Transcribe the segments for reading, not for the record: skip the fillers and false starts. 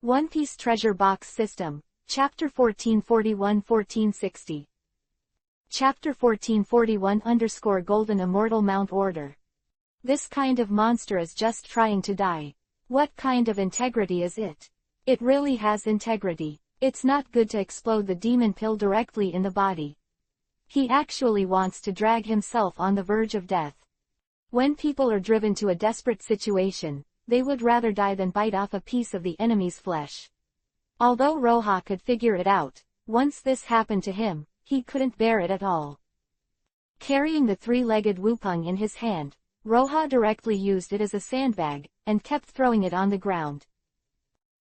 One Piece Treasure Box System, Chapter 1441-1460. Chapter 1441-Golden Immortal Mount Order. This kind of monster is just trying to die. What kind of integrity is it? It really has integrity. It's not good to explode the demon pill directly in the body. He actually wants to drag himself on the verge of death. When people are driven to a desperate situation, they would rather die than bite off a piece of the enemy's flesh. Although Roha could figure it out, once this happened to him, he couldn't bear it at all. Carrying the three-legged Wupong in his hand, Roha directly used it as a sandbag, and kept throwing it on the ground.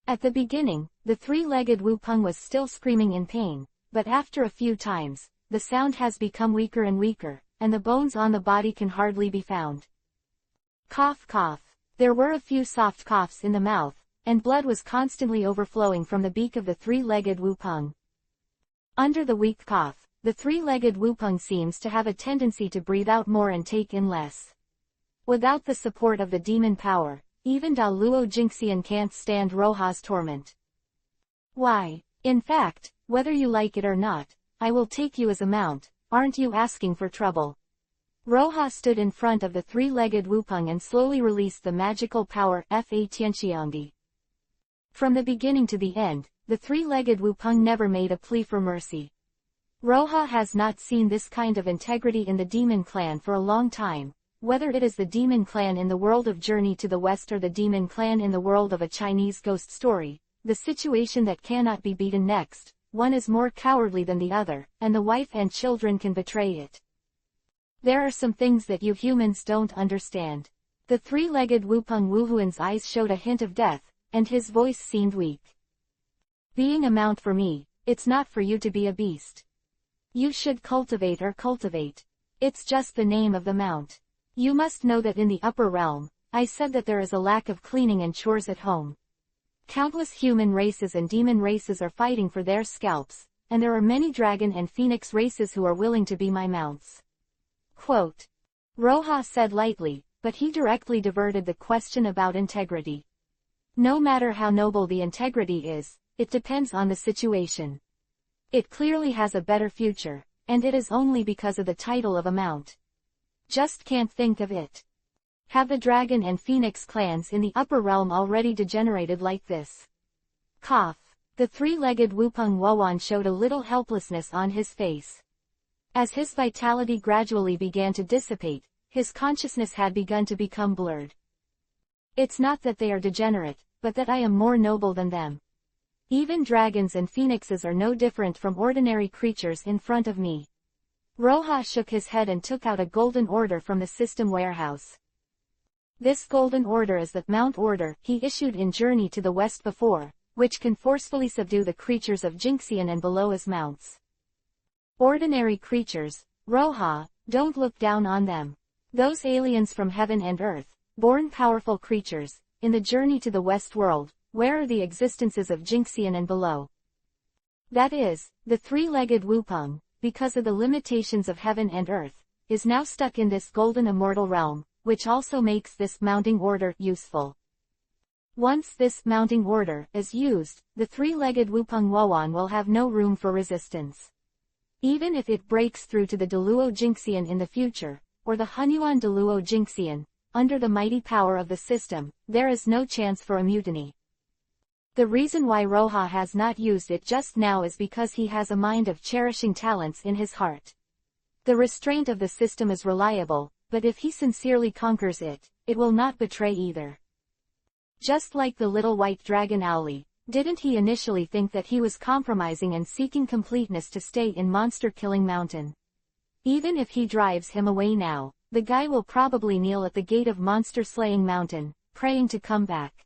At the beginning, the three-legged Wupong was still screaming in pain, but after a few times, the sound has become weaker and weaker, and the bones on the body can hardly be found. Cough cough. There were a few soft coughs in the mouth, and blood was constantly overflowing from the beak of the three-legged Wupong. Under the weak cough, the three-legged Wupong seems to have a tendency to breathe out more and take in less. Without the support of the demon power, even Da Luo Jingxian can't stand Roha's torment. Why, in fact, whether you like it or not, I will take you as a mount, aren't you asking for trouble? Roha stood in front of the three-legged Wupong and slowly released the magical power Fa Tianxiangdi. From the beginning to the end, the three-legged Wupong never made a plea for mercy. Roha has not seen this kind of integrity in the demon clan for a long time, whether it is the demon clan in the world of Journey to the West or the demon clan in the world of a Chinese ghost story, the situation that cannot be beaten next, one is more cowardly than the other, and the wife and children can betray it. There are some things that you humans don't understand. The three-legged Wupong Wuhuan's eyes showed a hint of death, and his voice seemed weak. Being a mount for me, it's not for you to be a beast. You should cultivate. It's just the name of the mount. You must know that in the upper realm, I said that there is a lack of cleaning and chores at home. Countless human races and demon races are fighting for their scalps, and there are many dragon and phoenix races who are willing to be my mounts. Quote. Roha said lightly, but he directly diverted the question about integrity. No matter how noble the integrity is, it depends on the situation. It clearly has a better future, and it is only because of the title of a mount. Just can't think of it. Have the dragon and phoenix clans in the upper realm already degenerated like this? Cough. The three-legged Wupong Wuhuan showed a little helplessness on his face. As his vitality gradually began to dissipate, his consciousness had begun to become blurred. It's not that they are degenerate, but that I am more noble than them. Even dragons and phoenixes are no different from ordinary creatures in front of me. Roha shook his head and took out a golden order from the system warehouse. This golden order is the Mount Order he issued in Journey to the West before, which can forcefully subdue the creatures of Jingxian and below as mounts. Ordinary creatures, Roha, don't look down on them. Those aliens from heaven and earth, born powerful creatures, in the Journey to the West world, where are the existences of Jingxian and below? That is, the three-legged Wupong, because of the limitations of heaven and earth, is now stuck in this golden immortal realm, which also makes this mounting order useful. Once this mounting order is used, the three-legged Wupong Wuhuan will have no room for resistance. Even if it breaks through to the Deluo Jingxian in the future, or the Hunyuan Deluo Jingxian, under the mighty power of the system, there is no chance for a mutiny. The reason why Roha has not used it just now is because he has a mind of cherishing talents in his heart. The restraint of the system is reliable, but if he sincerely conquers it, it will not betray either. Just like the little white dragon Owly, didn't he initially think that he was compromising and seeking completeness to stay in Monster Killing Mountain? Even if he drives him away now, the guy will probably kneel at the gate of Monster Slaying Mountain, praying to come back.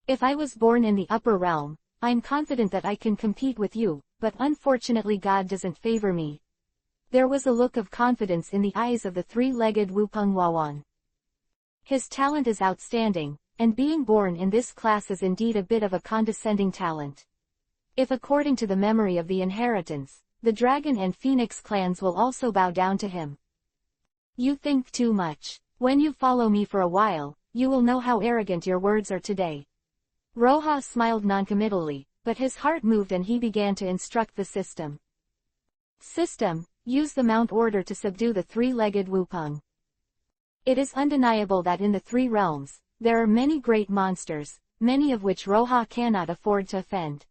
If I was born in the upper realm, I'm confident that I can compete with you, but unfortunately God doesn't favor me. There was a look of confidence in the eyes of the three-legged Wupong Wuhuan. His talent is outstanding, and being born in this class is indeed a bit of a condescending talent. If according to the memory of the inheritance, the dragon and phoenix clans will also bow down to him. You think too much. When you follow me for a while, you will know how arrogant your words are today. Roja smiled noncommittally, but his heart moved and he began to instruct the system. System, use the mount order to subdue the three-legged Wupeng. It is undeniable that in the three realms, there are many great monsters, many of which Roja cannot afford to offend.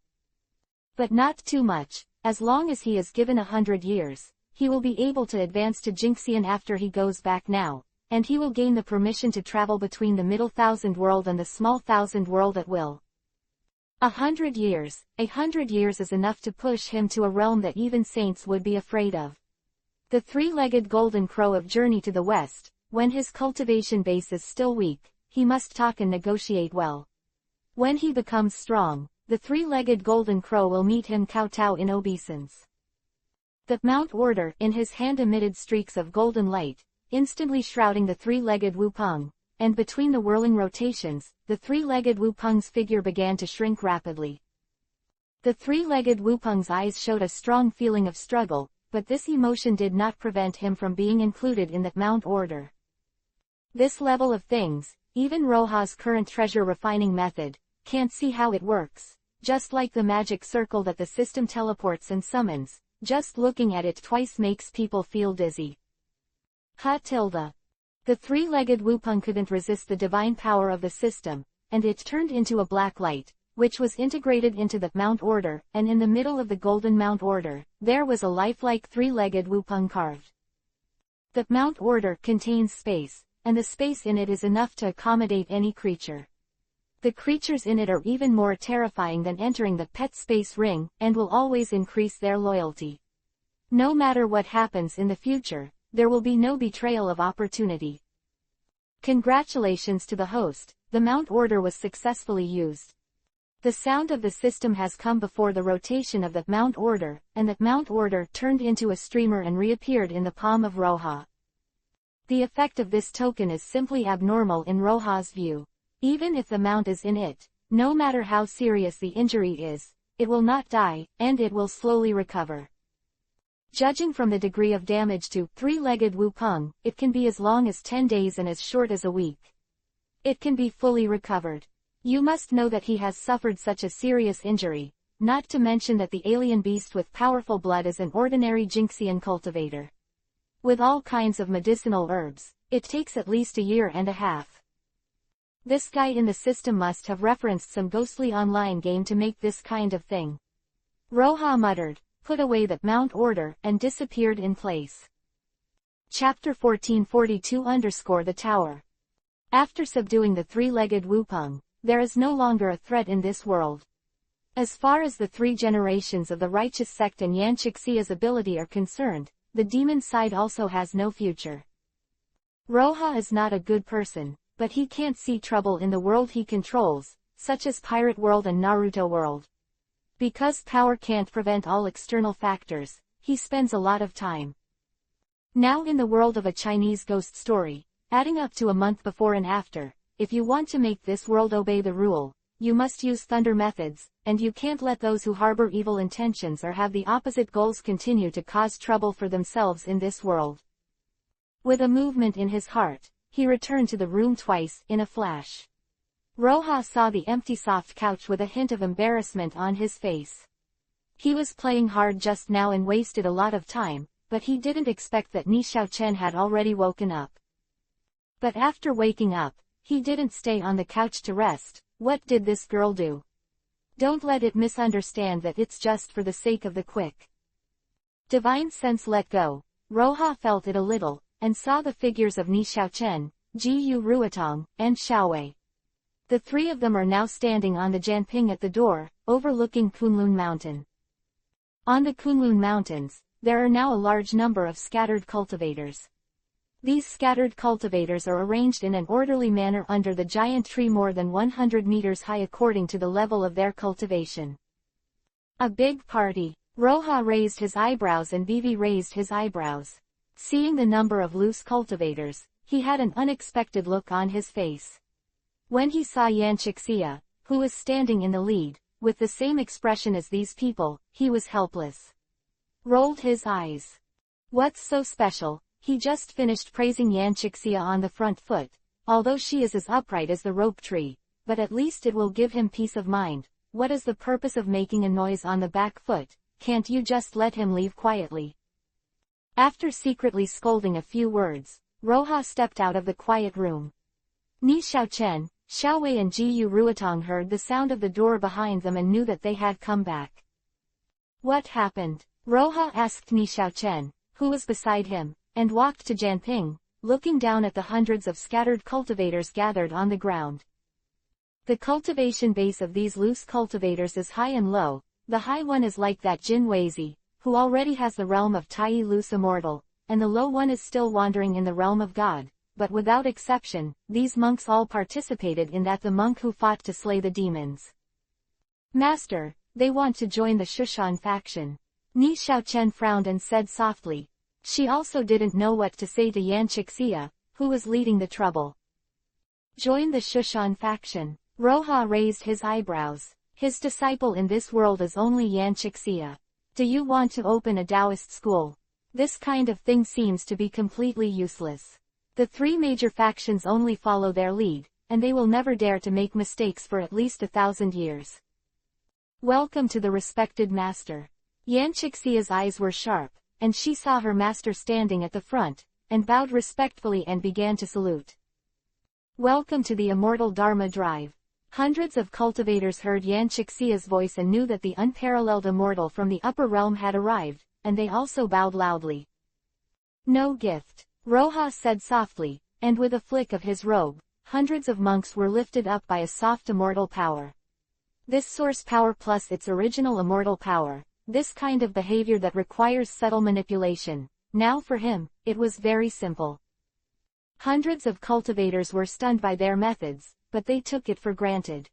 But not too much. As long as he is given 100 years, he will be able to advance to Jinxian after he goes back now, and he will gain the permission to travel between the middle thousand world and the small thousand world at will. 100 years. 100 years is enough to push him to a realm that even saints would be afraid of. The three-legged golden crow of Journey to the West, when his cultivation base is still weak, he must talk and negotiate well. When he becomes strong, the three-legged golden crow will meet him kowtow in obeisance. The mount order in his hand emitted streaks of golden light, instantly shrouding the three-legged Wupeng, and between the whirling rotations, the three-legged Wupeng's figure began to shrink rapidly. The three-legged Wupeng's eyes showed a strong feeling of struggle, but this emotion did not prevent him from being included in the mount order. This level of things, even Roja's current treasure refining method, can't see how it works. Just like the magic circle that the system teleports and summons, just looking at it twice makes people feel dizzy. The three-legged Wupeng couldn't resist the divine power of the system, and it turned into a black light, which was integrated into the mount order, and in the middle of the golden mount order, there was a lifelike three-legged Wupeng carved. The mount order contains space, and the space in it is enough to accommodate any creature. The creatures in it are even more terrifying than entering the pet space ring, and will always increase their loyalty. No matter what happens in the future, there will be no betrayal of opportunity. Congratulations to the host, the mount order was successfully used. The sound of the system has come before the rotation of the mount order, and the mount order turned into a streamer and reappeared in the palm of Roja. The effect of this token is simply abnormal in Roja's view. Even if the mount is in it, no matter how serious the injury is, it will not die, and it will slowly recover. Judging from the degree of damage to three-legged Wupeng, it can be as long as 10 days and as short as a week. It can be fully recovered. You must know that he has suffered such a serious injury, not to mention that the alien beast with powerful blood is an ordinary Jinxian cultivator. With all kinds of medicinal herbs, it takes at least a year and a half. This guy in the system must have referenced some ghostly online game to make this kind of thing. Roja muttered, put away the mount order, and disappeared in place. Chapter 1442 _ The Tower. After subduing the three-legged Wupeng, there is no longer a threat in this world. As far as the three generations of the righteous sect and Yanchixia's ability are concerned, the demon side also has no future. Roja is not a good person, but he can't see trouble in the world he controls, such as Pirate World and Naruto World. Because power can't prevent all external factors, he spends a lot of time. Now in the world of a Chinese ghost story, adding up to a month before and after, if you want to make this world obey the rule, you must use thunder methods, and you can't let those who harbor evil intentions or have the opposite goals continue to cause trouble for themselves in this world. With a movement in his heart, he returned to the room twice, in a flash. Roja saw the empty soft couch with a hint of embarrassment on his face. He was playing hard just now and wasted a lot of time, but he didn't expect that Ni Xiaochen had already woken up. But after waking up, he didn't stay on the couch to rest. What did this girl do? Don't let it misunderstand that it's just for the sake of the quick. Divine sense let go. Roja felt it a little, and saw the figures of Ni Xiaochen, Jiyu Ruotong, and Xiaowei. The three of them are now standing on the Janping at the door, overlooking Kunlun Mountain. On the Kunlun Mountains, there are now a large number of scattered cultivators. These scattered cultivators are arranged in an orderly manner under the giant tree more than 100 meters high according to the level of their cultivation. A big party. Roja raised his eyebrows and Vivi raised his eyebrows. Seeing the number of loose cultivators, he had an unexpected look on his face. When he saw Yanchixia, who was standing in the lead, with the same expression as these people, he was helpless. Rolled his eyes. What's so special? He just finished praising Yanchixia on the front foot. Although she is as upright as the rope tree, but at least it will give him peace of mind. What is the purpose of making a noise on the back foot? Can't you just let him leave quietly? After secretly scolding a few words, Roha stepped out of the quiet room. Ni Xiaochen, Xiaowei and Jiyu Ruotong heard the sound of the door behind them and knew that they had come back. What happened? Roha asked Ni Xiaochen, who was beside him, and walked to Janping, looking down at the hundreds of scattered cultivators gathered on the ground. The cultivation base of these loose cultivators is high and low. The high one is like that Jin Weizi, who already has the realm of Tai Loose Immortal, and the low one is still wandering in the realm of God. But without exception, these monks all participated in that, the monk who fought to slay the demons. Master, they want to join the Shushan faction. Ni Xiaochen frowned and said softly. She also didn't know what to say to Yan Chixia, who was leading the trouble. Join the Shushan faction. Roha raised his eyebrows. His disciple in this world is only Yan Chixia. Do you want to open a Taoist school? This kind of thing seems to be completely useless. The three major factions only follow their lead, and they will never dare to make mistakes for at least 1,000 years. Welcome to the respected master. Yan Chixia's eyes were sharp, and she saw her master standing at the front, and bowed respectfully and began to salute. Welcome to the immortal Dharma Drive. Hundreds of cultivators heard Yan Chixia's voice and knew that the unparalleled immortal from the upper realm had arrived, and they also bowed loudly. No gift, Roha said softly, and with a flick of his robe, hundreds of monks were lifted up by a soft immortal power. This source power plus its original immortal power, this kind of behavior that requires subtle manipulation. Now for him, it was very simple. Hundreds of cultivators were stunned by their methods, but they took it for granted.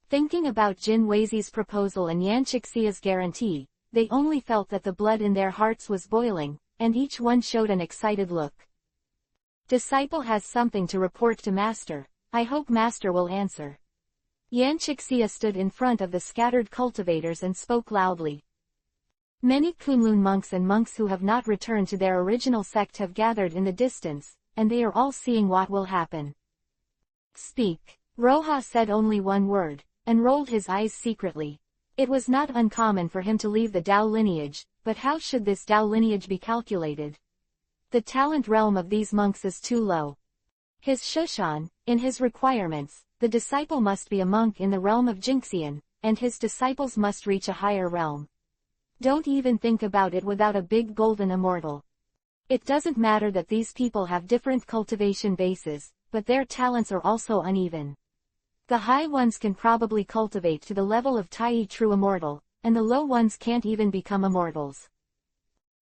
Thinking about Jin Weizi's proposal and Yan Chixia's guarantee, they only felt that the blood in their hearts was boiling, and each one showed an excited look. Disciple has something to report to Master. I hope Master will answer. Yan Chixia stood in front of the scattered cultivators and spoke loudly. Many Kunlun monks and monks who have not returned to their original sect have gathered in the distance, and they are all seeing what will happen. Speak. Roha said only one word, and rolled his eyes secretly. It was not uncommon for him to leave the Dao lineage, but how should this Dao lineage be calculated? The talent realm of these monks is too low. His Shushan, in his requirements, the disciple must be a monk in the realm of Jinxian, and his disciples must reach a higher realm. Don't even think about it without a big golden immortal. It doesn't matter that these people have different cultivation bases, but their talents are also uneven. The high ones can probably cultivate to the level of Tai True Immortal, and the low ones can't even become immortals.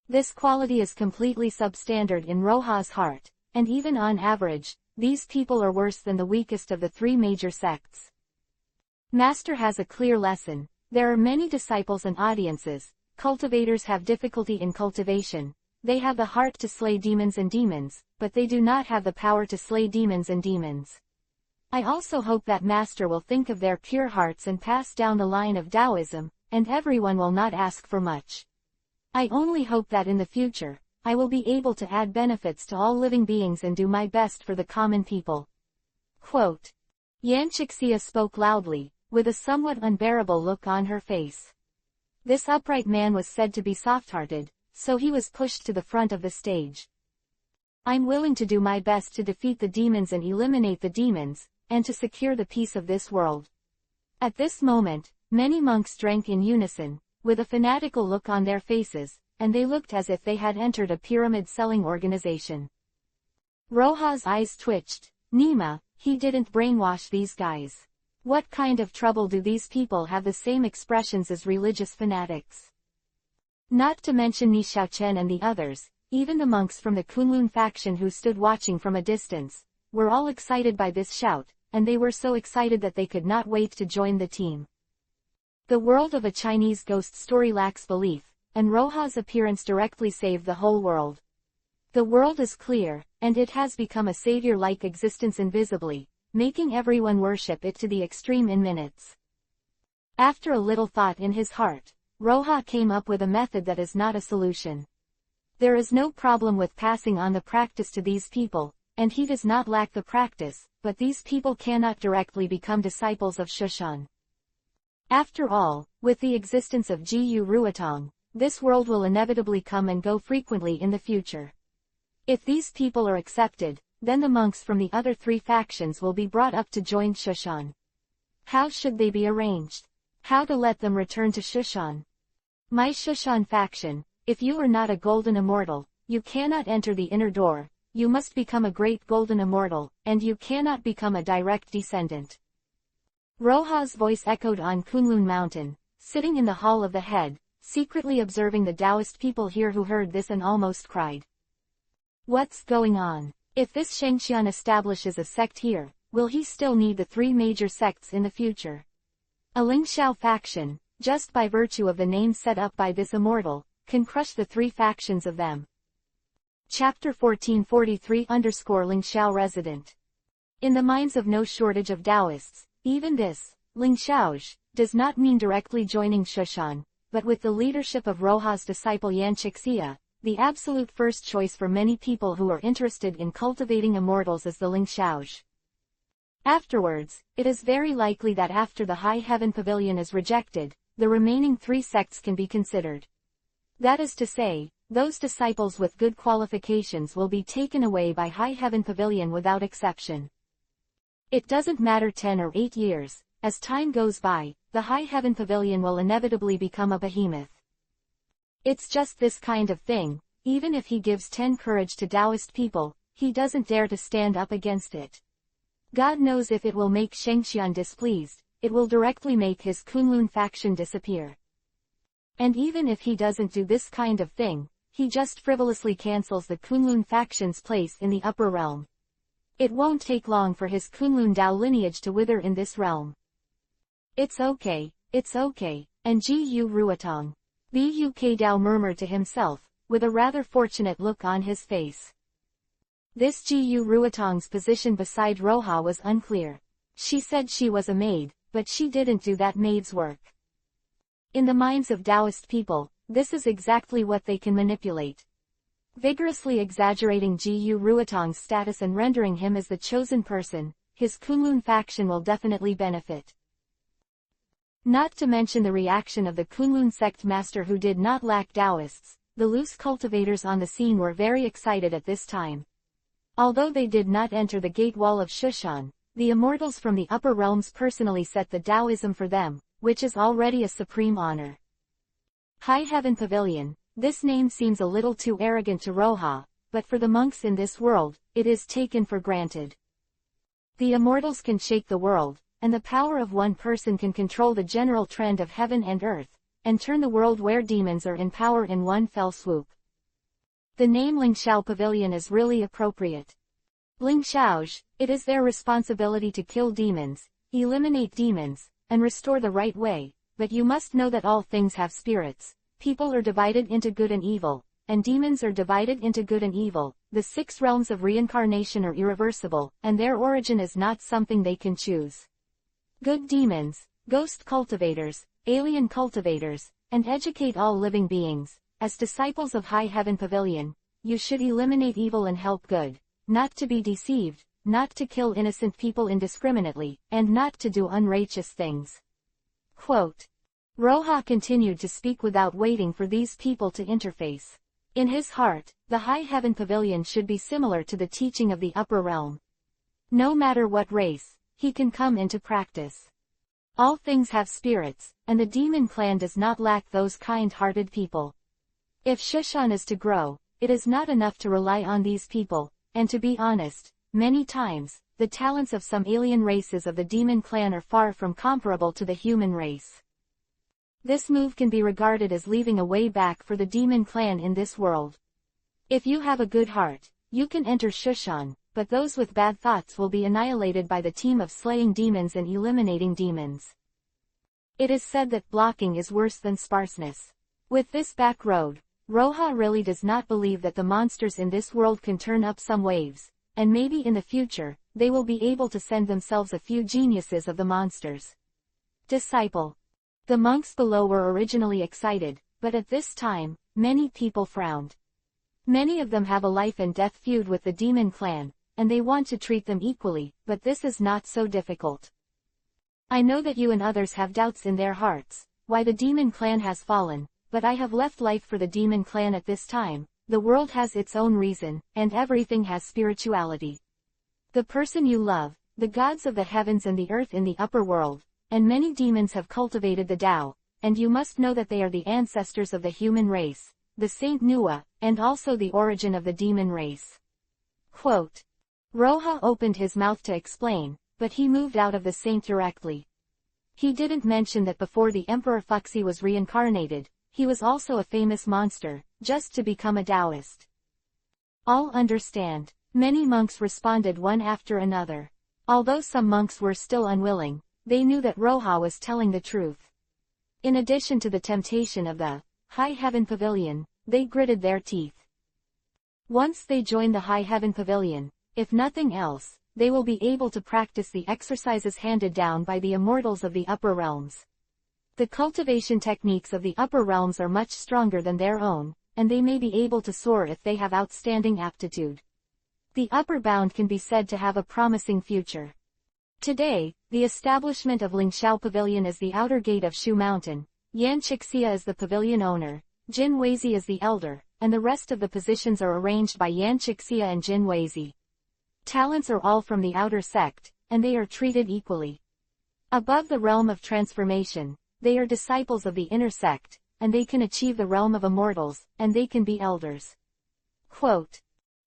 This quality is completely substandard in Roha's heart, and even on average, these people are worse than the weakest of the three major sects. Master has a clear lesson. There are many disciples and audiences. Cultivators have difficulty in cultivation. They have the heart to slay demons and demons, but they do not have the power to slay demons and demons. I also hope that Master will think of their pure hearts and pass down the line of Taoism, and everyone will not ask for much. I only hope that in the future, I will be able to add benefits to all living beings and do my best for the common people. Quote. Yan Chixia spoke loudly, with a somewhat unbearable look on her face. This upright man was said to be soft-hearted, so he was pushed to the front of the stage. I'm willing to do my best to defeat the demons and eliminate the demons, and to secure the peace of this world. At this moment, many monks drank in unison, with a fanatical look on their faces, and they looked as if they had entered a pyramid-selling organization. Roha's eyes twitched. Nima, he didn't brainwash these guys. What kind of trouble do these people have the same expressions as religious fanatics? Not to mention Ni Xiaochen and the others, even the monks from the Kunlun faction who stood watching from a distance, were all excited by this shout, and they were so excited that they could not wait to join the team. The world of a Chinese ghost story lacks belief, and Roha's appearance directly saved the whole world. The world is clear, and it has become a savior-like existence invisibly, making everyone worship it to the extreme in minutes. After a little thought in his heart, Roha came up with a method that is not a solution. There is no problem with passing on the practice to these people, and he does not lack the practice, but these people cannot directly become disciples of Shushan. After all, with the existence of Gu Ruotong, this world will inevitably come and go frequently in the future. If these people are accepted, then the monks from the other three factions will be brought up to join Shushan. How should they be arranged? How to let them return to Shushan? My Shushan faction, if you are not a golden immortal, you cannot enter the inner door, you must become a great golden immortal, and you cannot become a direct descendant. Roha's voice echoed on Kunlun Mountain, sitting in the Hall of the Head, secretly observing the Taoist people here who heard this and almost cried. What's going on? If this Shengxian establishes a sect here, will he still need the three major sects in the future? A Lingxiao faction, just by virtue of the name set up by this immortal, can crush the three factions of them. Chapter 1443-Lingxiao resident. In the minds of no shortage of Taoists, even this, Lingxiaozh, does not mean directly joining Shushan, but with the leadership of Roha's disciple Yanchixia, the absolute first choice for many people who are interested in cultivating immortals is the Lingxiaozh. Afterwards, it is very likely that after the High Heaven Pavilion is rejected, the remaining three sects can be considered. That is to say, those disciples with good qualifications will be taken away by High Heaven Pavilion without exception. It doesn't matter 10 or 8 years, as time goes by, the High Heaven Pavilion will inevitably become a behemoth. It's just this kind of thing, even if he gives 10 courage to Taoist people, he doesn't dare to stand up against it. God knows if it will make Shengxian displeased, it will directly make his Kunlun faction disappear. And even if he doesn't do this kind of thing, he just frivolously cancels the Kunlun faction's place in the upper realm. It won't take long for his Kunlun Dao lineage to wither in this realm. It's okay, and Gu Ruotong. Buk Dao murmured to himself, with a rather fortunate look on his face. This Gu Ruotong's position beside Roha was unclear. She said she was a maid, but she didn't do that maid's work. In the minds of Taoist people, this is exactly what they can manipulate. Vigorously exaggerating Gu Ruotong's status and rendering him as the chosen person, his Kunlun faction will definitely benefit. Not to mention the reaction of the Kunlun sect master who did not lack Taoists, the loose cultivators on the scene were very excited at this time. Although they did not enter the gate wall of Shushan, the immortals from the upper realms personally set the Taoism for them, which is already a supreme honor. High Heaven Pavilion, this name seems a little too arrogant to Roha, but for the monks in this world, it is taken for granted. The immortals can shake the world, and the power of one person can control the general trend of heaven and earth, and turn the world where demons are in power in one fell swoop. The name Lingxiao Pavilion is really appropriate. Lingxiaozh, it is their responsibility to kill demons, eliminate demons, and restore the right way, but you must know that all things have spirits, people are divided into good and evil, and demons are divided into good and evil, the 6 realms of reincarnation are irreversible, and their origin is not something they can choose. Good demons, ghost cultivators, alien cultivators, and educate all living beings. As disciples of High Heaven Pavilion, you should eliminate evil and help good, not to be deceived, not to kill innocent people indiscriminately, and not to do unrighteous things. Quote. Roha continued to speak without waiting for these people to interface. In his heart, the High Heaven Pavilion should be similar to the teaching of the upper realm. No matter what race, he can come into practice. All things have spirits, and the demon clan does not lack those kind-hearted people. If Shushan is to grow, it is not enough to rely on these people, and to be honest, many times, the talents of some alien races of the demon clan are far from comparable to the human race. This move can be regarded as leaving a way back for the demon clan in this world. If you have a good heart, you can enter Shushan, but those with bad thoughts will be annihilated by the team of slaying demons and eliminating demons. It is said that blocking is worse than sparseness. With this back road, Roha really does not believe that the monsters in this world can turn up some waves, and maybe in the future, they will be able to send themselves a few geniuses of the monsters. Disciple. The monks below were originally excited, but at this time, many people frowned. Many of them have a life and death feud with the demon clan, and they want to treat them equally, but this is not so difficult. I know that you and others have doubts in their hearts, why the demon clan has fallen, but I have left life for the demon clan at this time. The world has its own reason, and everything has spirituality. The person you love, the gods of the heavens and the earth in the upper world, and many demons have cultivated the Tao, and you must know that they are the ancestors of the human race, the Saint Nua, and also the origin of the demon race. Quote. Roha opened his mouth to explain, but he moved out of the saint directly. He didn't mention that before the Emperor Fuxi was reincarnated, he was also a famous monster, just to become a Taoist. All understand. Many monks responded one after another. Although some monks were still unwilling, they knew that Roha was telling the truth. In addition to the temptation of the High Heaven Pavilion, they gritted their teeth. Once they join the High Heaven Pavilion, if nothing else, they will be able to practice the exercises handed down by the immortals of the upper realms. The cultivation techniques of the upper realms are much stronger than their own, and they may be able to soar if they have outstanding aptitude. The upper bound can be said to have a promising future. Today, the establishment of Lingxiao Pavilion is the outer gate of Shu Mountain. Yan Chixia is the pavilion owner, Jin Weizi is the elder, and the rest of the positions are arranged by Yan Chixia and Jin Weizi. Talents are all from the outer sect, and they are treated equally. Above the realm of transformation, they are disciples of the inner sect, and they can achieve the realm of immortals, and they can be elders. Quote.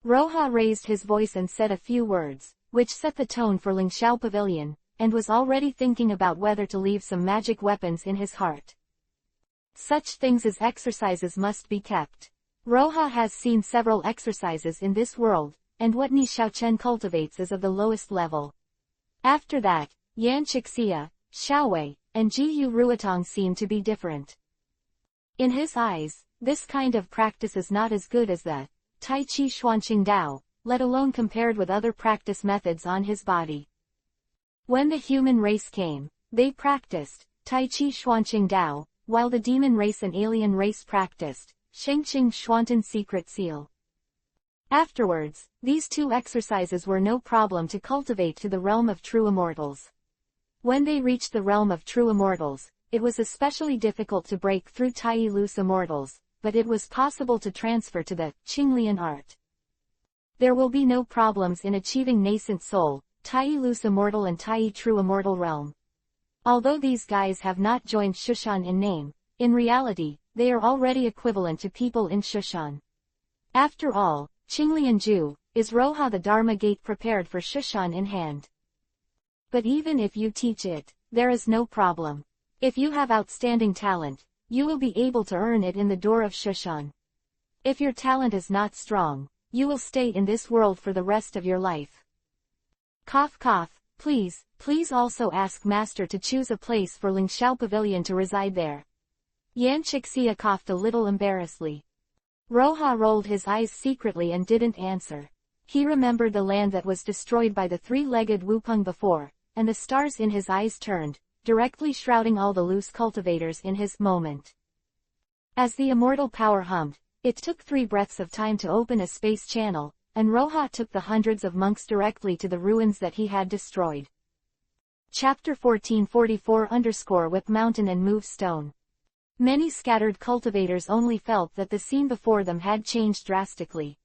Roha raised his voice and said a few words, which set the tone for Lingxiao Pavilion, and was already thinking about whether to leave some magic weapons in his heart. Such things as exercises must be kept. Roha has seen several exercises in this world, and what Ni Shaochen cultivates is of the lowest level. After that, Yan Chixia, Xiaowei, and Jiyu Ruotong seem to be different. In his eyes, this kind of practice is not as good as the Tai Chi Xuanqing Dao, let alone compared with other practice methods on his body. When the human race came, they practiced Tai Chi Xuanqing Dao, while the demon race and alien race practiced Shengqing Xuantan Secret Seal. Afterwards, these two exercises were no problem to cultivate to the realm of true immortals. When they reached the realm of true immortals, it was especially difficult to break through Tai Loose immortals, but it was possible to transfer to the Qinglian art. There will be no problems in achieving nascent soul, Tai Loose immortal and Tai True immortal realm. Although these guys have not joined Shushan in name, in reality, they are already equivalent to people in Shushan. After all, Qinglian Ju is Roha the Dharma gate prepared for Shushan in hand. But even if you teach it, there is no problem. If you have outstanding talent, you will be able to earn it in the door of Shushan. If your talent is not strong, you will stay in this world for the rest of your life. Cough cough, please also ask Master to choose a place for Lingxiao Pavilion to reside there. Yan Chixia coughed a little embarrassedly. Roha rolled his eyes secretly and didn't answer. He remembered the land that was destroyed by the three-legged Wupeng before, and the stars in his eyes turned, directly shrouding all the loose cultivators in his moment. As the immortal power hummed, it took 3 breaths of time to open a space channel, and Roha took the hundreds of monks directly to the ruins that he had destroyed. Chapter 1444-Whip Mountain and Move Stone. Many scattered cultivators only felt that the scene before them had changed drastically.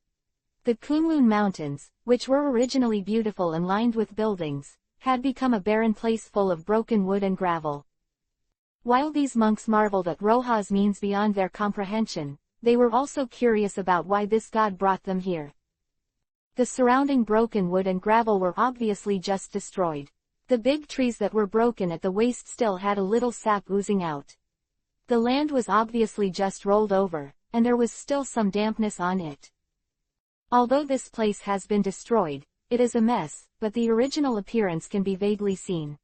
The Kunlun Mountains, which were originally beautiful and lined with buildings, had become a barren place full of broken wood and gravel. While these monks marveled at Roha's means beyond their comprehension, they were also curious about why this god brought them here. The surrounding broken wood and gravel were obviously just destroyed. The big trees that were broken at the waist still had a little sap oozing out. The land was obviously just rolled over, and there was still some dampness on it. Although this place has been destroyed, it is a mess, but the original appearance can be vaguely seen.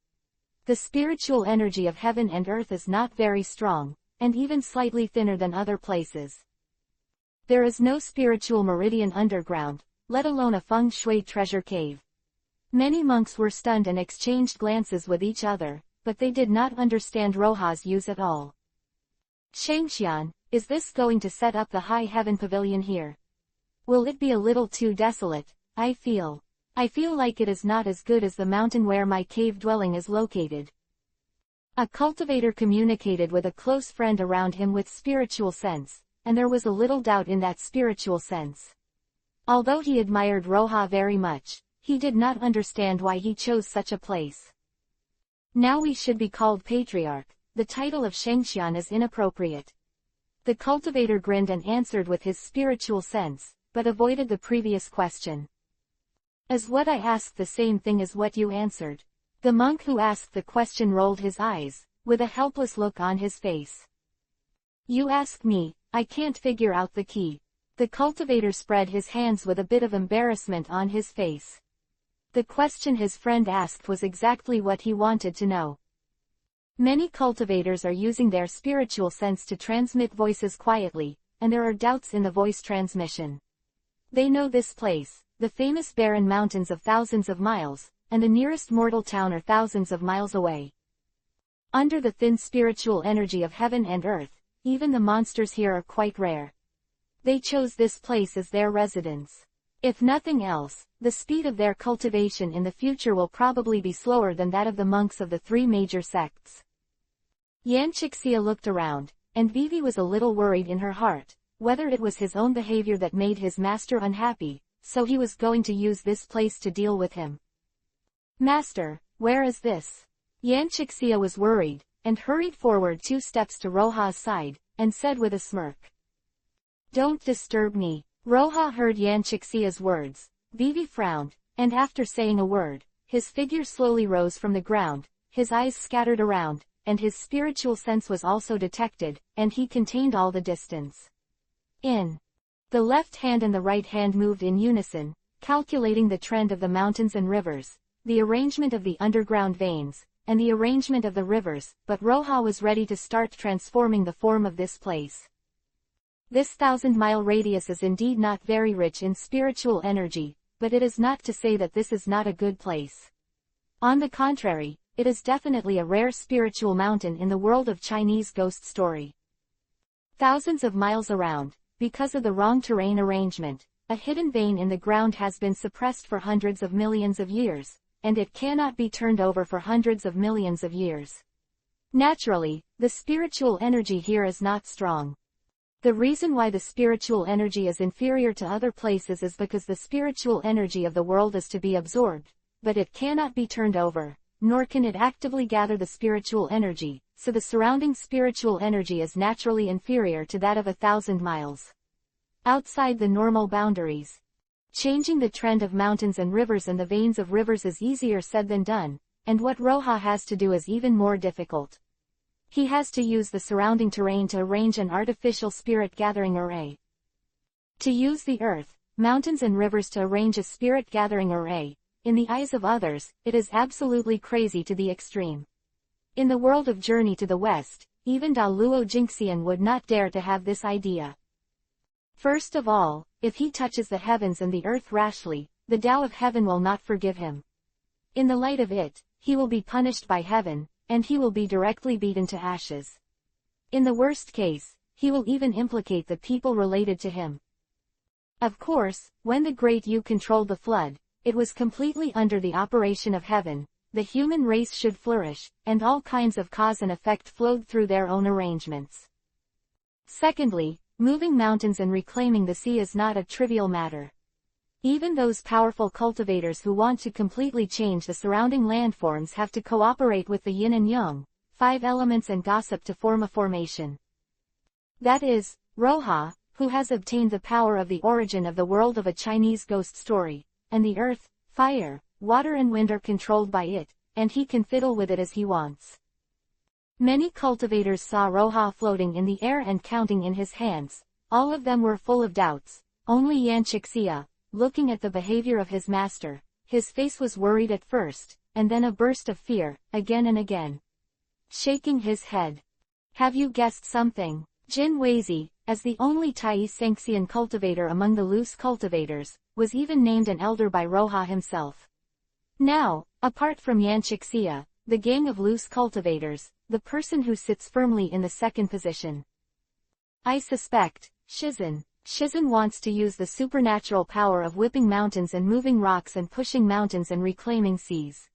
The spiritual energy of heaven and earth is not very strong, and even slightly thinner than other places. There is no spiritual meridian underground, let alone a feng shui treasure cave. Many monks were stunned and exchanged glances with each other, but they did not understand Roha's use at all. Shangxian, is this going to set up the High Heaven Pavilion here? Will it be a little too desolate? I feel. I feel like it is not as good as the mountain where my cave dwelling is located. A cultivator communicated with a close friend around him with spiritual sense, and there was a little doubt in that spiritual sense. Although he admired Roha very much, he did not understand why he chose such a place. Now we should be called patriarch, the title of Shengxian is inappropriate. The cultivator grinned and answered with his spiritual sense, but avoided the previous question. Is what I asked the same thing as what you answered? The monk who asked the question rolled his eyes, with a helpless look on his face. You ask me, I can't figure out the key. The cultivator spread his hands with a bit of embarrassment on his face. The question his friend asked was exactly what he wanted to know. Many cultivators are using their spiritual sense to transmit voices quietly, and there are doubts in the voice transmission. They know this place, the famous barren mountains of thousands of miles, and the nearest mortal town are thousands of miles away. Under the thin spiritual energy of heaven and earth, even the monsters here are quite rare. They chose this place as their residence. If nothing else, the speed of their cultivation in the future will probably be slower than that of the monks of the three major sects. Yan Chixia looked around, and Vivi was a little worried in her heart, whether it was his own behavior that made his master unhappy, so he was going to use this place to deal with him. Master, where is this? Yan Chixia was worried, and hurried forward 2 steps to Roha's side, and said with a smirk. Don't disturb me. Roha heard Yan Chixia's words. Vivi frowned, and after saying a word, his figure slowly rose from the ground, his eyes scattered around, and his spiritual sense was also detected, and he contained all the distance. The left hand and the right hand moved in unison, calculating the trend of the mountains and rivers, the arrangement of the underground veins, and the arrangement of the rivers, but Roha was ready to start transforming the form of this place. This 1,000-mile radius is indeed not very rich in spiritual energy, but it is not to say that this is not a good place. On the contrary, it is definitely a rare spiritual mountain in the world of Chinese ghost story. Thousands of miles around, because of the wrong terrain arrangement, a hidden vein in the ground has been suppressed for hundreds of millions of years, and it cannot be turned over for hundreds of millions of years. Naturally, the spiritual energy here is not strong. The reason why the spiritual energy is inferior to other places is because the spiritual energy of the world is to be absorbed, but it cannot be turned over, nor can it actively gather the spiritual energy, so the surrounding spiritual energy is naturally inferior to that of 1,000 miles. Outside the normal boundaries. Changing the trend of mountains and rivers and the veins of rivers is easier said than done, and what Roha has to do is even more difficult. He has to use the surrounding terrain to arrange an artificial spirit-gathering array. To use the earth, mountains and rivers to arrange a spirit-gathering array, in the eyes of others, it is absolutely crazy to the extreme. In the world of Journey to the West, even Da Luo Jingxian would not dare to have this idea. First of all, if he touches the heavens and the earth rashly, the Tao of heaven will not forgive him. In the light of it, he will be punished by heaven, and he will be directly beaten to ashes. In the worst case, he will even implicate the people related to him. Of course, when the Great Yu controlled the flood, it was completely under the operation of heaven. The human race should flourish, and all kinds of cause and effect flowed through their own arrangements. Secondly, moving mountains and reclaiming the sea is not a trivial matter. Even those powerful cultivators who want to completely change the surrounding landforms have to cooperate with the yin and yang, 5 elements and gossip to form a formation. That is, Roha, who has obtained the power of the origin of the world of a Chinese ghost story, and the earth, fire, water and wind are controlled by it, and he can fiddle with it as he wants. Many cultivators saw Roha floating in the air and counting in his hands. All of them were full of doubts. Only Yan Chixia, looking at the behavior of his master, his face was worried at first, and then a burst of fear, again and again. Shaking his head. Have you guessed something? Jin Weizi, as the only Tai Sengxian cultivator among the loose cultivators, was even named an elder by Roha himself. Now, apart from Yan Chixia, the gang of loose cultivators, the person who sits firmly in the second position. I suspect, Shizan, Shizen wants to use the supernatural power of whipping mountains and moving rocks and pushing mountains and reclaiming seas.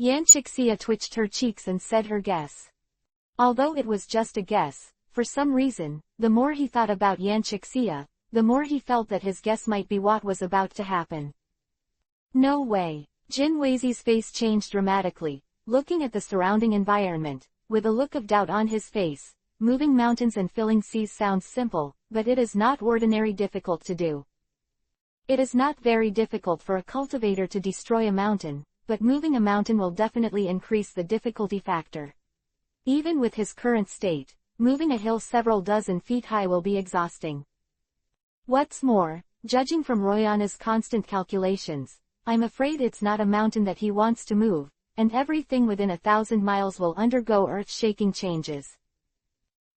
Yanchixia twitched her cheeks and said her guess. Although it was just a guess, for some reason, the more he thought about Yanchixia, the more he felt that his guess might be what was about to happen. No way. Jin Weizi's face changed dramatically, looking at the surrounding environment, with a look of doubt on his face. Moving mountains and filling seas sounds simple, but it is not ordinary difficult to do. It is not very difficult for a cultivator to destroy a mountain, but moving a mountain will definitely increase the difficulty factor. Even with his current state, moving a hill several dozen feet high will be exhausting. What's more, judging from Royana's constant calculations, I'm afraid it's not a mountain that he wants to move, and everything within 1,000 miles will undergo earth-shaking changes.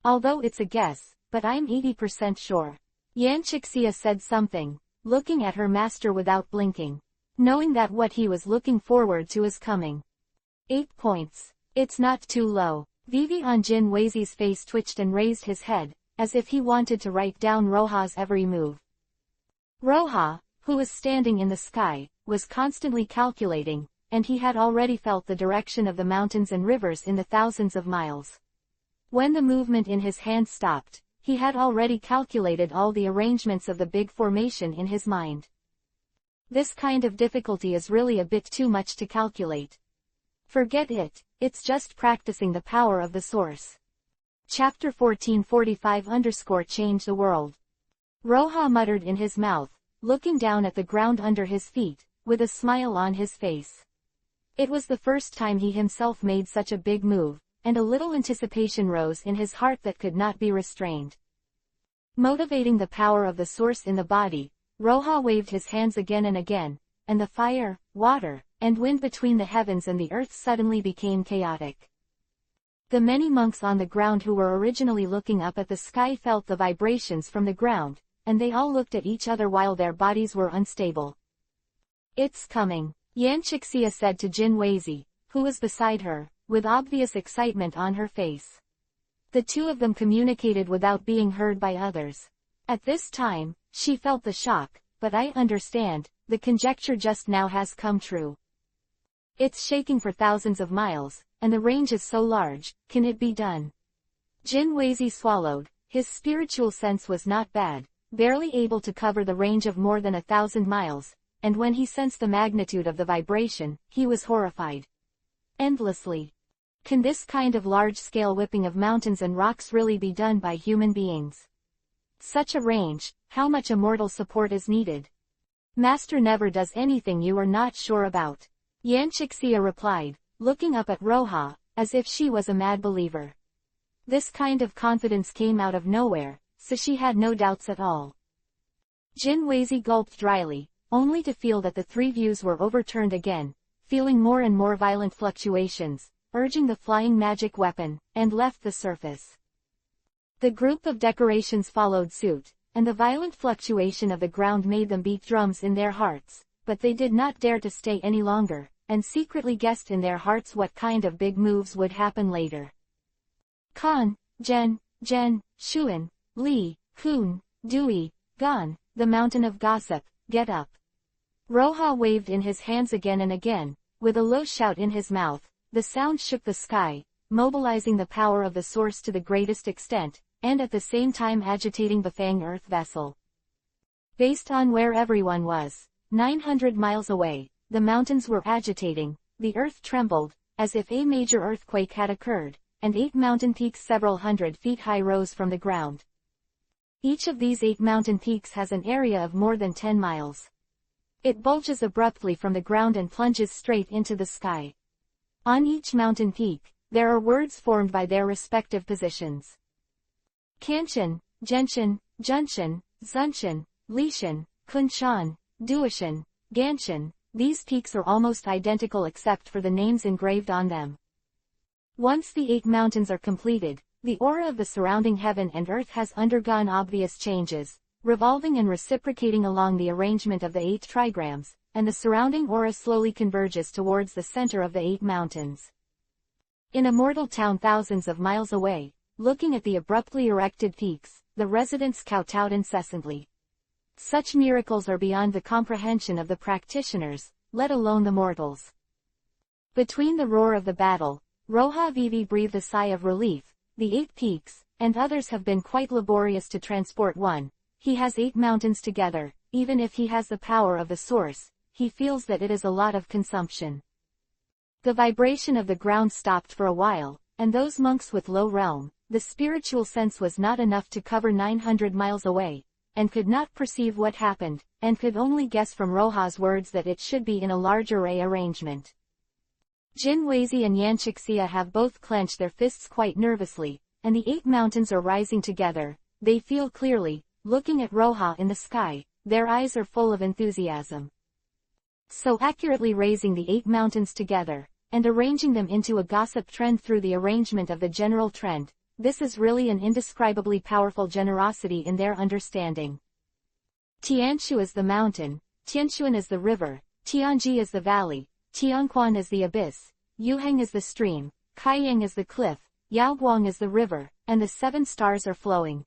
Although it's a guess, but I'm 80% sure. Yanchixia said something, looking at her master without blinking, knowing that what he was looking forward to is coming. 8 points. It's not too low. Vivi on Jin Weizi's face twitched and raised his head, as if he wanted to write down Roha's every move. Roha, who was standing in the sky, was constantly calculating, and he had already felt the direction of the mountains and rivers in the thousands of miles. When the movement in his hand stopped, he had already calculated all the arrangements of the big formation in his mind. This kind of difficulty is really a bit too much to calculate. Forget it, it's just practicing the power of the source. Chapter 1445-Change the World. Roha muttered in his mouth, looking down at the ground under his feet, with a smile on his face. It was the first time he himself made such a big move, and a little anticipation rose in his heart that could not be restrained. Motivating the power of the source in the body, Roha waved his hands again and again, and the fire, water, and wind between the heavens and the earth suddenly became chaotic. The many monks on the ground who were originally looking up at the sky felt the vibrations from the ground, and they all looked at each other while their bodies were unstable. It's coming, Yanchixia said to Jin Weizi, who was beside her, with obvious excitement on her face. The two of them communicated without being heard by others. At this time, she felt the shock, but I understand, the conjecture just now has come true. It's shaking for thousands of miles, and the range is so large, can it be done? Jin Weizi swallowed, his spiritual sense was not bad, barely able to cover the range of more than 1,000 miles, and when he sensed the magnitude of the vibration, he was horrified. Endlessly. Can this kind of large-scale whipping of mountains and rocks really be done by human beings? Such a range, how much immortal support is needed? Master never does anything you are not sure about. Yanchixia replied, looking up at Roha, as if she was a mad believer. This kind of confidence came out of nowhere, so she had no doubts at all. Jin Weizi gulped dryly, only to feel that the three views were overturned again, feeling more and more violent fluctuations, urging the flying magic weapon, and left the surface. The group of decorations followed suit, and the violent fluctuation of the ground made them beat drums in their hearts, but they did not dare to stay any longer, and secretly guessed in their hearts what kind of big moves would happen later. Kan, Jen, Shuan, Li, Kun, Dewey, Gan, the mountain of gossip, get up. Roha waved in his hands again and again, with a low shout in his mouth. The sound shook the sky, mobilizing the power of the source to the greatest extent, and at the same time agitating the Fang Earth vessel. Based on where everyone was, 900 miles away, the mountains were agitating, the earth trembled, as if a major earthquake had occurred, and 8 mountain peaks several hundred feet high rose from the ground. Each of these 8 mountain peaks has an area of more than 10 miles. It bulges abruptly from the ground and plunges straight into the sky. On each mountain peak, there are words formed by their respective positions. Kanshan, Genshan, Junshan, Zunshan, Lishan, Kunshan, Duishan, Ganshan, these peaks are almost identical except for the names engraved on them. Once the 8 mountains are completed, the aura of the surrounding heaven and earth has undergone obvious changes, revolving and reciprocating along the arrangement of the 8 trigrams, and the surrounding aura slowly converges towards the center of the 8 mountains. In a mortal town thousands of miles away, looking at the abruptly erected peaks, the residents kowtowed incessantly. Such miracles are beyond the comprehension of the practitioners, let alone the mortals. Between the roar of the battle, Roja Vivi breathed a sigh of relief. The 8 peaks, and others have been quite laborious to transport one. He has 8 mountains together. Even if he has the power of the source, he feels that it is a lot of consumption. The vibration of the ground stopped for a while, and those monks with low realm, the spiritual sense was not enough to cover 900 miles away, and could not perceive what happened, and could only guess from Roja's words that it should be in a large array arrangement. Jinweizi and Yanchixia have both clenched their fists quite nervously, and the 8 mountains are rising together. They feel clearly, looking at Roja in the sky, their eyes are full of enthusiasm. So accurately raising the 8 mountains together, and arranging them into a gossip trend through the arrangement of the general trend, this is really an indescribably powerful generosity in their understanding. Tianshu is the mountain, Tianshuan is the river, Tianji is the valley, Tianquan is the abyss, Yuheng is the stream, Kaiyang is the cliff, Yaoguang is the river, and the 7 stars are flowing.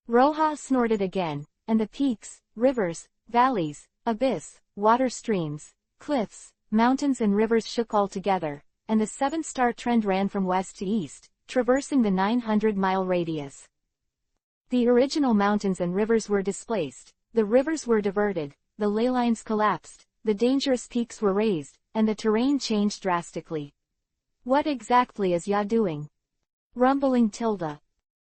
Roja snorted again, and the peaks, rivers, valleys, abyss, water streams, cliffs, mountains and rivers shook all together, and the 7-star trend ran from west to east, traversing the 900-mile radius. The original mountains and rivers were displaced, the rivers were diverted, the ley lines collapsed, the dangerous peaks were raised, and the terrain changed drastically. What exactly is Ya doing? Rumbling tilde.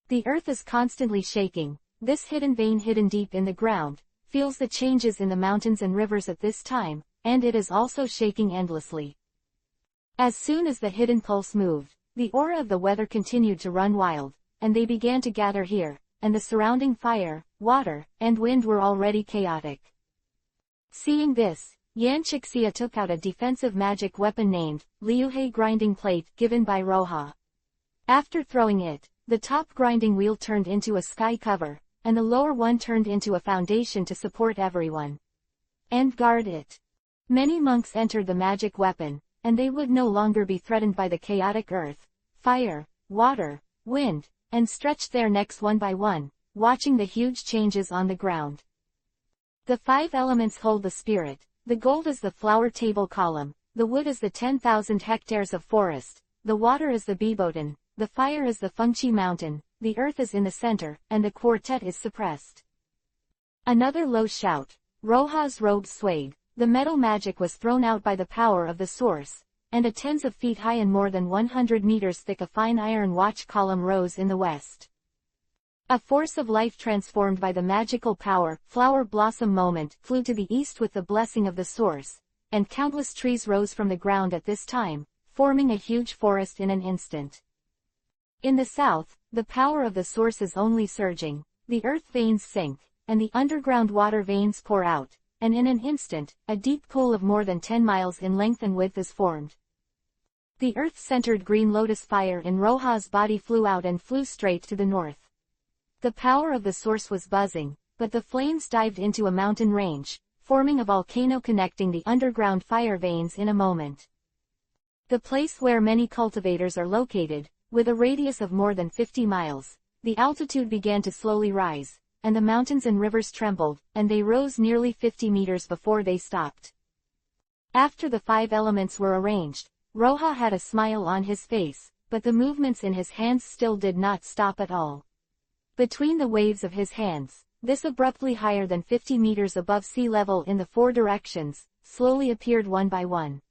The earth is constantly shaking. This hidden vein hidden deep in the ground, feels the changes in the mountains and rivers at this time, and it is also shaking endlessly. As soon as the hidden pulse moved, the aura of the weather continued to run wild, and they began to gather here, and the surrounding fire, water, and wind were already chaotic. Seeing this, Yanchixia took out a defensive magic weapon named Liuhe grinding plate given by Roja. After throwing it, the top grinding wheel turned into a sky cover, and the lower one turned into a foundation to support everyone and guard it. Many monks entered the magic weapon, and they would no longer be threatened by the chaotic earth, fire, water, wind, and stretched their necks one by one, watching the huge changes on the ground. The 5 elements hold the spirit. The gold is the flower table column, the wood is the 10,000 hectares of forest, the water is the Bibotan, the fire is the Fengqi mountain, the earth is in the center, and the quartet is suppressed. Another low shout. Roja's robe swayed, the metal magic was thrown out by the power of the source, and a tens of feet high and more than 100 meters thick a fine iron watch column rose in the west. A force of life transformed by the magical power, flower blossom moment, flew to the east with the blessing of the source, and countless trees rose from the ground at this time, forming a huge forest in an instant. In the south, the power of the source is only surging, the earth veins sink, and the underground water veins pour out, and in an instant, a deep pool of more than 10 miles in length and width is formed. The earth-centered green lotus fire in Roja's body flew out and flew straight to the north. The power of the source was buzzing, but the flames dived into a mountain range, forming a volcano connecting the underground fire veins in a moment. The place where many cultivators are located, with a radius of more than 50 miles, the altitude began to slowly rise, and the mountains and rivers trembled, and they rose nearly 50 meters before they stopped. After the 5 elements were arranged, Roja had a smile on his face, but the movements in his hands still did not stop at all. Between the waves of his hands, this abruptly higher than 50 meters above sea level in the 4 directions, slowly appeared one by one.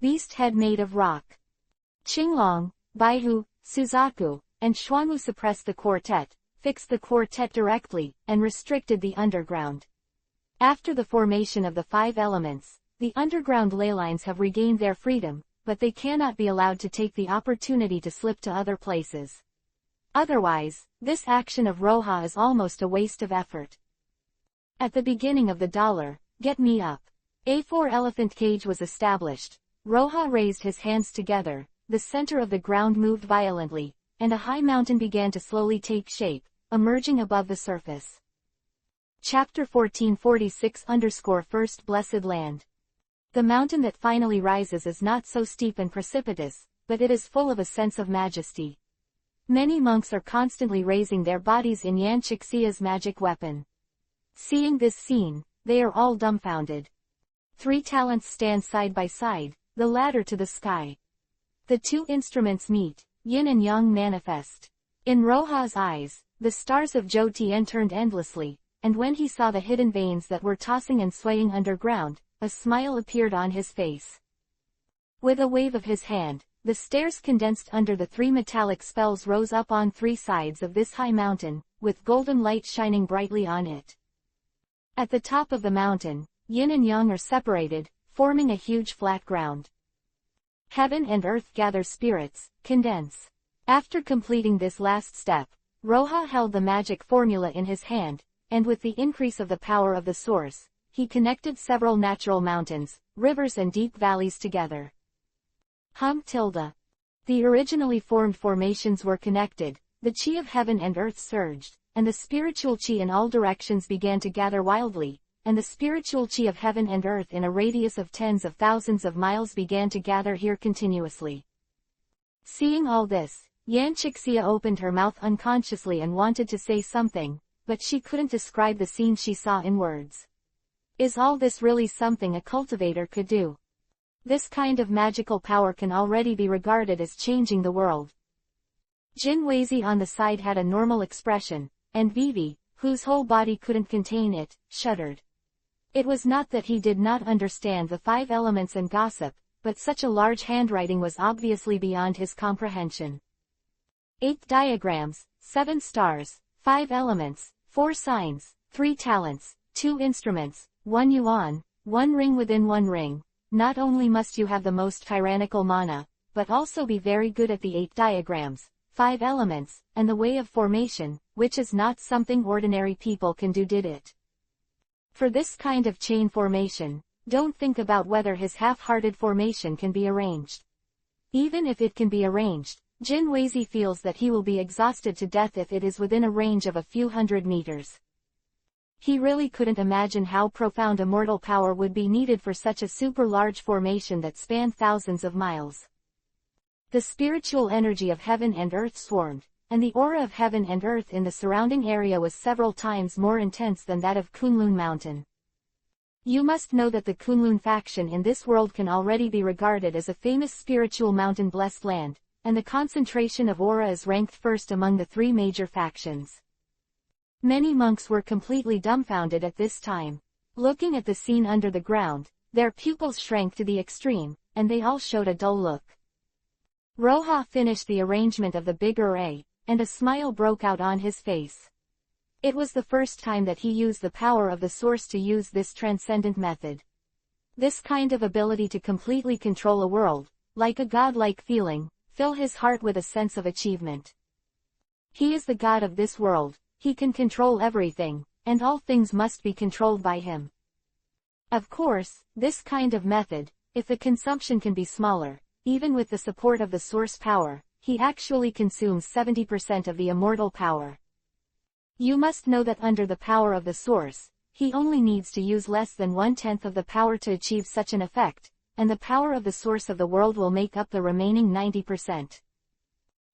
Beast head made of rock. Qinglong, Baihu, Suzaku, and Xuanwu suppressed the quartet, fixed the quartet directly, and restricted the underground. After the formation of the 5 elements, the underground ley lines have regained their freedom, but they cannot be allowed to take the opportunity to slip to other places. Otherwise, this action of Roja is almost a waste of effort. At the beginning of the dollar, get me up. A 4 elephant cage was established. Roja raised his hands together, the center of the ground moved violently, and a high mountain began to slowly take shape, emerging above the surface. Chapter 1446-First Blessed Land. The mountain that finally rises is not so steep and precipitous, but it is full of a sense of majesty. Many monks are constantly raising their bodies in Yanchixia's magic weapon. Seeing this scene, they are all dumbfounded. 3 talents stand side by side, the ladder to the sky. The 2 instruments meet, yin and yang manifest. In Roha's eyes, the stars of Zhou Tian turned endlessly, and when he saw the hidden veins that were tossing and swaying underground, a smile appeared on his face. With a wave of his hand, the stairs condensed under the 3 metallic spells rose up on 3 sides of this high mountain, with golden light shining brightly on it. At the top of the mountain, yin and yang are separated, forming a huge flat ground. Heaven and earth gather spirits, condense. After completing this last step, Roha held the magic formula in his hand, and with the increase of the power of the source, he connected several natural mountains, rivers and deep valleys together. The originally formed formations were connected, the chi of heaven and earth surged, and the spiritual chi in all directions began to gather wildly, and the spiritual chi of heaven and earth in a radius of tens of thousands of miles began to gather here continuously. Seeing all this, Yanchixia opened her mouth unconsciously and wanted to say something, but she couldn't describe the scene she saw in words. Is all this really something a cultivator could do? This kind of magical power can already be regarded as changing the world. Jin Weizi on the side had a normal expression, and Vivi, whose whole body couldn't contain it, shuddered. It was not that he did not understand the 5 elements and gossip, but such a large handwriting was obviously beyond his comprehension. 8 diagrams, 7 stars, 5 elements, 4 signs, 3 talents, 2 instruments, 1 yuan, 1 ring within 1 ring. Not only must you have the most tyrannical mana, but also be very good at the 8 diagrams, 5 elements, and the way of formation, which is not something ordinary people can do, did it? For this kind of chain formation, don't think about whether his half-hearted formation can be arranged. Even if it can be arranged, Jin Weizi feels that he will be exhausted to death if it is within a range of a few hundred meters. He really couldn't imagine how profound immortal power would be needed for such a super-large formation that spanned thousands of miles. The spiritual energy of heaven and earth swarmed, and the aura of heaven and earth in the surrounding area was several times more intense than that of Kunlun Mountain. You must know that the Kunlun faction in this world can already be regarded as a famous spiritual mountain-blessed land, and the concentration of aura is ranked first among the 3 major factions. Many monks were completely dumbfounded at this time. Looking at the scene under the ground, their pupils shrank to the extreme, and they all showed a dull look. Roha finished the arrangement of the big array, and a smile broke out on his face. It was the first time that he used the power of the source to use this transcendent method. This kind of ability to completely control a world, like a godlike feeling, fill his heart with a sense of achievement. He is the god of this world. He can control everything, and all things must be controlled by him. Of course, this kind of method, if the consumption can be smaller, even with the support of the source power, he actually consumes 70% of the immortal power. You must know that under the power of the source, he only needs to use less than 1/10 of the power to achieve such an effect, and the power of the source of the world will make up the remaining 90%.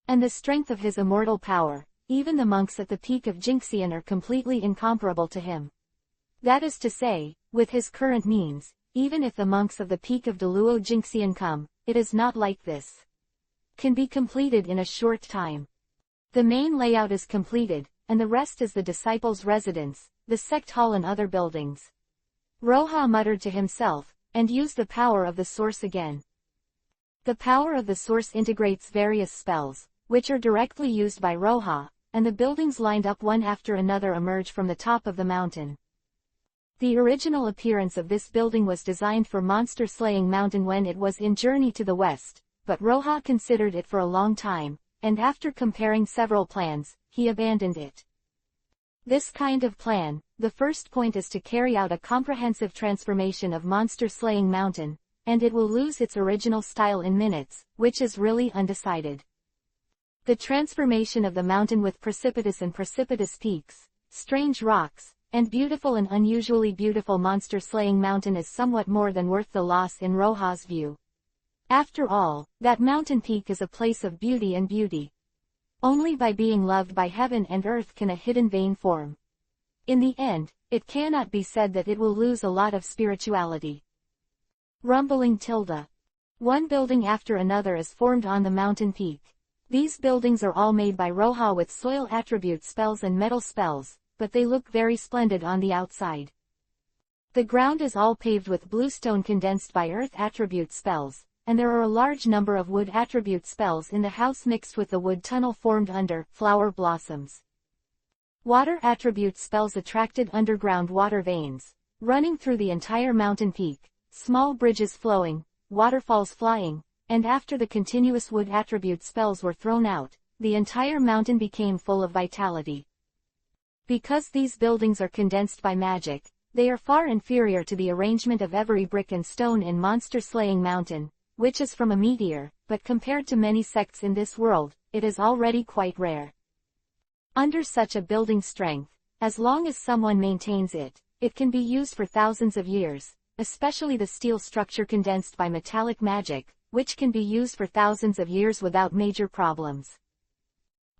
And the strength of his immortal power, even the monks at the peak of Jingxian are completely incomparable to him. That is to say, with his current means, even if the monks of the peak of Deluo Jingxian come, it is not like this. Can be completed in a short time. The main layout is completed, and the rest is the disciples' residence, the sect hall and other buildings. Roha muttered to himself, and used the power of the source again. The power of the source integrates various spells, which are directly used by Roha, and the buildings lined up one after another emerge from the top of the mountain. The original appearance of this building was designed for Monster Slaying Mountain when it was in Journey to the West, but Roha considered it for a long time, and after comparing several plans, he abandoned it. This kind of plan, the first point is to carry out a comprehensive transformation of Monster Slaying Mountain, and it will lose its original style in minutes, which is really undecided. The transformation of the mountain with precipitous and precipitous peaks, strange rocks, and beautiful and unusually beautiful monster-slaying mountain is somewhat more than worth the loss in Roha's view. After all, that mountain peak is a place of beauty and beauty. Only by being loved by heaven and earth can a hidden vein form. In the end, it cannot be said that it will lose a lot of spirituality. Rumbling tilde. One building after another is formed on the mountain peak. These buildings are all made by Roja with soil attribute spells and metal spells, but they look very splendid on the outside. The ground is all paved with bluestone condensed by earth attribute spells, and there are a large number of wood attribute spells in the house mixed with the wood tunnel formed under flower blossoms. Water attribute spells attracted underground water veins, running through the entire mountain peak, small bridges flowing, waterfalls flying, and after the continuous wood attribute spells were thrown out, the entire mountain became full of vitality. Because these buildings are condensed by magic, they are far inferior to the arrangement of every brick and stone in Monster Slaying Mountain, which is from a meteor, but compared to many sects in this world, it is already quite rare. Under such a building strength, as long as someone maintains it, it can be used for thousands of years, especially the steel structure condensed by metallic magic, which can be used for thousands of years without major problems.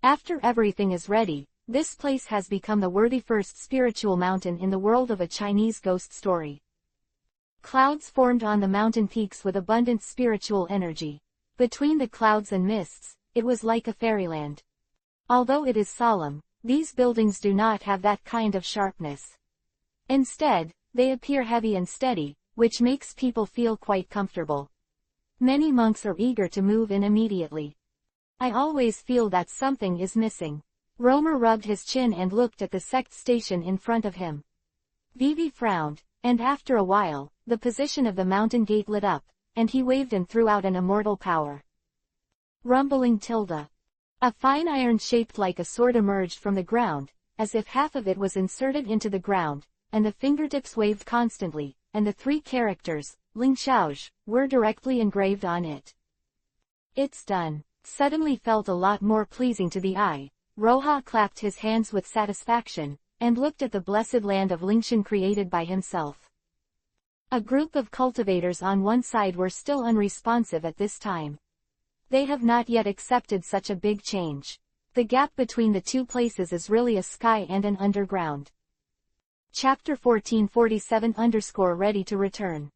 After everything is ready, this place has become the worthy first spiritual mountain in the world of a Chinese ghost story. Clouds formed on the mountain peaks with abundant spiritual energy. Between the clouds and mists, it was like a fairyland. Although it is solemn, these buildings do not have that kind of sharpness. Instead, they appear heavy and steady, which makes people feel quite comfortable. Many monks are eager to move in immediately. I always feel that something is missing. Romer rubbed his chin and looked at the sect station in front of him. Vivi frowned, and after a while, the position of the mountain gate lit up, and he waved and threw out an immortal power. Rumbling tilde. A fine iron shaped like a sword emerged from the ground, as if half of it was inserted into the ground, and the fingertips waved constantly, and the three characters, Ling Xiaozh, were directly engraved on it. It's done. Suddenly felt a lot more pleasing to the eye. Roja clapped his hands with satisfaction, and looked at the blessed land of Lingshan created by himself. A group of cultivators on one side were still unresponsive at this time. They have not yet accepted such a big change. The gap between the two places is really a sky and an underground. Chapter 1447 ready to return.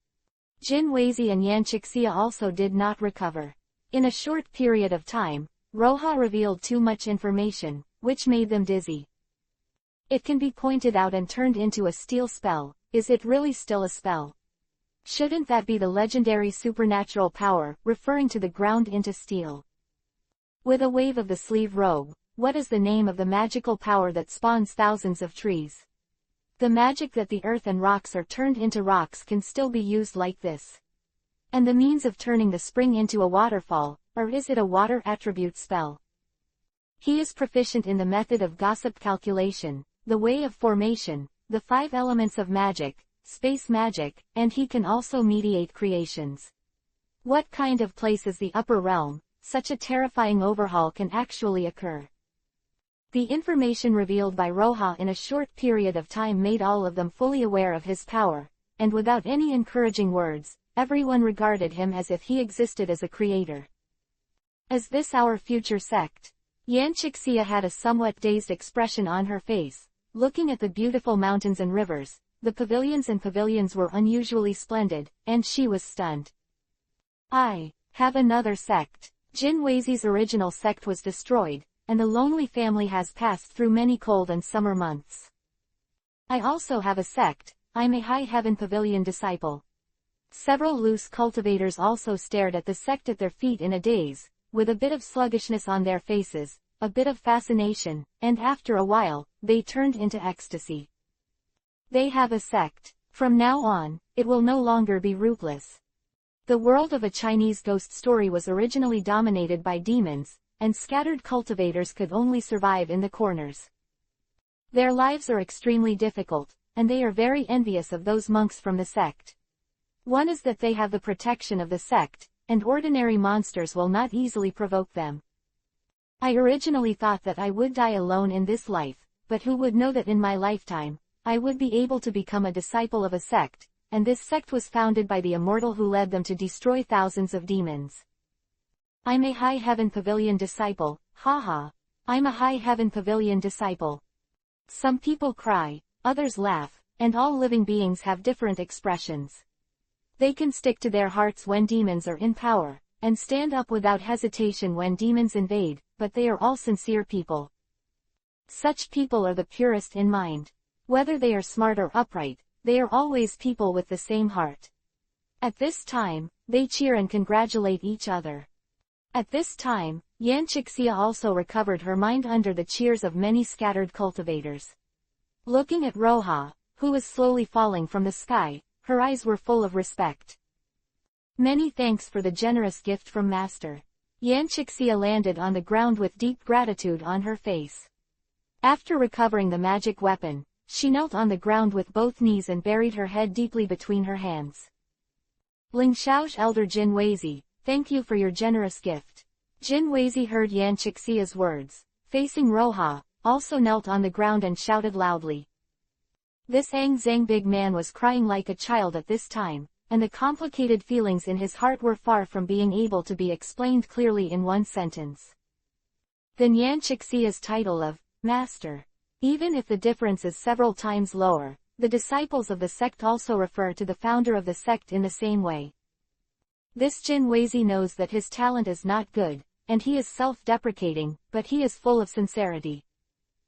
Jin Weizi and Yan Chixia also did not recover. In a short period of time, Roja revealed too much information, which made them dizzy. It can be pointed out and turned into a steel spell. Is it really still a spell? Shouldn't that be the legendary supernatural power, referring to the ground into steel? With a wave of the sleeve robe, what is the name of the magical power that spawns thousands of trees? The magic that the earth and rocks are turned into rocks can still be used like this. And the means of turning the spring into a waterfall, or is it a water attribute spell? He is proficient in the method of gossip calculation, the way of formation, the 5 elements of magic, space magic, and he can also mediate creations. What kind of place is the upper realm? Such a terrifying overhaul can actually occur. The information revealed by Roja in a short period of time made all of them fully aware of his power, and without any encouraging words, everyone regarded him as if he existed as a creator. Is this our future sect? Yan Chixia had a somewhat dazed expression on her face, looking at the beautiful mountains and rivers. The pavilions were unusually splendid, and she was stunned. I have another sect. Jin Weizi's original sect was destroyed, and the lonely family has passed through many cold and summer months. I also have a sect. I'm a High Heaven Pavilion disciple. Several loose cultivators also stared at the sect at their feet in a daze, with a bit of sluggishness on their faces, a bit of fascination, and after a while, they turned into ecstasy. They have a sect. From now on, it will no longer be rootless. The world of a Chinese ghost story was originally dominated by demons, and scattered cultivators could only survive in the corners. Their lives are extremely difficult, and they are very envious of those monks from the sect. One is that they have the protection of the sect, and ordinary monsters will not easily provoke them. I originally thought that I would die alone in this life, but who would know that in my lifetime, I would be able to become a disciple of a sect, and this sect was founded by the immortal who led them to destroy thousands of demons. I'm a High Heaven Pavilion disciple, haha. I'm a high heaven pavilion disciple. Some people cry, others laugh, and all living beings have different expressions. They can stick to their hearts when demons are in power, and stand up without hesitation when demons invade, but they are all sincere people. Such people are the purest in mind. Whether they are smart or upright, they are always people with the same heart. At this time, they cheer and congratulate each other. At this time, Yan Chixia also recovered her mind under the cheers of many scattered cultivators. Looking at Roja, who was slowly falling from the sky, her eyes were full of respect. Many thanks for the generous gift from Master. Yan Chixia landed on the ground with deep gratitude on her face. After recovering the magic weapon, she knelt on the ground with both knees and buried her head deeply between her hands. Ling Xiao's elder Jin Weizi, thank you for your generous gift. Jin Weizi heard Yan Chixia's words, facing Roja, also knelt on the ground and shouted loudly. This Ang Zhang big man was crying like a child at this time, and the complicated feelings in his heart were far from being able to be explained clearly in one sentence. Then Yan Chixia's title of Master. Even if the difference is several times lower, the disciples of the sect also refer to the founder of the sect in the same way. This Jin Weizi knows that his talent is not good, and he is self-deprecating, but he is full of sincerity.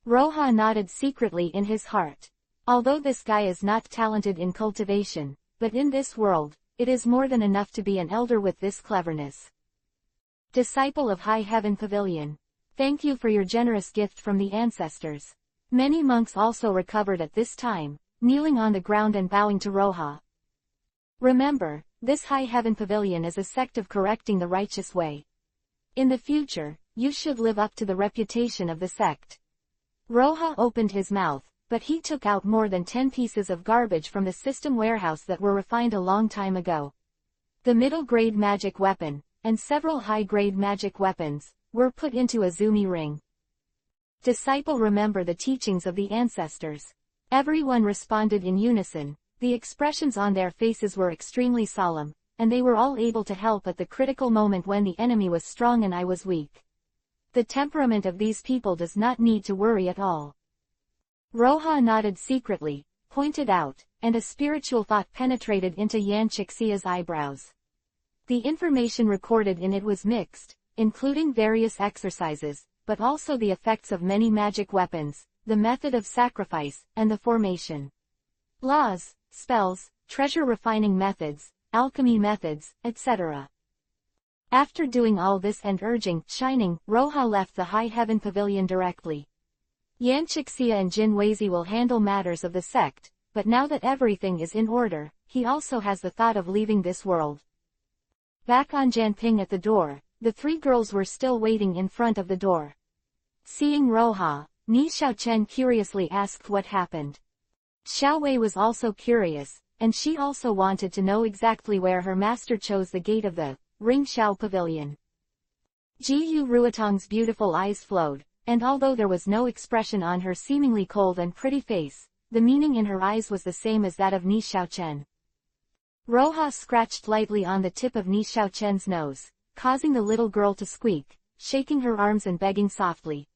Roja nodded secretly in his heart. Although this guy is not talented in cultivation, but in this world, it is more than enough to be an elder with this cleverness. Disciple of High Heaven Pavilion. Thank you for your generous gift from the ancestors. Many monks also recovered at this time, kneeling on the ground and bowing to Roja. Remember, this High Heaven Pavilion is a sect of correcting the righteous way. In the future, you should live up to the reputation of the sect. Roja opened his mouth, but he took out more than 10 pieces of garbage from the system warehouse that were refined a long time ago. The middle-grade magic weapon, and several high-grade magic weapons, were put into a Zumi ring. Disciple, remember the teachings of the ancestors. Everyone responded in unison. The expressions on their faces were extremely solemn, and they were all able to help at the critical moment when the enemy was strong and I was weak. The temperament of these people does not need to worry at all. Roja nodded secretly, pointed out, and a spiritual thought penetrated into Yan Chixia's eyebrows. The information recorded in it was mixed, including various exercises, but also the effects of many magic weapons, the method of sacrifice, and the formation. Laws, spells, treasure refining methods, alchemy methods, etc. After doing all this and urging, shining, Roja left the High Heaven Pavilion directly. Yan Chixia and Jin Weizi will handle matters of the sect, but now that everything is in order, he also has the thought of leaving this world. Back on Janping at the door, the three girls were still waiting in front of the door. Seeing Roja, Ni Xiaochen curiously asked what happened. Xiaowei was also curious, and she also wanted to know exactly where her master chose the gate of the Ring Xiao Pavilion. Jiyu Ruotong's beautiful eyes flowed, and although there was no expression on her seemingly cold and pretty face, the meaning in her eyes was the same as that of Ni Xiaochen. Roja scratched lightly on the tip of Ni Xiaochen's nose, causing the little girl to squeak, shaking her arms and begging softly.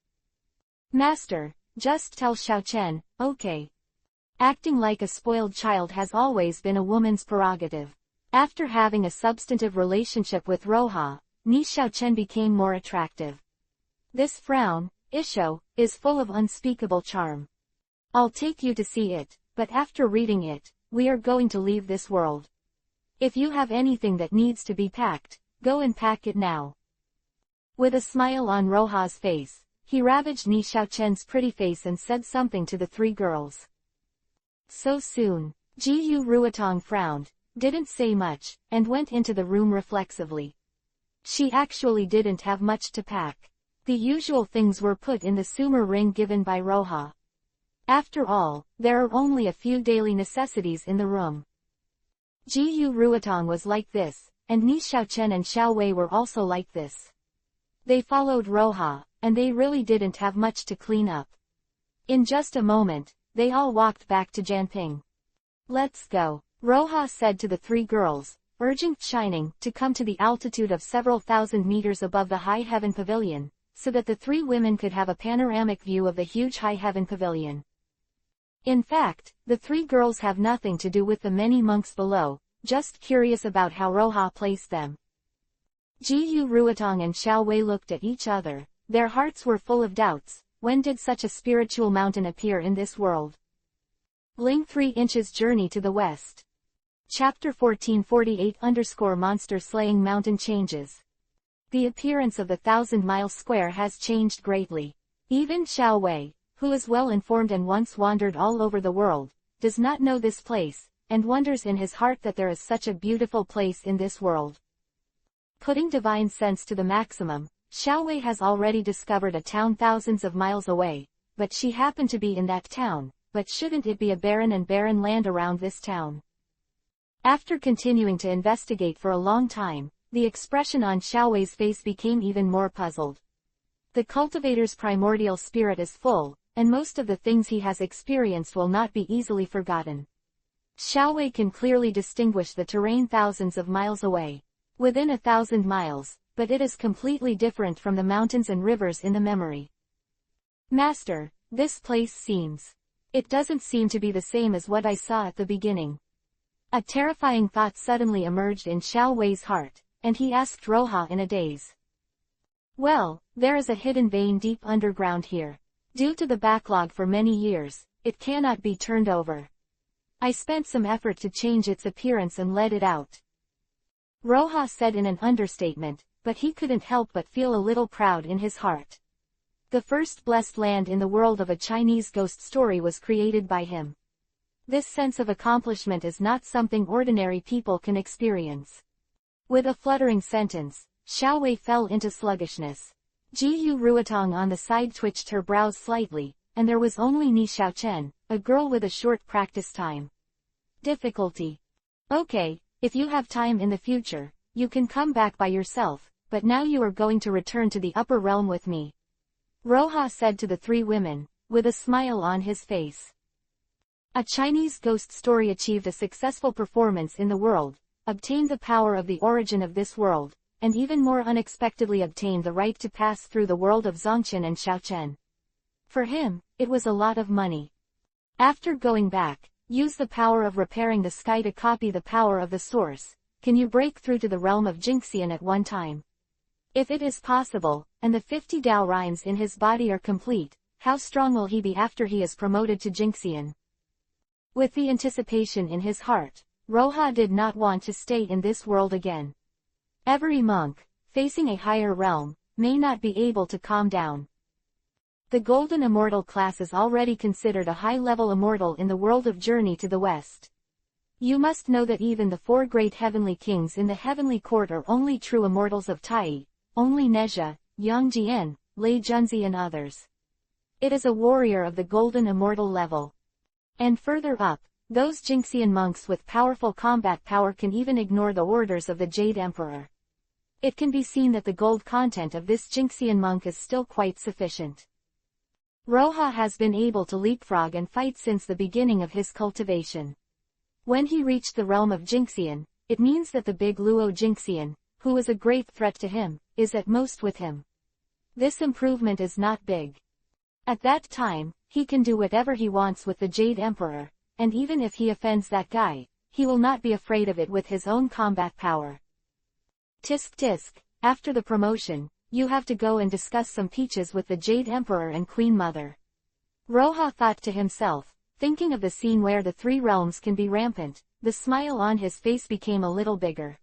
Master, just tell Xiaochen, okay. Acting like a spoiled child has always been a woman's prerogative. After having a substantive relationship with Roja, Ni Xiaochen became more attractive. This frown, Isho, is full of unspeakable charm. I'll take you to see it, but after reading it, we are going to leave this world. If you have anything that needs to be packed, go and pack it now. With a smile on Roja's face, he ravaged Ni Xiaochen's pretty face and said something to the three girls. So soon, Jiyu Ruotong frowned, didn't say much, and went into the room reflexively. She actually didn't have much to pack. The usual things were put in the sumer ring given by Roja. After all, there are only a few daily necessities in the room. Jiyu Ruotong was like this, and Ni Xiaochen and Xiaowei were also like this. They followed Roja, and they really didn't have much to clean up. In just a moment, they all walked back to Janping. Let's go, Roja said to the three girls, urging Shining to come to the altitude of several thousand meters above the High Heaven Pavilion, so that the three women could have a panoramic view of the huge high heaven pavilion. In fact, the three girls have nothing to do with the many monks below, just curious about how Roha placed them. Jiyu Ruotong and Xiao Wei looked at each other. Their hearts were full of doubts. When did such a spiritual mountain appear in this world? Ling 3 inches journey to the west. Chapter 1448 _ Slaying Mountain changes. The appearance of the 1,000-mile square has changed greatly. Even Xiao Wei, who is well informed and once wandered all over the world, does not know this place, and wonders in his heart that there is such a beautiful place in this world. Putting divine sense to the maximum, Xiao Wei has already discovered a town thousands of miles away, but she happened to be in that town, but shouldn't it be a barren and barren land around this town? After continuing to investigate for a long time, the expression on Xiao Wei's face became even more puzzled. The cultivator's primordial spirit is full, and most of the things he has experienced will not be easily forgotten. Xiao Wei can clearly distinguish the terrain thousands of miles away, within 1,000 miles, but it is completely different from the mountains and rivers in the memory. Master, this place seems. It doesn't seem to be the same as what I saw at the beginning. A terrifying thought suddenly emerged in Xiao Wei's heart, and he asked Roha in a daze. Well, there is a hidden vein deep underground here. Due to the backlog for many years, it cannot be turned over. I spent some effort to change its appearance and let it out. Roha said in an understatement, but he couldn't help but feel a little proud in his heart. The first blessed land in the world of a Chinese ghost story was created by him. This sense of accomplishment is not something ordinary people can experience. With a fluttering sentence, Xiao Wei fell into sluggishness. Jiyu Ruotong on the side twitched her brows slightly, and there was only Ni Xiaochen, a girl with a short practice time. Difficulty. Okay, if you have time in the future, you can come back by yourself, but now you are going to return to the upper realm with me. Roha said to the three women, with a smile on his face. A Chinese ghost story achieved a successful performance in the world, obtained the power of the origin of this world, and even more unexpectedly obtained the right to pass through the world of Zongchen and Xiaochen. For him, it was a lot of money. After going back, use the power of repairing the sky to copy the power of the source. Can you break through to the realm of Jingxian at one time? If it is possible, and the 50 Dao rhymes in his body are complete, how strong will he be after he is promoted to Jingxian? With the anticipation in his heart, Roha did not want to stay in this world again. Every monk, facing a higher realm, may not be able to calm down. The Golden Immortal class is already considered a high-level immortal in the world of Journey to the West. You must know that even the four great heavenly kings in the heavenly court are only true immortals of Tai, only Nezha, Yang Jian, Lei Junzi and others. It is a warrior of the Golden Immortal level. And further up, those Jingxian monks with powerful combat power can even ignore the orders of the Jade Emperor. It can be seen that the gold content of this Jingxian monk is still quite sufficient. Roha has been able to leapfrog and fight since the beginning of his cultivation. When he reached the realm of Jingxian, it means that the big Luo Jingxian, who is a great threat to him, is at most with him. This improvement is not big. At that time, he can do whatever he wants with the Jade Emperor, and even if he offends that guy, he will not be afraid of it with his own combat power. Tisk tisk, after the promotion, you have to go and discuss some peaches with the Jade Emperor and Queen Mother. Roha thought to himself, thinking of the scene where the three realms can be rampant, the smile on his face became a little bigger.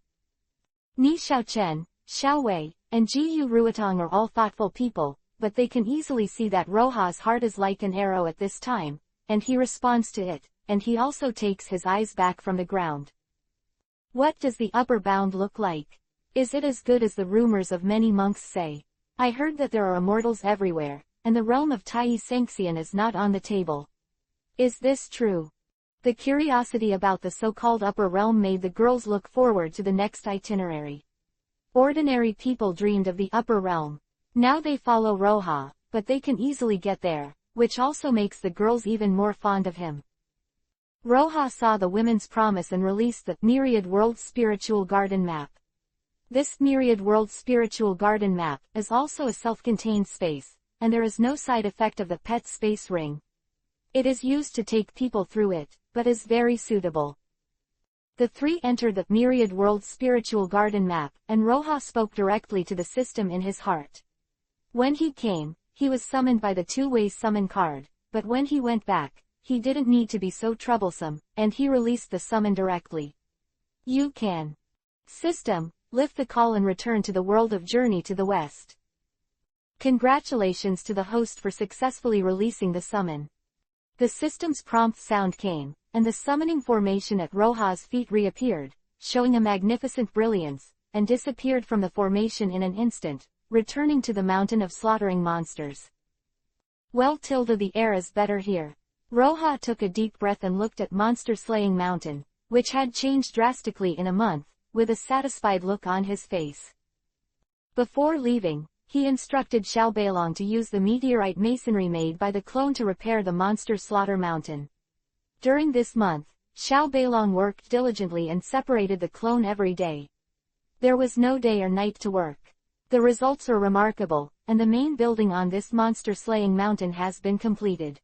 Ni Xiaochen, Xiao Wei, and Jiyu Ruotong are all thoughtful people, but they can easily see that Roha's heart is like an arrow at this time, and he responds to it, and he also takes his eyes back from the ground. What does the upper bound look like? Is it as good as the rumors of many monks say? I heard that there are immortals everywhere, and the realm of Tai Sengxian is not on the table. Is this true? The curiosity about the so-called upper realm made the girls look forward to the next itinerary. Ordinary people dreamed of the upper realm. Now they follow Roha, but they can easily get there, which also makes the girls even more fond of him. Roha saw the women's promise and released the Myriad World Spiritual Garden map. This myriad world spiritual garden map is also a self-contained space, and there is no side effect of the pet space ring. It is used to take people through it, but is very suitable. The three entered the myriad world spiritual garden map, and Roja spoke directly to the system in his heart. When he came, he was summoned by the two-way summon card, but when he went back, he didn't need to be so troublesome, and he released the summon directly. You can. System, lift the call and return to the world of Journey to the West. Congratulations to the host for successfully releasing the summon. The system's prompt sound came, and the summoning formation at Roja's feet reappeared, showing a magnificent brilliance, and disappeared from the formation in an instant, returning to the mountain of slaughtering monsters. Well, the air is better here. Roja took a deep breath and looked at monster-slaying mountain, which had changed drastically in a month, with a satisfied look on his face. Before leaving, he instructed Xiao Beilong to use the meteorite masonry made by the clone to repair the monster slaughter mountain. During this month, Xiao Beilong worked diligently and separated the clone every day. There was no day or night to work. The results are remarkable, and the main building on this monster-slaying mountain has been completed.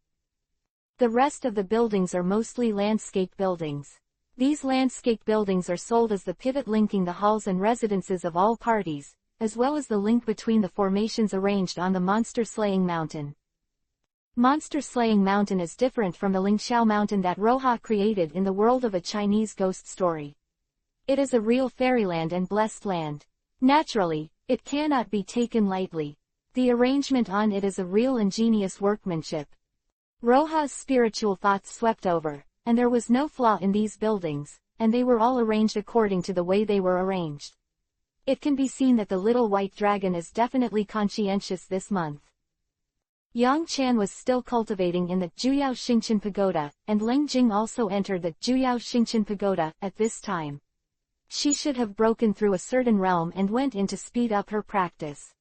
The rest of the buildings are mostly landscape buildings. These landscape buildings are sold as the pivot linking the halls and residences of all parties, as well as the link between the formations arranged on the monster-slaying mountain. Monster-slaying mountain is different from the Lingxiao mountain that Roja created in the world of a Chinese ghost story. It is a real fairyland and blessed land. Naturally, it cannot be taken lightly. The arrangement on it is a real ingenious workmanship. Roja's spiritual thoughts swept over, and there was no flaw in these buildings, and they were all arranged according to the way they were arranged. It can be seen that the little white dragon is definitely conscientious this month. Yang Chan was still cultivating in the Juyao Xingqian Pagoda, and Ling Jing also entered the Juyao Xingqian Pagoda at this time. She should have broken through a certain realm and went in to speed up her practice.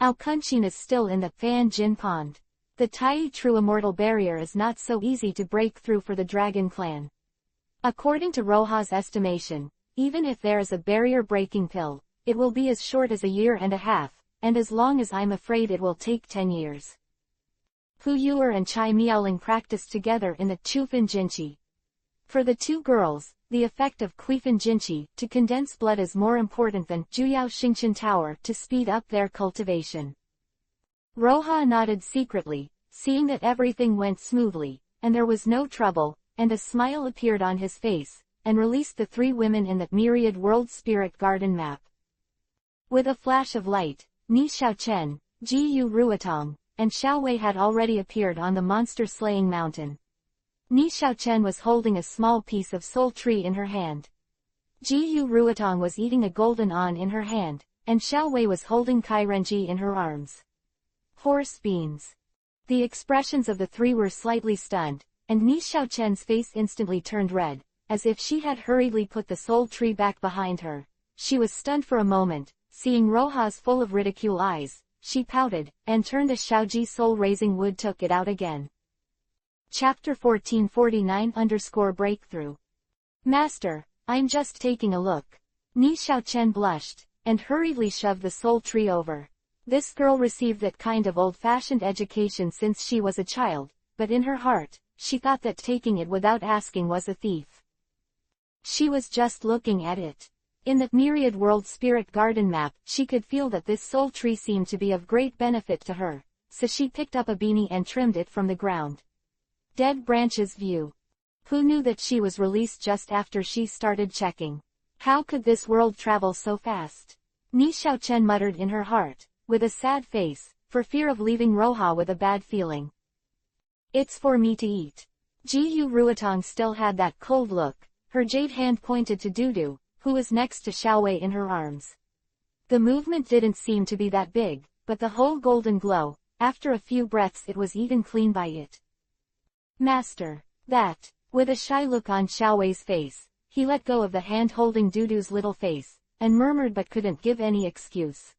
Ao Kunshin is still in the Fan Jin Pond. The Tai True Immortal Barrier is not so easy to break through for the Dragon Clan. According to Roja's estimation, even if there is a barrier-breaking pill, it will be as short as a year and a half, and as long as I'm afraid it will take 10 years. Pu Yuer and Chai Miaoling practiced together in the Chufan Jinqi. For the two girls, the effect of Quifan Jinqi to condense blood is more important than Juyao Xingqian Tower to speed up their cultivation. Roja nodded secretly, seeing that everything went smoothly, and there was no trouble, and a smile appeared on his face, and released the three women in the myriad world spirit garden map. With a flash of light, Ni Xiaochen, Jiyu Ruotong, and Xiao Wei had already appeared on the monster-slaying mountain. Ni Xiaochen was holding a small piece of soul tree in her hand. Jiyu Ruotong was eating a golden on in her hand, and Xiao Wei was holding Kairenji in her arms. Horse beans. The expressions of the three were slightly stunned, and Ni Xiaochen's face instantly turned red, as if she had hurriedly put the soul tree back behind her. She was stunned for a moment, seeing Roja's full of ridicule eyes. She pouted, and turned the Xiaoji soul-raising wood took it out again. Chapter 1449-Breakthrough. Master, I'm just taking a look. Ni Xiaochen blushed, and hurriedly shoved the soul tree over. This girl received that kind of old-fashioned education since she was a child, but in her heart, she thought that taking it without asking was a thief. She was just looking at it. In the myriad world spirit garden map, she could feel that this soul tree seemed to be of great benefit to her, so she picked up a beanie and trimmed it from the ground. Dead branches view. Who knew that she was released just after she started checking? How could this world travel so fast? Ni Xiaochen muttered in her heart, with a sad face, for fear of leaving Roja with a bad feeling. It's for me to eat. Jiyu Ruotong still had that cold look. Her jade hand pointed to Dudu, who was next to Xiao Wei in her arms. The movement didn't seem to be that big, but the whole golden glow, after a few breaths it was eaten clean by it. Master, that, with a shy look on Xiao Wei's face, he let go of the hand holding Dudu's little face, and murmured but couldn't give any excuse.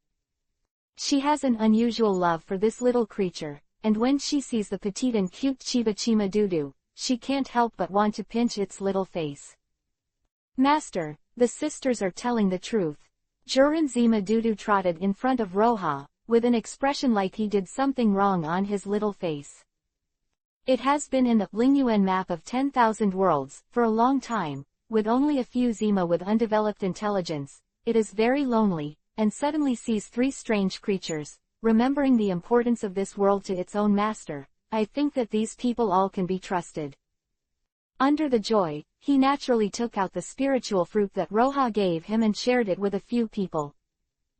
She has an unusual love for this little creature, and when she sees the petite and cute Chiba Chima Dudu, she can't help but want to pinch its little face. Master, the sisters are telling the truth. Jurin Zima Dudu trotted in front of Roja, with an expression like he did something wrong on his little face. It has been in the Lingyuan map of 10,000 worlds for a long time, with only a few Zima with undeveloped intelligence. It is very lonely, and suddenly sees three strange creatures, remembering the importance of this world to its own master. I think that these people all can be trusted. Under the joy, he naturally took out the spiritual fruit that Roja gave him and shared it with a few people.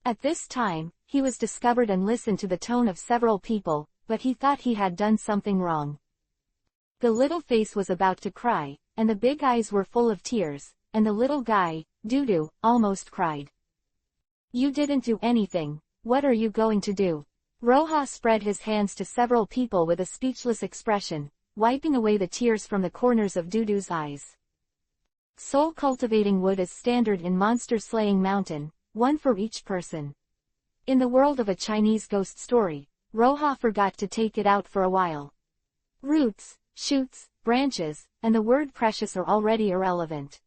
At this time, he was discovered and listened to the tone of several people, but he thought he had done something wrong. The little face was about to cry, and the big eyes were full of tears, and the little guy, Dudu, almost cried. You didn't do anything, what are you going to do? Roja spread his hands to several people with a speechless expression, wiping away the tears from the corners of Dudu's eyes. Soul cultivating wood is standard in Monster Slaying Mountain, one for each person. In the world of a Chinese ghost story, Roja forgot to take it out for a while. Roots, shoots, branches, and the word precious are already irrelevant.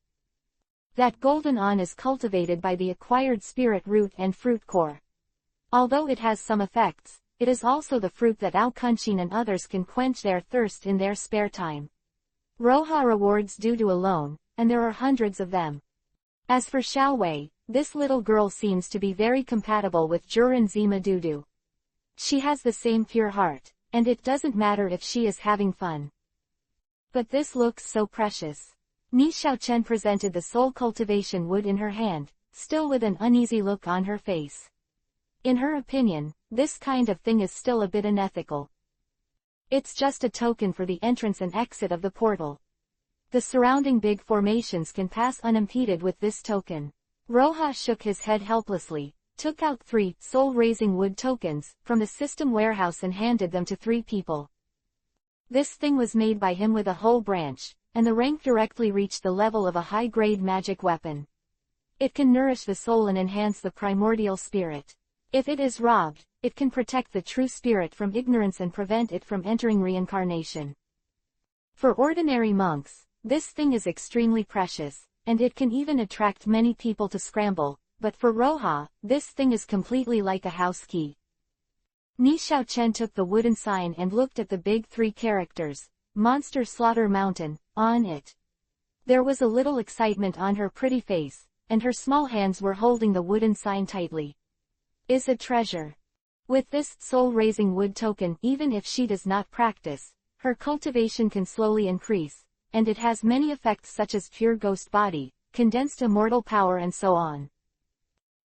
That golden on is cultivated by the acquired spirit root and fruit core. Although it has some effects, it is also the fruit that Ao Kunshin and others can quench their thirst in their spare time. Roja rewards Dudu alone, and there are hundreds of them. As for Xiaowei, this little girl seems to be very compatible with Jurin Zima Dudu. She has the same pure heart, and it doesn't matter if she is having fun. But this looks so precious. Ni Xiaochen presented the soul cultivation wood in her hand, still with an uneasy look on her face. In her opinion, this kind of thing is still a bit unethical. It's just a token for the entrance and exit of the portal. The surrounding big formations can pass unimpeded with this token. Roja shook his head helplessly, took out 3 soul-raising wood tokens from the system warehouse and handed them to 3 people. This thing was made by him with a whole branch, and the rank directly reached the level of a high-grade magic weapon. It can nourish the soul and enhance the primordial spirit. If it is robbed, it can protect the true spirit from ignorance and prevent it from entering reincarnation. For ordinary monks, this thing is extremely precious, and it can even attract many people to scramble, but for Roja, this thing is completely like a house key. Ni Xiaochen took the wooden sign and looked at the big 3 characters, Monster Slaughter Mountain, on it. There was a little excitement on her pretty face, and her small hands were holding the wooden sign tightly. Is a treasure. With this soul-raising wood token, even if she does not practice, her cultivation can slowly increase, and it has many effects such as pure ghost body, condensed immortal power and so on.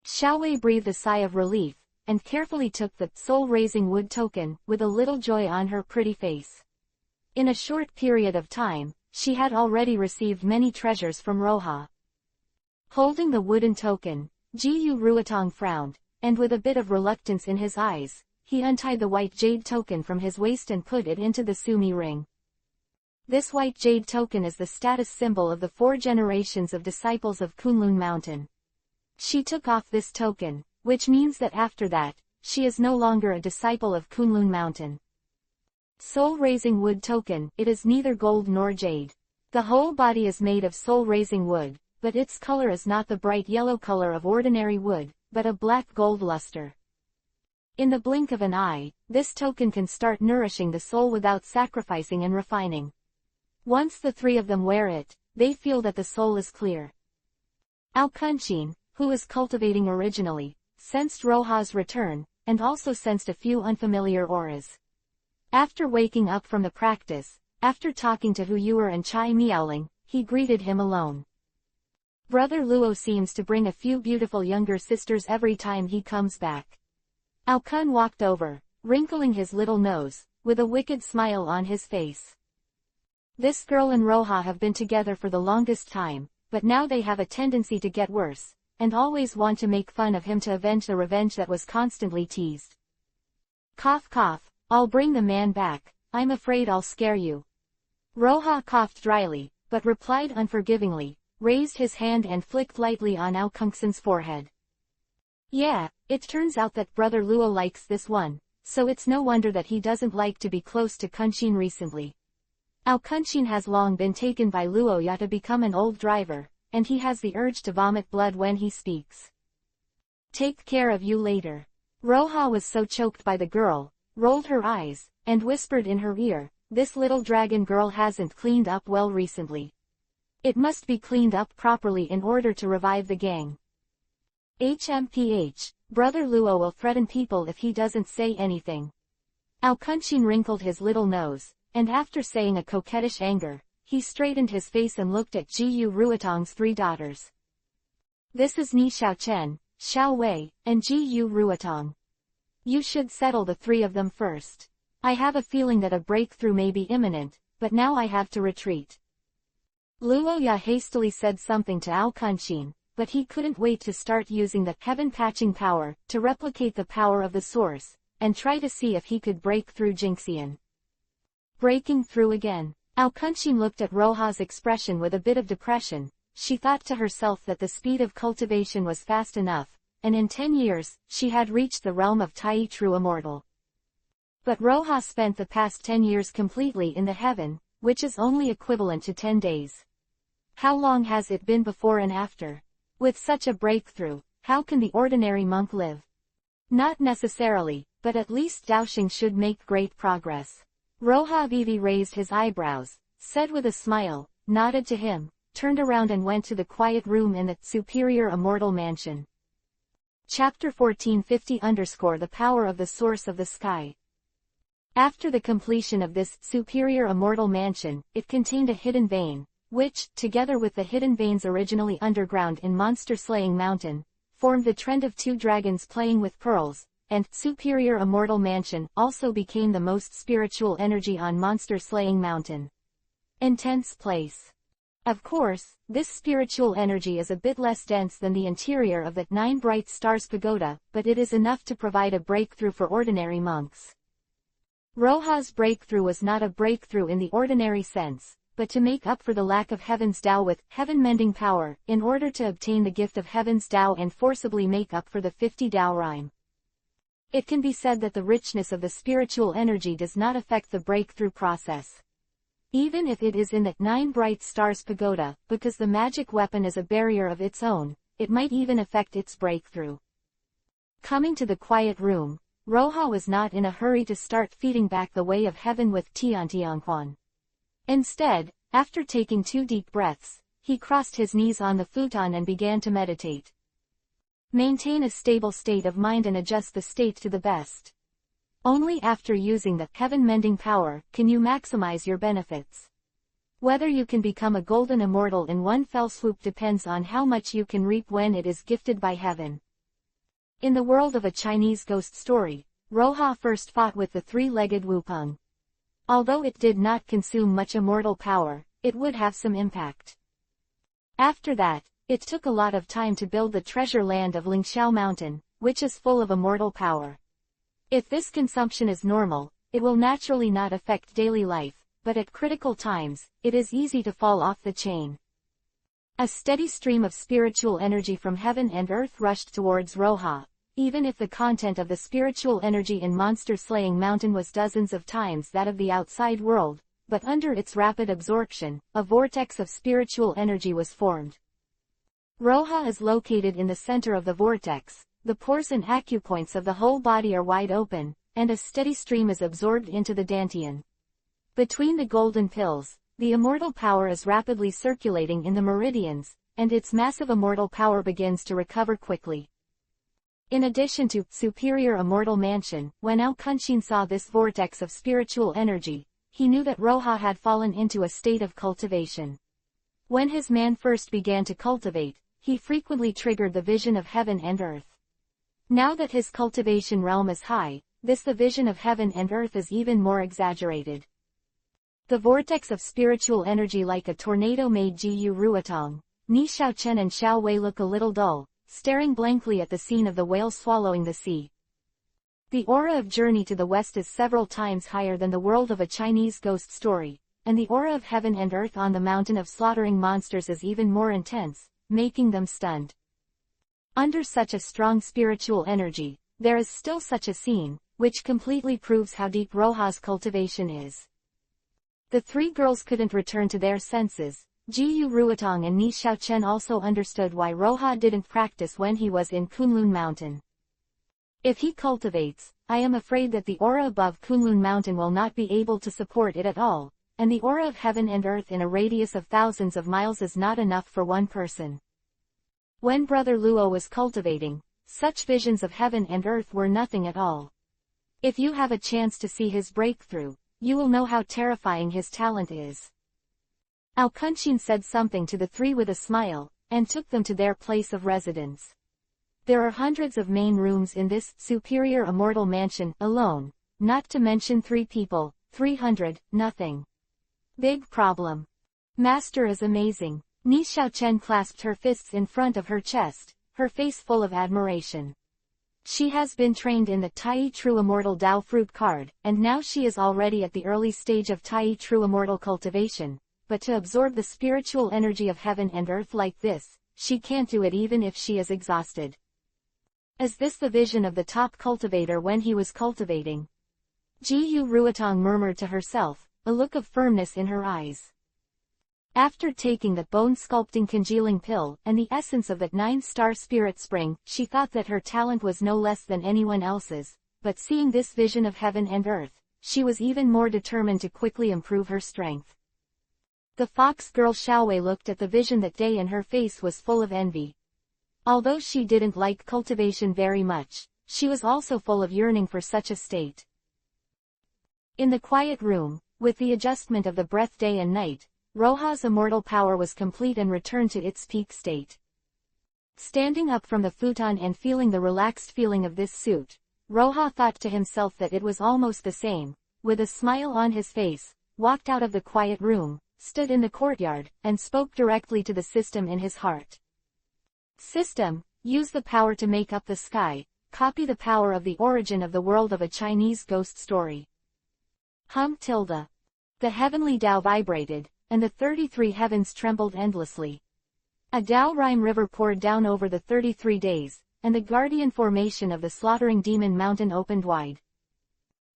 Xiaowei breathed a sigh of relief, and carefully took the soul-raising wood token, with a little joy on her pretty face. In a short period of time, she had already received many treasures from Roja. Holding the wooden token, Jiyu Ruotong frowned, and with a bit of reluctance in his eyes, he untied the white jade token from his waist and put it into the Sumi ring. This white jade token is the status symbol of the 4 generations of disciples of Kunlun Mountain. She took off this token, which means that after that, she is no longer a disciple of Kunlun Mountain. Soul-raising wood token, it is neither gold nor jade. The whole body is made of soul-raising wood, but its color is not the bright yellow color of ordinary wood, but a black gold luster. In the blink of an eye, this token can start nourishing the soul without sacrificing and refining. Once the 3 of them wear it, they feel that the soul is clear. Ao Kunshin, who was cultivating originally, sensed Roja's return, and also sensed a few unfamiliar auras. After waking up from the practice, after talking to Hu Yuer and Chai Miaoling, he greeted him alone. Brother Luo seems to bring a few beautiful younger sisters every time he comes back. Ao Kun walked over, wrinkling his little nose, with a wicked smile on his face. This girl and Roja have been together for the longest time, but now they have a tendency to get worse, and always want to make fun of him to avenge the revenge that was constantly teased. Cough cough, I'll bring the man back, I'm afraid I'll scare you. Roja coughed dryly, but replied unforgivingly, raised his hand and flicked lightly on Ao Kunshin's forehead. Yeah, it turns out that Brother Luo likes this one, so it's no wonder that he doesn't like to be close to Kunshin recently. Ao Kunshin has long been taken by Luo Ya to become an old driver, and he has the urge to vomit blood when he speaks. Take care of you later. Roja was so choked by the girl, rolled her eyes, and whispered in her ear, this little dragon girl hasn't cleaned up well recently. It must be cleaned up properly in order to revive the gang. HMPH, Brother Luo will threaten people if he doesn't say anything. Alcunchin wrinkled his little nose, and after saying a coquettish anger, he straightened his face and looked at Jiyu Ruotong's 3 daughters. This is Ni Xiaochen, Xiao Wei, and Jiyu Ruotong. You should settle the 3 of them first. I have a feeling that a breakthrough may be imminent, but now I have to retreat. Luoya hastily said something to Alcunchin, but he couldn't wait to start using the heaven-patching power to replicate the power of the source, and try to see if he could break through Jinxian. Breaking through again. Alcunchin looked at Roja's expression with a bit of depression. She thought to herself that the speed of cultivation was fast enough, and in 10 years, she had reached the realm of Tai True Immortal. But Roja spent the past 10 years completely in the heaven, which is only equivalent to 10 days. How long has it been before and after? With such a breakthrough, how can the ordinary monk live? Not necessarily, but at least Daoxing should make great progress. Roja Vivi raised his eyebrows, said with a smile, nodded to him, turned around and went to the quiet room in the superior immortal mansion. Chapter 1450 _ The Power of the Source of the Sky. After the completion of this superior immortal mansion, it contained a hidden vein, which, together with the hidden veins originally underground in Monster Slaying Mountain, formed the trend of 2 dragons playing with pearls, and superior immortal mansion also became the most spiritual energy on Monster Slaying Mountain. Intense place. Of course, this spiritual energy is a bit less dense than the interior of that 9 Bright Stars Pagoda, but it is enough to provide a breakthrough for ordinary monks. Roja's breakthrough was not a breakthrough in the ordinary sense, but to make up for the lack of Heaven's Tao with heaven-mending power, in order to obtain the gift of Heaven's Tao and forcibly make up for the 50 Tao rhyme. It can be said that the richness of the spiritual energy does not affect the breakthrough process. Even if it is in that 9 Bright Stars Pagoda, because the magic weapon is a barrier of its own, it might even affect its breakthrough. Coming to the quiet room, Roja was not in a hurry to start feeding back the way of heaven with Tiantianquan. Instead, after taking 2 deep breaths, he crossed his knees on the futon and began to meditate. Maintain a stable state of mind and adjust the state to the best. Only after using the heaven-mending power can you maximize your benefits. Whether you can become a golden immortal in one fell swoop depends on how much you can reap when it is gifted by heaven. In the world of a Chinese ghost story, Roja first fought with the 3-legged Wupeng. Although it did not consume much immortal power, it would have some impact. After that, it took a lot of time to build the treasure land of Lingxiao Mountain, which is full of immortal power. If this consumption is normal, it will naturally not affect daily life, but at critical times, it is easy to fall off the chain. A steady stream of spiritual energy from heaven and earth rushed towards Roja, even if the content of the spiritual energy in Monster Slaying Mountain was dozens of times that of the outside world, but under its rapid absorption, a vortex of spiritual energy was formed. Roja is located in the center of the vortex, the pores and acupoints of the whole body are wide open, and a steady stream is absorbed into the dantian. Between the golden pills, the immortal power is rapidly circulating in the meridians, and its massive immortal power begins to recover quickly. In addition to superior immortal mansion, when Alcunchin saw this vortex of spiritual energy, he knew that Roja had fallen into a state of cultivation. When his man first began to cultivate, he frequently triggered the vision of heaven and earth. Now that his cultivation realm is high, the vision of heaven and earth is even more exaggerated. The vortex of spiritual energy like a tornado made Jiyu Ruotong, Ni Xiaochen and Xiao Wei look a little dull, staring blankly at the scene of the whale swallowing the sea. The aura of Journey to the West is several times higher than the world of a Chinese ghost story, and the aura of heaven and earth on the mountain of slaughtering monsters is even more intense, making them stunned. Under such a strong spiritual energy, there is still such a scene, which completely proves how deep Roja's cultivation is. The 3 girls couldn't return to their senses, Jiyu Ruotong and Ni Xiaochen also understood why Roha didn't practice when he was in Kunlun Mountain. If he cultivates, I am afraid that the aura above Kunlun Mountain will not be able to support it at all, and the aura of heaven and earth in a radius of thousands of miles is not enough for one person. When Brother Luo was cultivating, such visions of heaven and earth were nothing at all. If you have a chance to see his breakthrough, you will know how terrifying his talent is. Alkunshin said something to the three with a smile, and took them to their place of residence. There are hundreds of main rooms in this superior immortal mansion alone, not to mention 3 people, 300, nothing. Big problem. Master is amazing. Ni Xiaochen clasped her fists in front of her chest, her face full of admiration. She has been trained in the Tai True Immortal Dao fruit card, and now she is already at the early stage of Tai True Immortal cultivation, but to absorb the spiritual energy of heaven and earth like this, she can't do it even if she is exhausted. Is this the vision of the top cultivator when he was cultivating? Jiyu Ruotong murmured to herself, a look of firmness in her eyes. After taking the bone-sculpting congealing pill and the essence of that 9-star spirit spring, she thought that her talent was no less than anyone else's, but seeing this vision of heaven and earth, she was even more determined to quickly improve her strength. The fox girl Xiaowei looked at the vision that day and her face was full of envy. Although she didn't like cultivation very much, she was also full of yearning for such a state. In the quiet room, with the adjustment of the breath day and night, Roha's immortal power was complete and returned to its peak state. Standing up from the futon and feeling the relaxed feeling of this suit, Roha thought to himself that it was almost the same, with a smile on his face, walked out of the quiet room, stood in the courtyard, and spoke directly to the system in his heart. System, use the power to make up the sky, copy the power of the origin of the world of a Chinese ghost story. The heavenly Tao vibrated, and the 33 heavens trembled endlessly. A Tao Rime river poured down over the 33 days, and the guardian formation of the slaughtering demon mountain opened wide.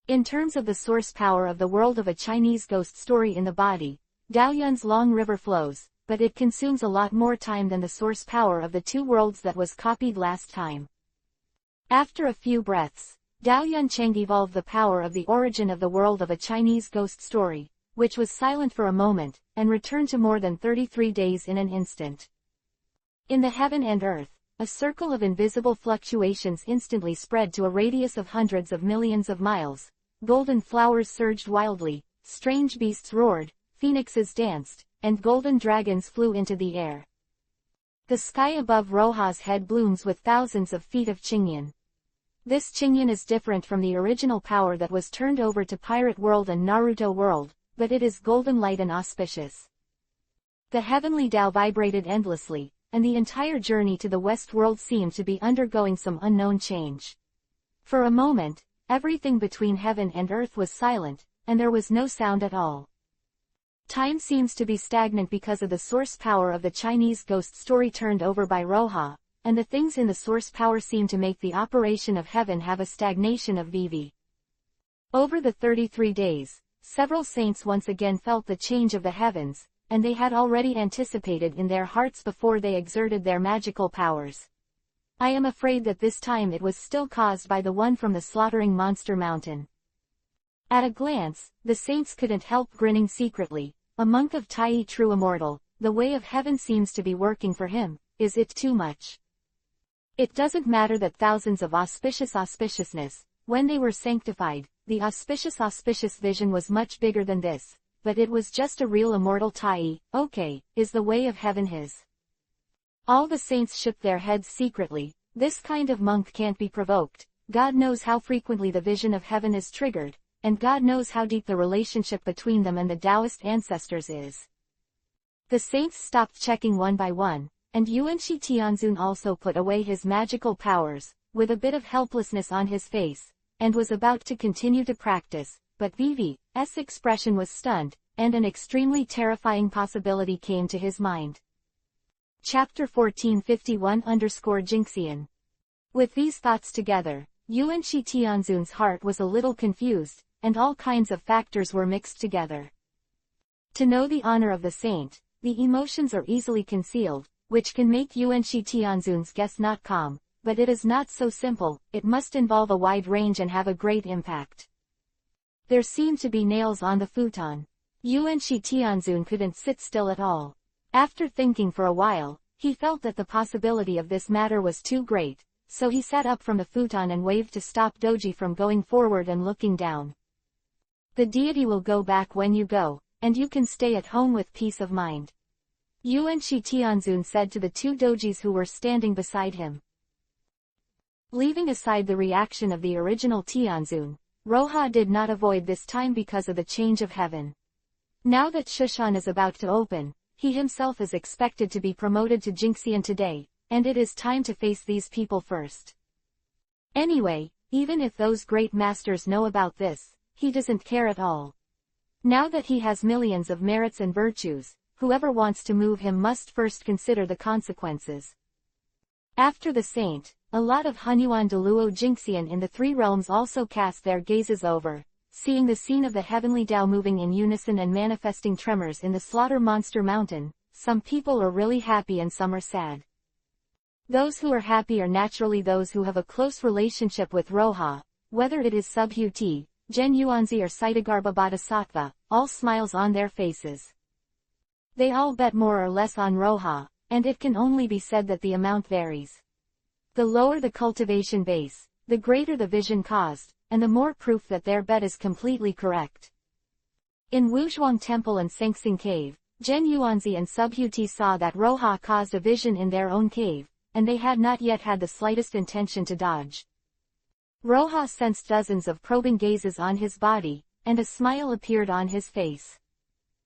In terms of the source power of the world of a Chinese ghost story in the body, Daoyun's long river flows, but it consumes a lot more time than the source power of the 2 worlds that was copied last time. After a few breaths, Daoyun Cheng evolved the power of the origin of the world of a Chinese ghost story, which was silent for a moment, and returned to more than 33 days in an instant. In the heaven and earth, a circle of invisible fluctuations instantly spread to a radius of hundreds of millions of miles. Golden flowers surged wildly, strange beasts roared, phoenixes danced, and golden dragons flew into the air. The sky above Roha's head blooms with thousands of feet of Qingyan. This Qingyan is different from the original power that was turned over to Pirate World and Naruto World, but it is golden light and auspicious. The heavenly Tao vibrated endlessly, and the entire journey to the West World seemed to be undergoing some unknown change. For a moment, everything between heaven and earth was silent, and there was no sound at all. Time seems to be stagnant because of the source power of the Chinese ghost story turned over by Roha, and the things in the source power seem to make the operation of heaven have a stagnation of VV. Over the 33 days, several saints once again felt the change of the heavens, and they had already anticipated in their hearts before they exerted their magical powers. I am afraid that this time it was still caused by the one from the slaughtering monster mountain. At a glance, the saints couldn't help grinning secretly. A monk of Tai True Immortal, the way of heaven seems to be working for him. Is it too much? It doesn't matter that thousands of auspiciousness, when they were sanctified, the auspicious vision was much bigger than this, but it was just a real immortal Tai. Okay, is the way of heaven his? All the saints shook their heads secretly. This kind of monk can't be provoked. God knows how frequently the vision of heaven is triggered, and God knows how deep the relationship between them and the Taoist ancestors is. The saints stopped checking one by one, and Yuanshi Tianzun also put away his magical powers, with a bit of helplessness on his face, and was about to continue to practice, but VV's expression was stunned, and an extremely terrifying possibility came to his mind. Chapter 1441-Jinxian. With these thoughts together, Yuanshi Tianzun's heart was a little confused, and all kinds of factors were mixed together. To know the honor of the saint, The emotions are easily concealed, which can make Yuanshi Tianzun's guess not calm, but it is not so simple, it must involve a wide range and have a great impact. There seemed to be nails on the futon. Yuanshi Tianzun couldn't sit still at all. After thinking for a while, he felt that the possibility of this matter was too great, so he sat up from the futon and waved to stop Doji from going forward and looking down. The deity will go back when you go, and you can stay at home with peace of mind. Yuanshi Tianzun said to the two dojis who were standing beside him. Leaving aside the reaction of the original Tianzun, Roha did not avoid this time because of the change of heaven. Now that Shushan is about to open, he himself is expected to be promoted to Jinxian today, and it is time to face these people first. Anyway, even if those great masters know about this, he doesn't care at all. Now that he has millions of merits and virtues, whoever wants to move him must first consider the consequences. After the saint, a lot of Hunyuan Deluo Jinxian in the three realms also cast their gazes over, seeing the scene of the heavenly Tao moving in unison and manifesting tremors in the Slaughter Monster Mountain. Some people are really happy and some are sad. Those who are happy are naturally those who have a close relationship with Roha, whether it is Subhuti, Gen Yuanzi or Saitagarbha Bodhisattva, all smiles on their faces. They all bet more or less on Roha, and it can only be said that the amount varies. The lower the cultivation base, the greater the vision caused, and the more proof that their bet is completely correct. In Wuzhuang Temple and Sengsing Cave, Gen Yuanzi and Subhuti saw that Roha caused a vision in their own cave, and they had not yet had the slightest intention to dodge. Roha sensed dozens of probing gazes on his body, and a smile appeared on his face.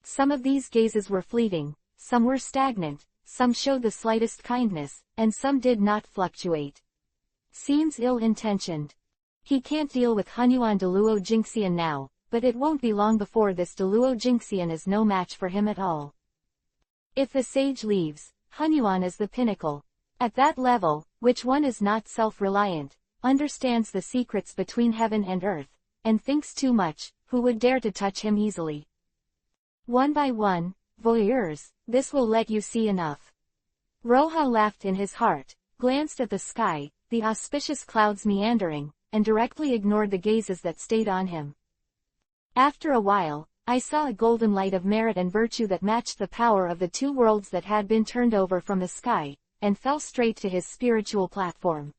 Some of these gazes were fleeting, some were stagnant, some showed the slightest kindness, and some did not fluctuate. Seems ill-intentioned. He can't deal with Hunyuan Deluo Jinxian now, but it won't be long before this Deluo Jinxian is no match for him at all. If the sage leaves, Hunyuan is the pinnacle. At that level, which one is not self-reliant, understands the secrets between heaven and earth, and thinks too much, who would dare to touch him easily? One by one, voyeurs, this will let you see enough. Roha laughed in his heart, glanced at the sky, the auspicious clouds meandering, and directly ignored the gazes that stayed on him. After a while, I saw a golden light of merit and virtue that matched the power of the two worlds that had been turned over from the sky, and fell straight to his spiritual platform.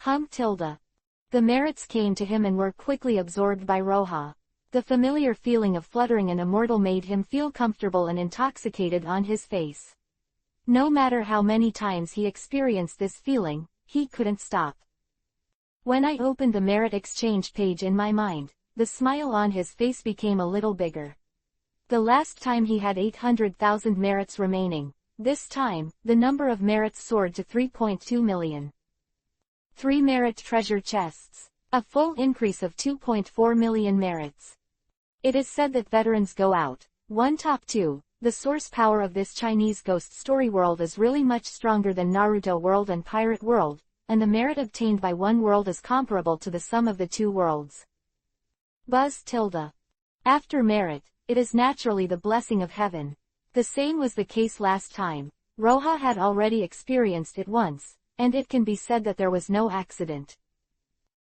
The merits came to him and were quickly absorbed by Roha. The familiar feeling of fluttering an immortal made him feel comfortable and intoxicated on his face. No matter how many times he experienced this feeling, he couldn't stop. When I opened the merit exchange page in my mind, the smile on his face became a little bigger. The last time he had 800,000 merits remaining. This time, the number of merits soared to 3.2 million. 3 merit treasure chests. A full increase of 2.4 million merits. It is said that veterans go out. 1 top 2. The source power of this Chinese ghost story world is really much stronger than Naruto world and Pirate world, and the merit obtained by one world is comparable to the sum of the two worlds. Buzz tilde. After merit, it is naturally the blessing of heaven. The same was the case last time. Roha had already experienced it once, and it can be said that there was no accident.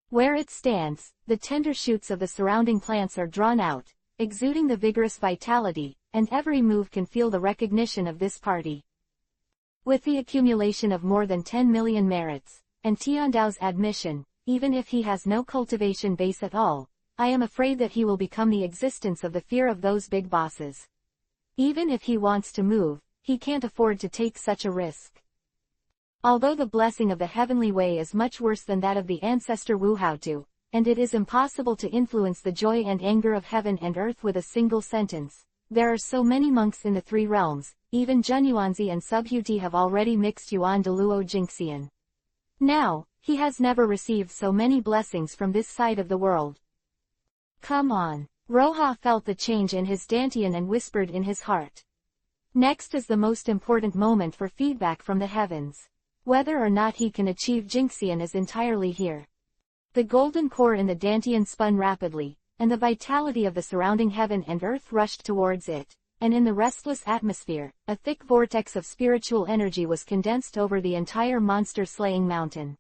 Where it stands, the tender shoots of the surrounding plants are drawn out, exuding the vigorous vitality, and every move can feel the recognition of this party. With the accumulation of more than 10 million merits, and Tiandao's admission, even if he has no cultivation base at all, I am afraid that he will become the existence of the fear of those big bosses. Even if he wants to move, he can't afford to take such a risk. Although the blessing of the heavenly way is much worse than that of the ancestor Wuhaotu, and it is impossible to influence the joy and anger of heaven and earth with a single sentence, there are so many monks in the three realms, even Junyuanzi and Subhuti have already mixed Yuan Deluo Jinxian. Now, he has never received so many blessings from this side of the world. Come on. Roha felt the change in his dantian and whispered in his heart. Next is the most important moment for feedback from the heavens. Whether or not he can achieve Jinxian is entirely here. The golden core in the dantian spun rapidly, and the vitality of the surrounding heaven and earth rushed towards it, and in the restless atmosphere, a thick vortex of spiritual energy was condensed over the entire monster-slaying mountain.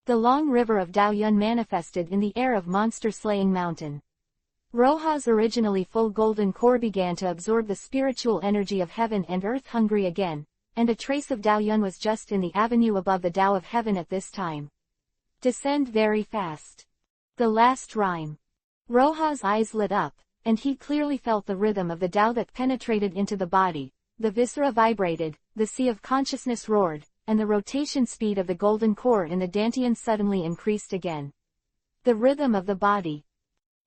The long river of Daoyun manifested in the air of monster-slaying mountain. Roha's originally full golden core began to absorb the spiritual energy of heaven and earth hungry again, and a trace of Daoyun was just in the avenue above the Tao of heaven at this time. Descend very fast. The last rhyme. Roha's eyes lit up, and he clearly felt the rhythm of the Tao that penetrated into the body. The viscera vibrated, the sea of consciousness roared, and the rotation speed of the golden core in the dantian suddenly increased again. The rhythm of the body.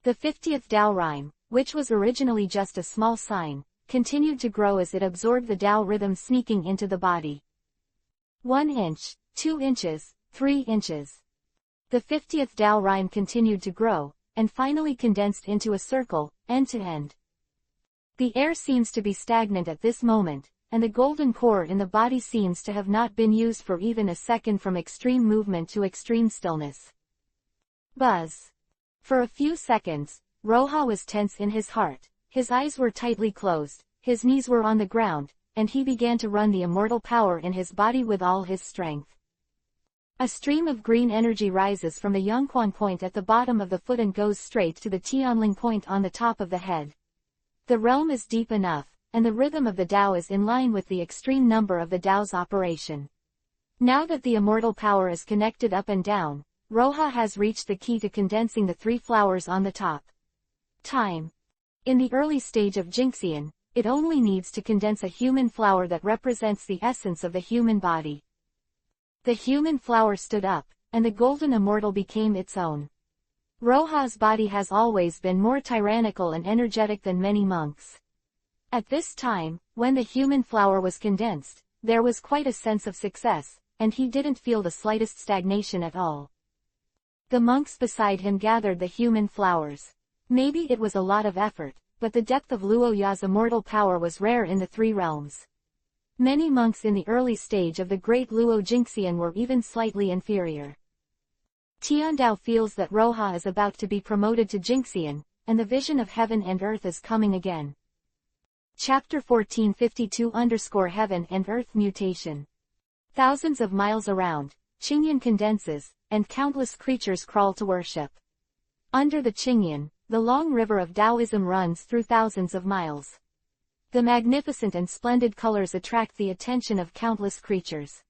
The 50th Tao rhyme, which was originally just a small sign, continued to grow as it absorbed the Tao rhythm sneaking into the body. 1 inch, 2 inches, 3 inches. The 50th Tao rhyme continued to grow, and finally condensed into a circle, end to end. The air seems to be stagnant at this moment, and the golden core in the body seems to have not been used for even a second from extreme movement to extreme stillness. Buzz. For a few seconds, Roha was tense in his heart, his eyes were tightly closed, his knees were on the ground, and he began to run the immortal power in his body with all his strength. A stream of green energy rises from the Yongquan point at the bottom of the foot and goes straight to the Tianling point on the top of the head. The realm is deep enough, and the rhythm of the Tao is in line with the extreme number of the Tao's operation. Now that the immortal power is connected up and down, Roha has reached the key to condensing the 3 flowers on the top. Time. In the early stage of Jingxian, it only needs to condense a human flower that represents the essence of the human body. The human flower stood up, and the golden immortal became its own. Roha's body has always been more tyrannical and energetic than many monks. At this time, when the human flower was condensed, there was quite a sense of success, and he didn't feel the slightest stagnation at all. The monks beside him gathered the human flowers. Maybe it was a lot of effort, but the depth of Luo Ya's immortal power was rare in the 3 realms. Many monks in the early stage of the great Luo Jingxian were even slightly inferior. Tiandao feels that Roha is about to be promoted to Jingxian, and the vision of heaven and earth is coming again. Chapter 1442-Heaven and Earth Mutation. Thousands of miles around, Qingyan condenses, and countless creatures crawl to worship. Under the Qingyan, the long river of Taoism runs through thousands of miles. The magnificent and splendid colors attract the attention of countless creatures.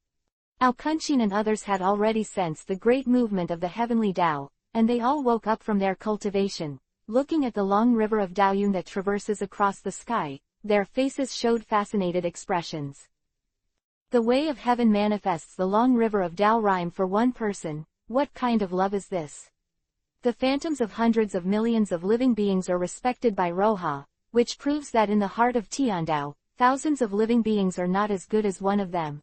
Alkunshin and others had already sensed the great movement of the heavenly Tao, and they all woke up from their cultivation, looking at the long river of Daoyun that traverses across the sky. Their faces showed fascinated expressions. The way of heaven manifests the long river of Tao rhyme for one person. What kind of love is this? The phantoms of hundreds of millions of living beings are respected by Roha, which proves that in the heart of Tiandao, thousands of living beings are not as good as one of them.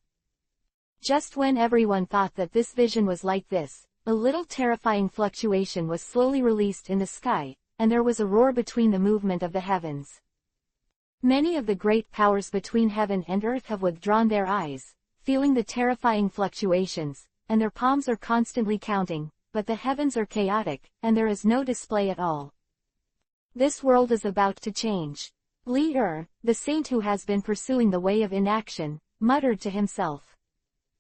Just when everyone thought that this vision was like this, a little terrifying fluctuation was slowly released in the sky, and there was a roar between the movement of the heavens. Many of the great powers between heaven and earth have withdrawn their eyes, feeling the terrifying fluctuations, and their palms are constantly counting, but the heavens are chaotic, and there is no display at all. This world is about to change. Li Er, the saint who has been pursuing the way of inaction, muttered to himself.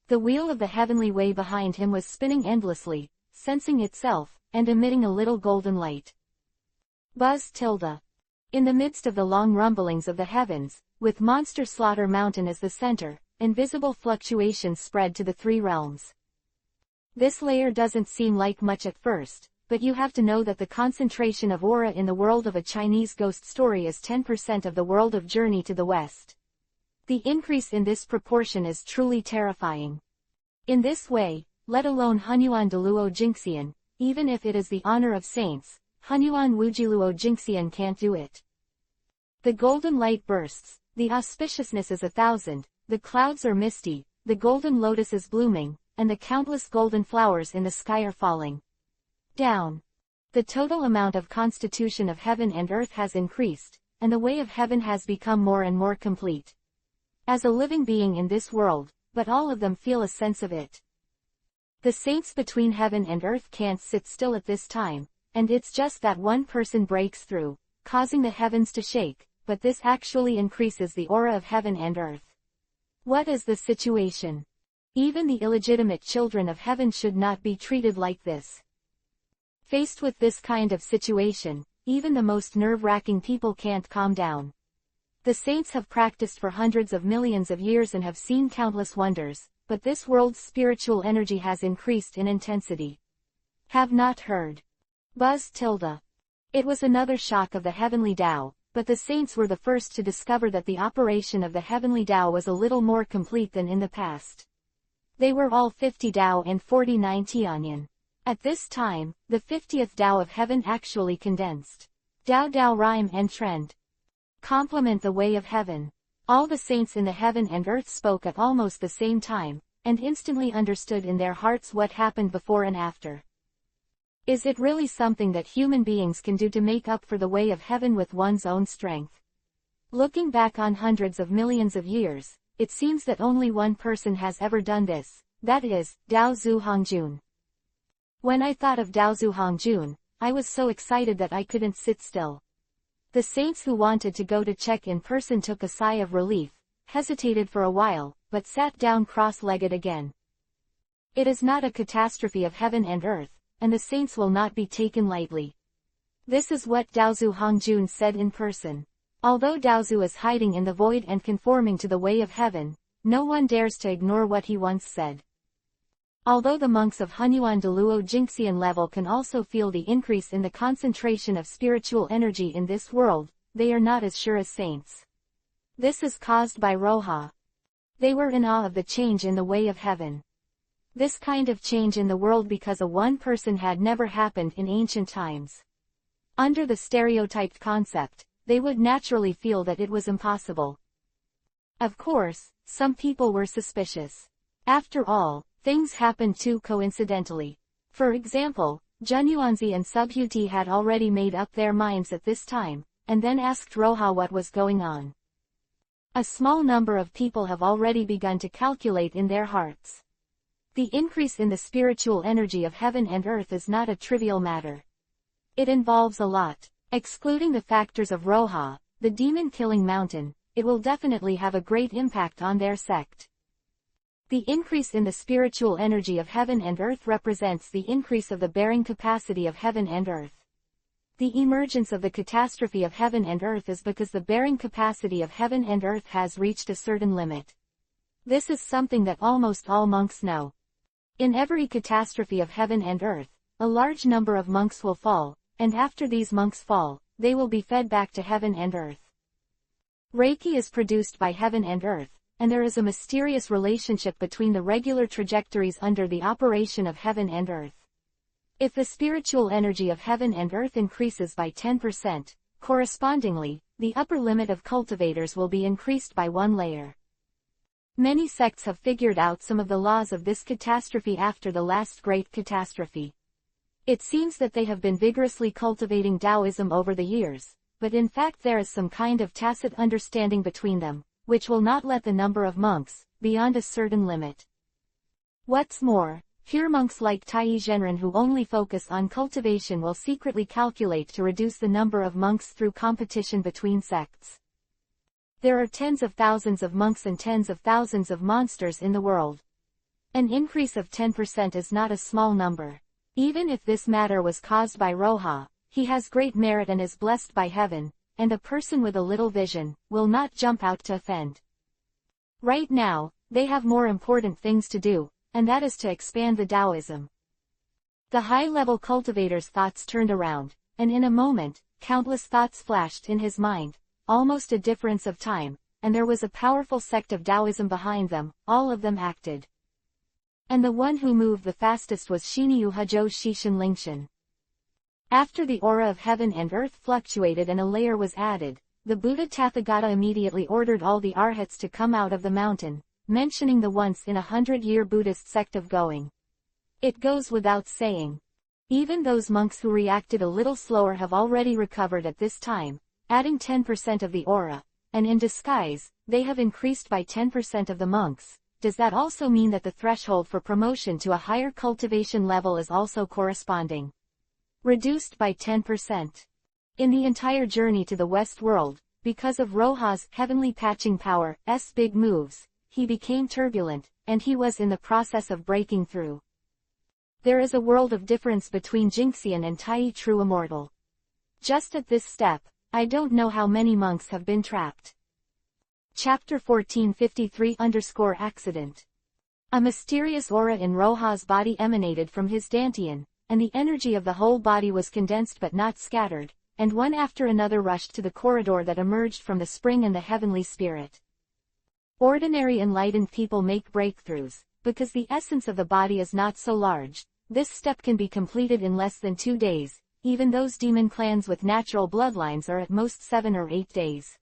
The wheel of the heavenly way behind him was spinning endlessly, sensing itself, and emitting a little golden light. Buzz tilde. In the midst of the long rumblings of the heavens, with Monster Slaughter Mountain as the center, invisible fluctuations spread to the 3 realms. This layer doesn't seem like much at first, but you have to know that the concentration of aura in the world of a Chinese ghost story is 10% of the world of Journey to the West. The increase in this proportion is truly terrifying. In this way, let alone Hunyuan de Luo Jingxian, even if it is the honor of saints, Hunyuan Wujiluo Jingxian can't do it. The golden light bursts, the auspiciousness is 1,000, the clouds are misty, the golden lotus is blooming, and the countless golden flowers in the sky are falling down. The total amount of constitution of heaven and earth has increased, and the way of heaven has become more and more complete. As a living being in this world, but all of them feel a sense of it. The saints between heaven and earth can't sit still at this time, and it's just that one person breaks through, causing the heavens to shake, but this actually increases the aura of heaven and earth. What is the situation? Even the illegitimate children of heaven should not be treated like this. Faced with this kind of situation, even the most nerve-wracking people can't calm down. The saints have practiced for hundreds of millions of years and have seen countless wonders, but this world's spiritual energy has increased in intensity. Have not heard. Buzz tilde. It was another shock of the heavenly Tao, but the saints were the first to discover that the operation of the heavenly Tao was a little more complete than in the past. They were all 50 Tao and 49 Tianyan. At this time, the 50th Tao of heaven actually condensed. Tao rhyme and trend. Complement the way of heaven. All the saints in the heaven and earth spoke at almost the same time, and instantly understood in their hearts what happened before and after. Is it really something that human beings can do to make up for the way of heaven with one's own strength? Looking back on hundreds of millions of years, it seems that only one person has ever done this, that is, Dao Zhu Hongjun. When I thought of Dao Zhu Hongjun, I was so excited that I couldn't sit still. The saints who wanted to go to check in person took a sigh of relief, hesitated for a while, but sat down cross-legged again. It is not a catastrophe of heaven and earth, and the saints will not be taken lightly. This is what Dao Zhu Hongjun said in person. Although Dao Zhu is hiding in the void and conforming to the way of heaven, no one dares to ignore what he once said. Although the monks of Hunyuan Deluo Jingxian level can also feel the increase in the concentration of spiritual energy in this world, they are not as sure as saints. This is caused by Roha. They were in awe of the change in the way of heaven. This kind of change in the world because a one person had never happened in ancient times. Under the stereotyped concept, they would naturally feel that it was impossible. Of course, some people were suspicious. After all, things happened too coincidentally. For example, Junyuanzi and Subhuti had already made up their minds at this time, and then asked Roha what was going on. A small number of people have already begun to calculate in their hearts. The increase in the spiritual energy of heaven and earth is not a trivial matter. It involves a lot. Excluding the factors of Roha, the demon-killing mountain, it will definitely have a great impact on their sect. The increase in the spiritual energy of heaven and earth represents the increase of the bearing capacity of heaven and earth. The emergence of the catastrophe of heaven and earth is because the bearing capacity of heaven and earth has reached a certain limit. This is something that almost all monks know. In every catastrophe of heaven and earth, a large number of monks will fall, and after these monks fall, they will be fed back to heaven and earth. Reiki is produced by heaven and earth, and there is a mysterious relationship between the regular trajectories under the operation of heaven and earth. If the spiritual energy of heaven and earth increases by 10%, correspondingly, the upper limit of cultivators will be increased by 1 layer. Many sects have figured out some of the laws of this catastrophe after the last great catastrophe. It seems that they have been vigorously cultivating Taoism over the years, but in fact there is some kind of tacit understanding between them, which will not let the number of monks beyond a certain limit. What's more, pure monks like Taiyi Zhenren who only focus on cultivation will secretly calculate to reduce the number of monks through competition between sects. There are tens of thousands of monks and tens of thousands of monsters in the world. An increase of 10% is not a small number. Even if this matter was caused by Roha, he has great merit and is blessed by heaven, and a person with a little vision will not jump out to offend. Right now, they have more important things to do, and that is to expand the Taoism. The high-level cultivator's thoughts turned around, and in a moment, countless thoughts flashed in his mind, almost a difference of time, and there was a powerful sect of Taoism behind them, all of them acted. And the one who moved the fastest was Xiniu Hezhou Shishan Lingshan. After the aura of heaven and earth fluctuated and a layer was added, the Buddha Tathagata immediately ordered all the arhats to come out of the mountain, mentioning the once-in-a-100-year Buddhist sect of going. It goes without saying. Even those monks who reacted a little slower have already recovered at this time, adding 10% of the aura, and in disguise, they have increased by 10% of the monks. Does that also mean that the threshold for promotion to a higher cultivation level is also corresponding? Reduced by 10%. In the entire journey to the West world, because of Roha's heavenly patching power's big moves, he became turbulent, and he was in the process of breaking through. There is a world of difference between Jinxian and Tai True Immortal. Just at this step, I don't know how many monks have been trapped. Chapter 1453_accident. A mysterious aura in Roha's body emanated from his dantian, and the energy of the whole body was condensed but not scattered, and one after another rushed to the corridor that emerged from the spring and the heavenly spirit. Ordinary enlightened people make breakthroughs, because the essence of the body is not so large. This step can be completed in less than 2 days, even those demon clans with natural bloodlines are at most 7 or 8 days.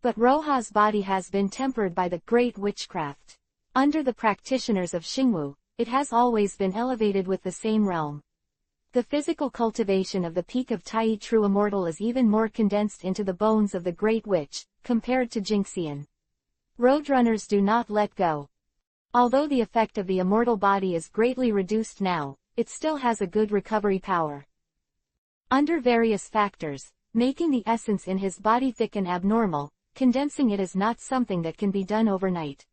But Roha's body has been tempered by the great witchcraft. Under the practitioners of Xingwu, it has always been elevated with the same realm. The physical cultivation of the peak of Tai True Immortal is even more condensed into the bones of the Great Witch, compared to Jinxian. Roadrunners do not let go. Although the effect of the immortal body is greatly reduced now, it still has a good recovery power. Under various factors, making the essence in his body thick and abnormal, condensing it is not something that can be done overnight.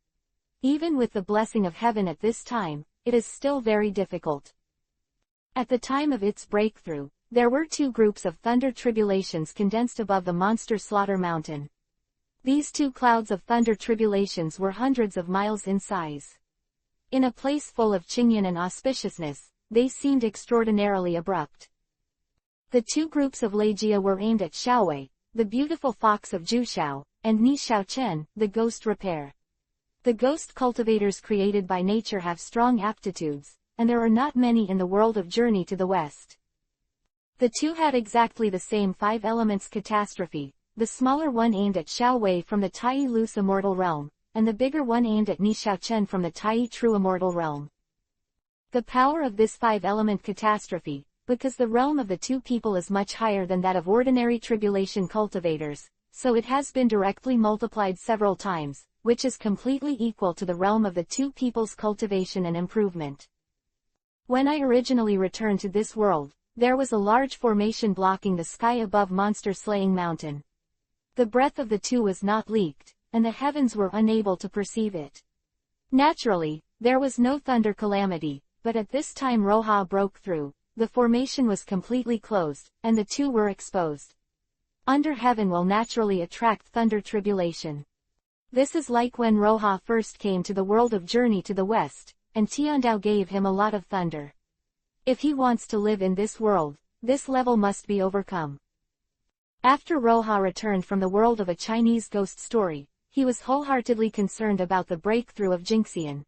Even with the blessing of heaven at this time, it is still very difficult. At the time of its breakthrough, there were 2 groups of thunder tribulations condensed above the monster slaughter mountain. These 2 clouds of thunder tribulations were hundreds of miles in size. In a place full of Qingyan and auspiciousness, they seemed extraordinarily abrupt. The 2 groups of Leijia were aimed at Xiaowei, the beautiful fox of Jushao, and Ni Xiaochen, the ghost repair. The ghost cultivators created by nature have strong aptitudes, and there are not many in the world of Journey to the West. The 2 had exactly the same 5 elements catastrophe, the smaller one aimed at Xiaowei from the Tai Loose Immortal realm, and the bigger one aimed at Ni Xiaochen from the Tai True Immortal realm. The power of this 5-element catastrophe, because the realm of the 2 people is much higher than that of ordinary tribulation cultivators, so it has been directly multiplied several times, which is completely equal to the realm of the 2 people's cultivation and improvement. When I originally returned to this world, there was a large formation blocking the sky above Monster Slaying Mountain. The breath of the 2 was not leaked, and the heavens were unable to perceive it. Naturally, there was no thunder calamity, but at this time Roha broke through, the formation was completely closed, and the 2 were exposed. Under heaven will naturally attract thunder tribulation. This is like when Roha first came to the world of Journey to the West, and Tiandao gave him a lot of thunder. If he wants to live in this world, this level must be overcome. After Roha returned from the world of a Chinese ghost story, he was wholeheartedly concerned about the breakthrough of Jinxian.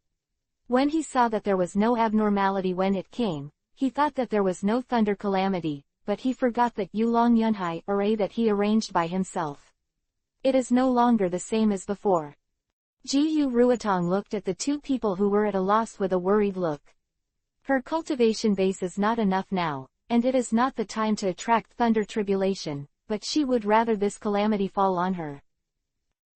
When he saw that there was no abnormality when it came, he thought that there was no thunder calamity, but he forgot that Yulong Yunhai array that he arranged by himself. It is no longer the same as before. Jiyu Ruotong looked at the 2 people who were at a loss with a worried look. Her cultivation base is not enough now, and it is not the time to attract thunder tribulation, but she would rather this calamity fall on her.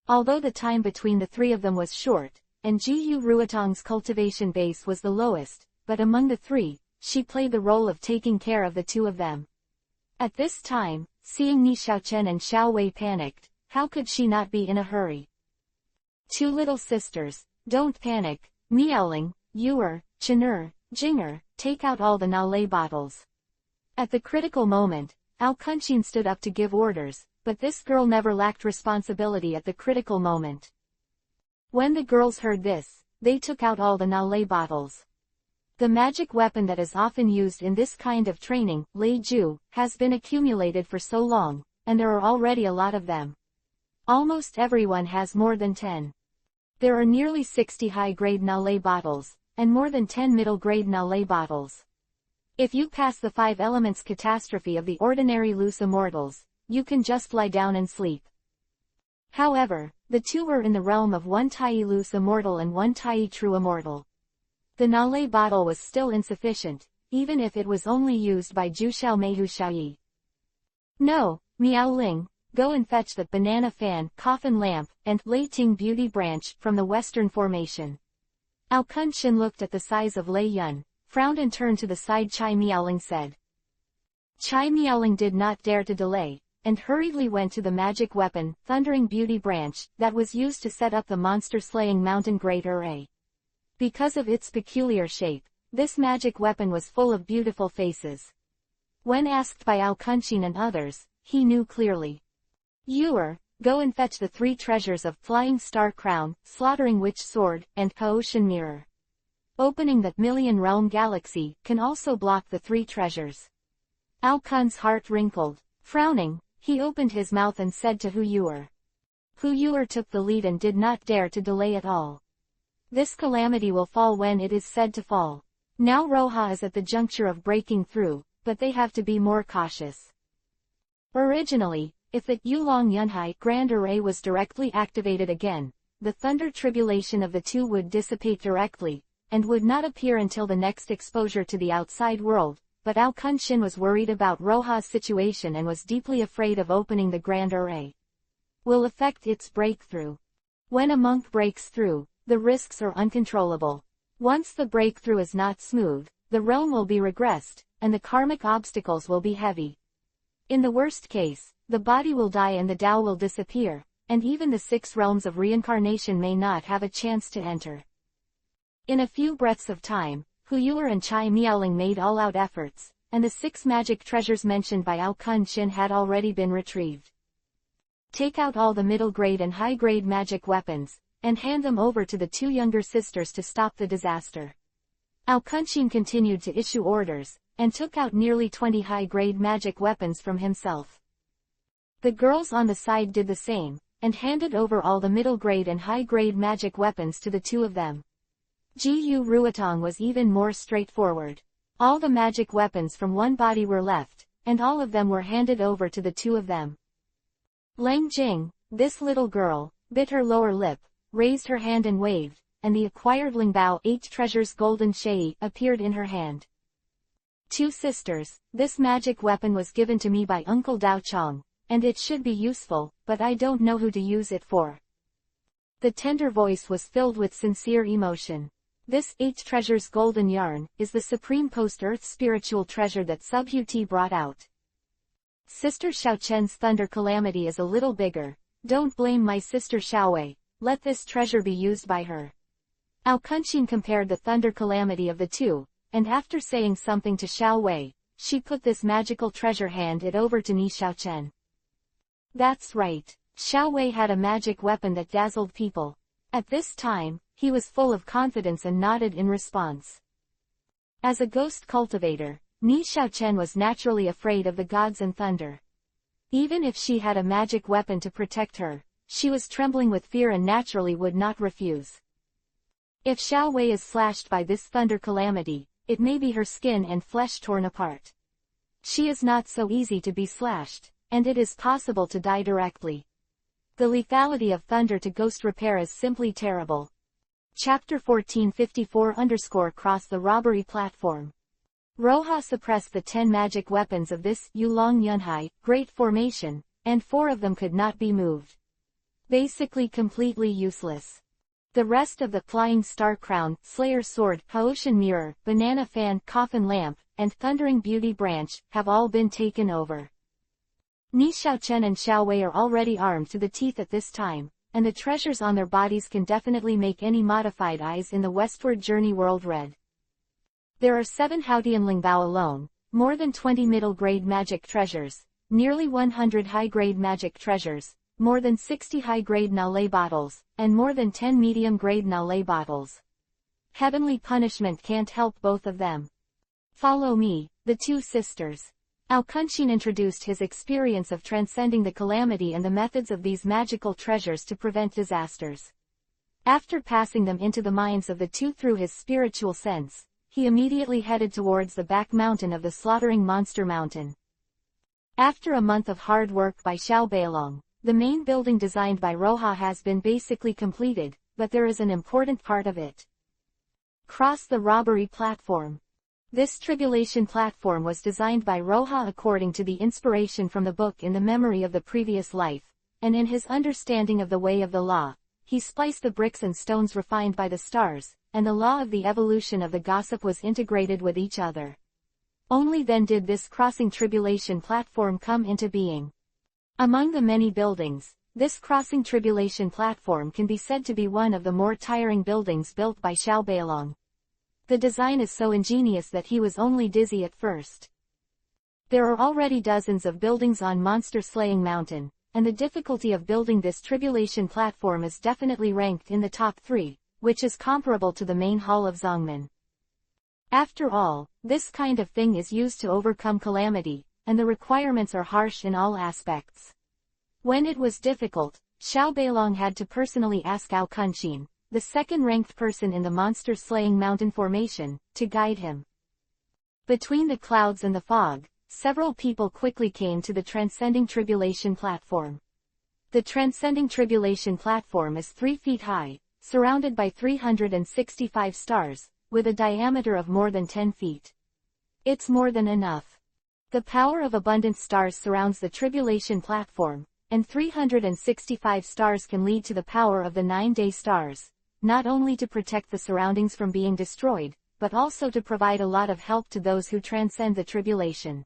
Although the time between the 3 of them was short, and Jiyu Ruotong's cultivation base was the lowest, but among the 3, she played the role of taking care of the 2 of them. At this time, seeing Ni Xiaochen and Xiaowei panicked, how could she not be in a hurry? 2 little sisters, don't panic, Miaoling, Yuer, Chen'er, Jinger, take out all the Nalei bottles. At the critical moment, Ao Kunqin stood up to give orders, but this girl never lacked responsibility at the critical moment. When the girls heard this, they took out all the Nalei bottles. The magic weapon that is often used in this kind of training, Lei Ju, has been accumulated for so long, and there are already a lot of them. Almost everyone has more than 10. There are nearly 60 high-grade Nalei bottles, and more than 10 middle-grade Nalei bottles. If you pass the 5 elements catastrophe of the ordinary loose immortals, you can just lie down and sleep. However, the 2 were in the realm of 1 Tai loose immortal and 1 Tai true immortal. The Nalei bottle was still insufficient, even if it was only used by Jushao Meihu Xiaoyi. No, Miao Ling, go and fetch the banana fan, coffin lamp, and Lei Ting beauty branch from the western formation. Ao Kunqin looked at the size of Lei Yun, frowned and turned to the side. Chai Miaoling said. Chai Miaoling did not dare to delay, and hurriedly went to the magic weapon, Thundering Beauty Branch, that was used to set up the monster-slaying mountain great array. Because of its peculiar shape, this magic weapon was full of beautiful faces. When asked by Alcunchin and others, he knew clearly. "Ewer, go and fetch the 3 treasures of Flying Star Crown, Slaughtering Witch Sword, and Ocean Mirror. Opening that Million Realm Galaxy can also block the 3 treasures." Alcun's heart wrinkled. Frowning, he opened his mouth and said to Huyur. Huyur took the lead and did not dare to delay at all. This calamity will fall when it is said to fall. Now Roha is at the juncture of breaking through, but they have to be more cautious. Originally, if the Yulong Yunhai Grand Array was directly activated again, the thunder tribulation of the 2 would dissipate directly, and would not appear until the next exposure to the outside world, but Alcunchin was worried about Roha's situation and was deeply afraid of opening the Grand Array. Will affect its breakthrough. When a monk breaks through, the risks are uncontrollable. Once the breakthrough is not smooth, the realm will be regressed, and the karmic obstacles will be heavy. In the worst case, the body will die and the Tao will disappear, and even the 6 realms of reincarnation may not have a chance to enter. In a few breaths of time, Huyur and Chai Miaoling made all-out efforts, and the 6 magic treasures mentioned by Alcunchin had already been retrieved. Take out all the middle-grade and high-grade magic weapons, and hand them over to the 2 younger sisters to stop the disaster. Alcunchin continued to issue orders, and took out nearly 20 high-grade magic weapons from himself. The girls on the side did the same, and handed over all the middle-grade and high-grade magic weapons to the 2 of them. Jiu Ruotong was even more straightforward. All the magic weapons from one body were left, and all of them were handed over to the 2 of them. Lang Jing, this little girl, bit her lower lip, raised her hand and waved, and the acquired Lingbao 8 treasures golden shei appeared in her hand. 2 sisters, this magic weapon was given to me by Uncle Dao Chong, and it should be useful, but I don't know who to use it for. The tender voice was filled with sincere emotion. This 8 treasures golden yarn is the supreme post-earth spiritual treasure that Subhuti brought out. Sister Xiaochen's thunder calamity is a little bigger. Don't blame my sister Xiaowei, let this treasure be used by her. Alcunchin compared the thunder calamity of the 2, and after saying something to Xiaowei, she put this magical treasure hand it over to Ni Xiaochen. That's right, Xiaowei had a magic weapon that dazzled people. At this time, he was full of confidence and nodded in response. As a ghost cultivator, Ni Xiaochen was naturally afraid of the gods and thunder. Even if she had a magic weapon to protect her, she was trembling with fear and naturally would not refuse. If Xiaowei is slashed by this thunder calamity, it may be her skin and flesh torn apart. She is not so easy to be slashed, and it is possible to die directly. The lethality of thunder to ghost repair is simply terrible. Chapter 1454 cross the robbery platform. Roha suppressed the 10 magic weapons of this Yulong Yunhai great formation, and 4 of them could not be moved. Basically completely useless. The rest of the Flying Star Crown, Slayer Sword, Ocean Mirror, Banana Fan, Coffin Lamp, and Thundering Beauty Branch have all been taken over. Ni Xiaochen and Xiaowei are already armed to the teeth at this time, and the treasures on their bodies can definitely make any modified eyes in the westward journey world red. There are 7 Haotian Lingbao alone, more than 20 middle-grade magic treasures, nearly 100 high-grade magic treasures, more than 60 high-grade Nalei bottles, and more than 10 medium-grade Nalei bottles. Heavenly punishment can't help both of them. Follow me, the 2 sisters. Alcunchin introduced his experience of transcending the calamity and the methods of these magical treasures to prevent disasters. After passing them into the minds of the 2 through his spiritual sense, he immediately headed towards the back mountain of the slaughtering monster mountain. After a month of hard work by Xiao Beilong, the main building designed by Roha has been basically completed, but there is an important part of it. Cross the robbery platform. This tribulation platform was designed by Roha according to the inspiration from the book In the Memory of the Previous Life, and in his understanding of the way of the law, he spliced the bricks and stones refined by the stars, and the law of the evolution of the gossip was integrated with each other. Only then did this crossing tribulation platform come into being. Among the many buildings, this crossing tribulation platform can be said to be one of the more tiring buildings built by Xiao Beilong. The design is so ingenious that he was only dizzy at first. There are already dozens of buildings on Monster Slaying Mountain, and the difficulty of building this tribulation platform is definitely ranked in the top 3, which is comparable to the main hall of Zongmen. After all, this kind of thing is used to overcome calamity, and the requirements are harsh in all aspects. When it was difficult, Xiao Beilong had to personally ask Ao Kunqin, the second-ranked person in the Monster Slaying Mountain formation, to guide him. Between the clouds and the fog, several people quickly came to the Transcending Tribulation platform. The Transcending Tribulation platform is 3 feet high, surrounded by 365 stars, with a diameter of more than 10 feet. It's more than enough. The power of abundant stars surrounds the tribulation platform, and 365 stars can lead to the power of the 9-day stars, not only to protect the surroundings from being destroyed, but also to provide a lot of help to those who transcend the tribulation.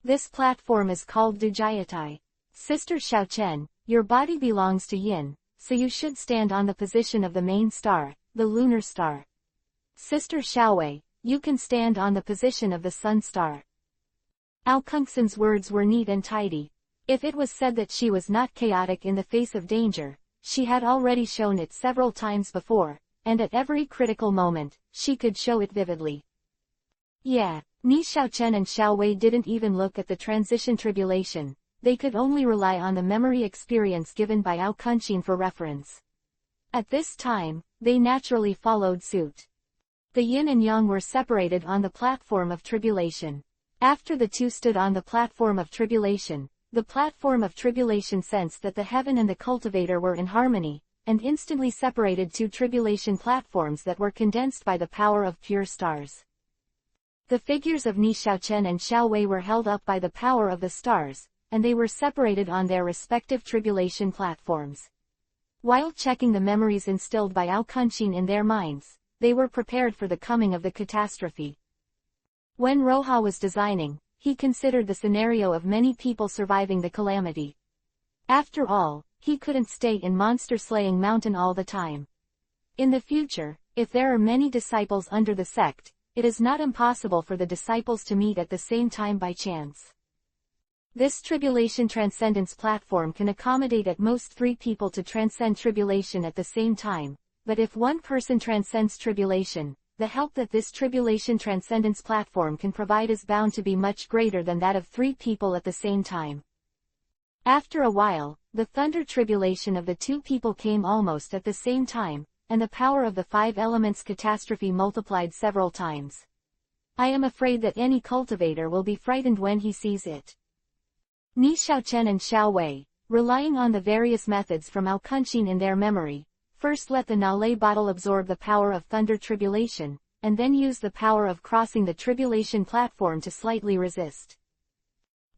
This platform is called Dujiatai. Sister Xiaochen, your body belongs to Yin, so you should stand on the position of the main star, the lunar star. Sister Xiaowei, you can stand on the position of the sun star. Ao Kunqin's words were neat and tidy. If it was said that she was not chaotic in the face of danger, she had already shown it several times before, and at every critical moment, she could show it vividly. Yeah, Ni Xiaochen and Xiaowei didn't even look at the transition tribulation, they could only rely on the memory experience given by Ao Kunqin for reference. At this time, they naturally followed suit. The yin and yang were separated on the platform of tribulation. After the two stood on the platform of tribulation, the platform of tribulation sensed that the heaven and the cultivator were in harmony, and instantly separated two tribulation platforms that were condensed by the power of pure stars. The figures of Ni Xiaochen and Xiaowei were held up by the power of the stars, and they were separated on their respective tribulation platforms. While checking the memories instilled by Ao Kunqin in their minds, they were prepared for the coming of the catastrophe. When Roha was designing, he considered the scenario of many people surviving the calamity. After all, he couldn't stay in Monster Slaying Mountain all the time. In the future, if there are many disciples under the sect, it is not impossible for the disciples to meet at the same time by chance. This tribulation transcendence platform can accommodate at most 3 people to transcend tribulation at the same time, but if one person transcends tribulation, the help that this tribulation transcendence platform can provide is bound to be much greater than that of 3 people at the same time. After a while, the thunder tribulation of the 2 people came almost at the same time, and the power of the 5 elements catastrophe multiplied several times. I am afraid that any cultivator will be frightened when he sees it. Ni Xiaochen and Xiaowei, relying on the various methods from Ao Kunqin in their memory, first let the Nalei bottle absorb the power of thunder tribulation, and then use the power of crossing the tribulation platform to slightly resist.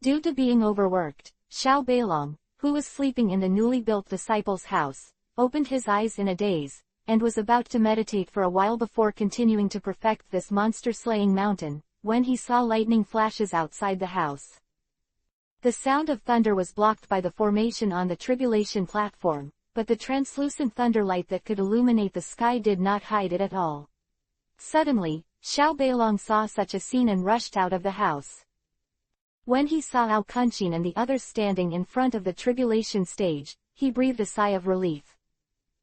Due to being overworked, Xiao Beilong, who was sleeping in the newly built disciples' house, opened his eyes in a daze, and was about to meditate for a while before continuing to perfect this monster-slaying mountain, when he saw lightning flashes outside the house. The sound of thunder was blocked by the formation on the tribulation platform, but the translucent thunderlight that could illuminate the sky did not hide it at all. Suddenly, Xiao Beilong saw such a scene and rushed out of the house. When he saw Ao Kunqin and the others standing in front of the tribulation stage, he breathed a sigh of relief.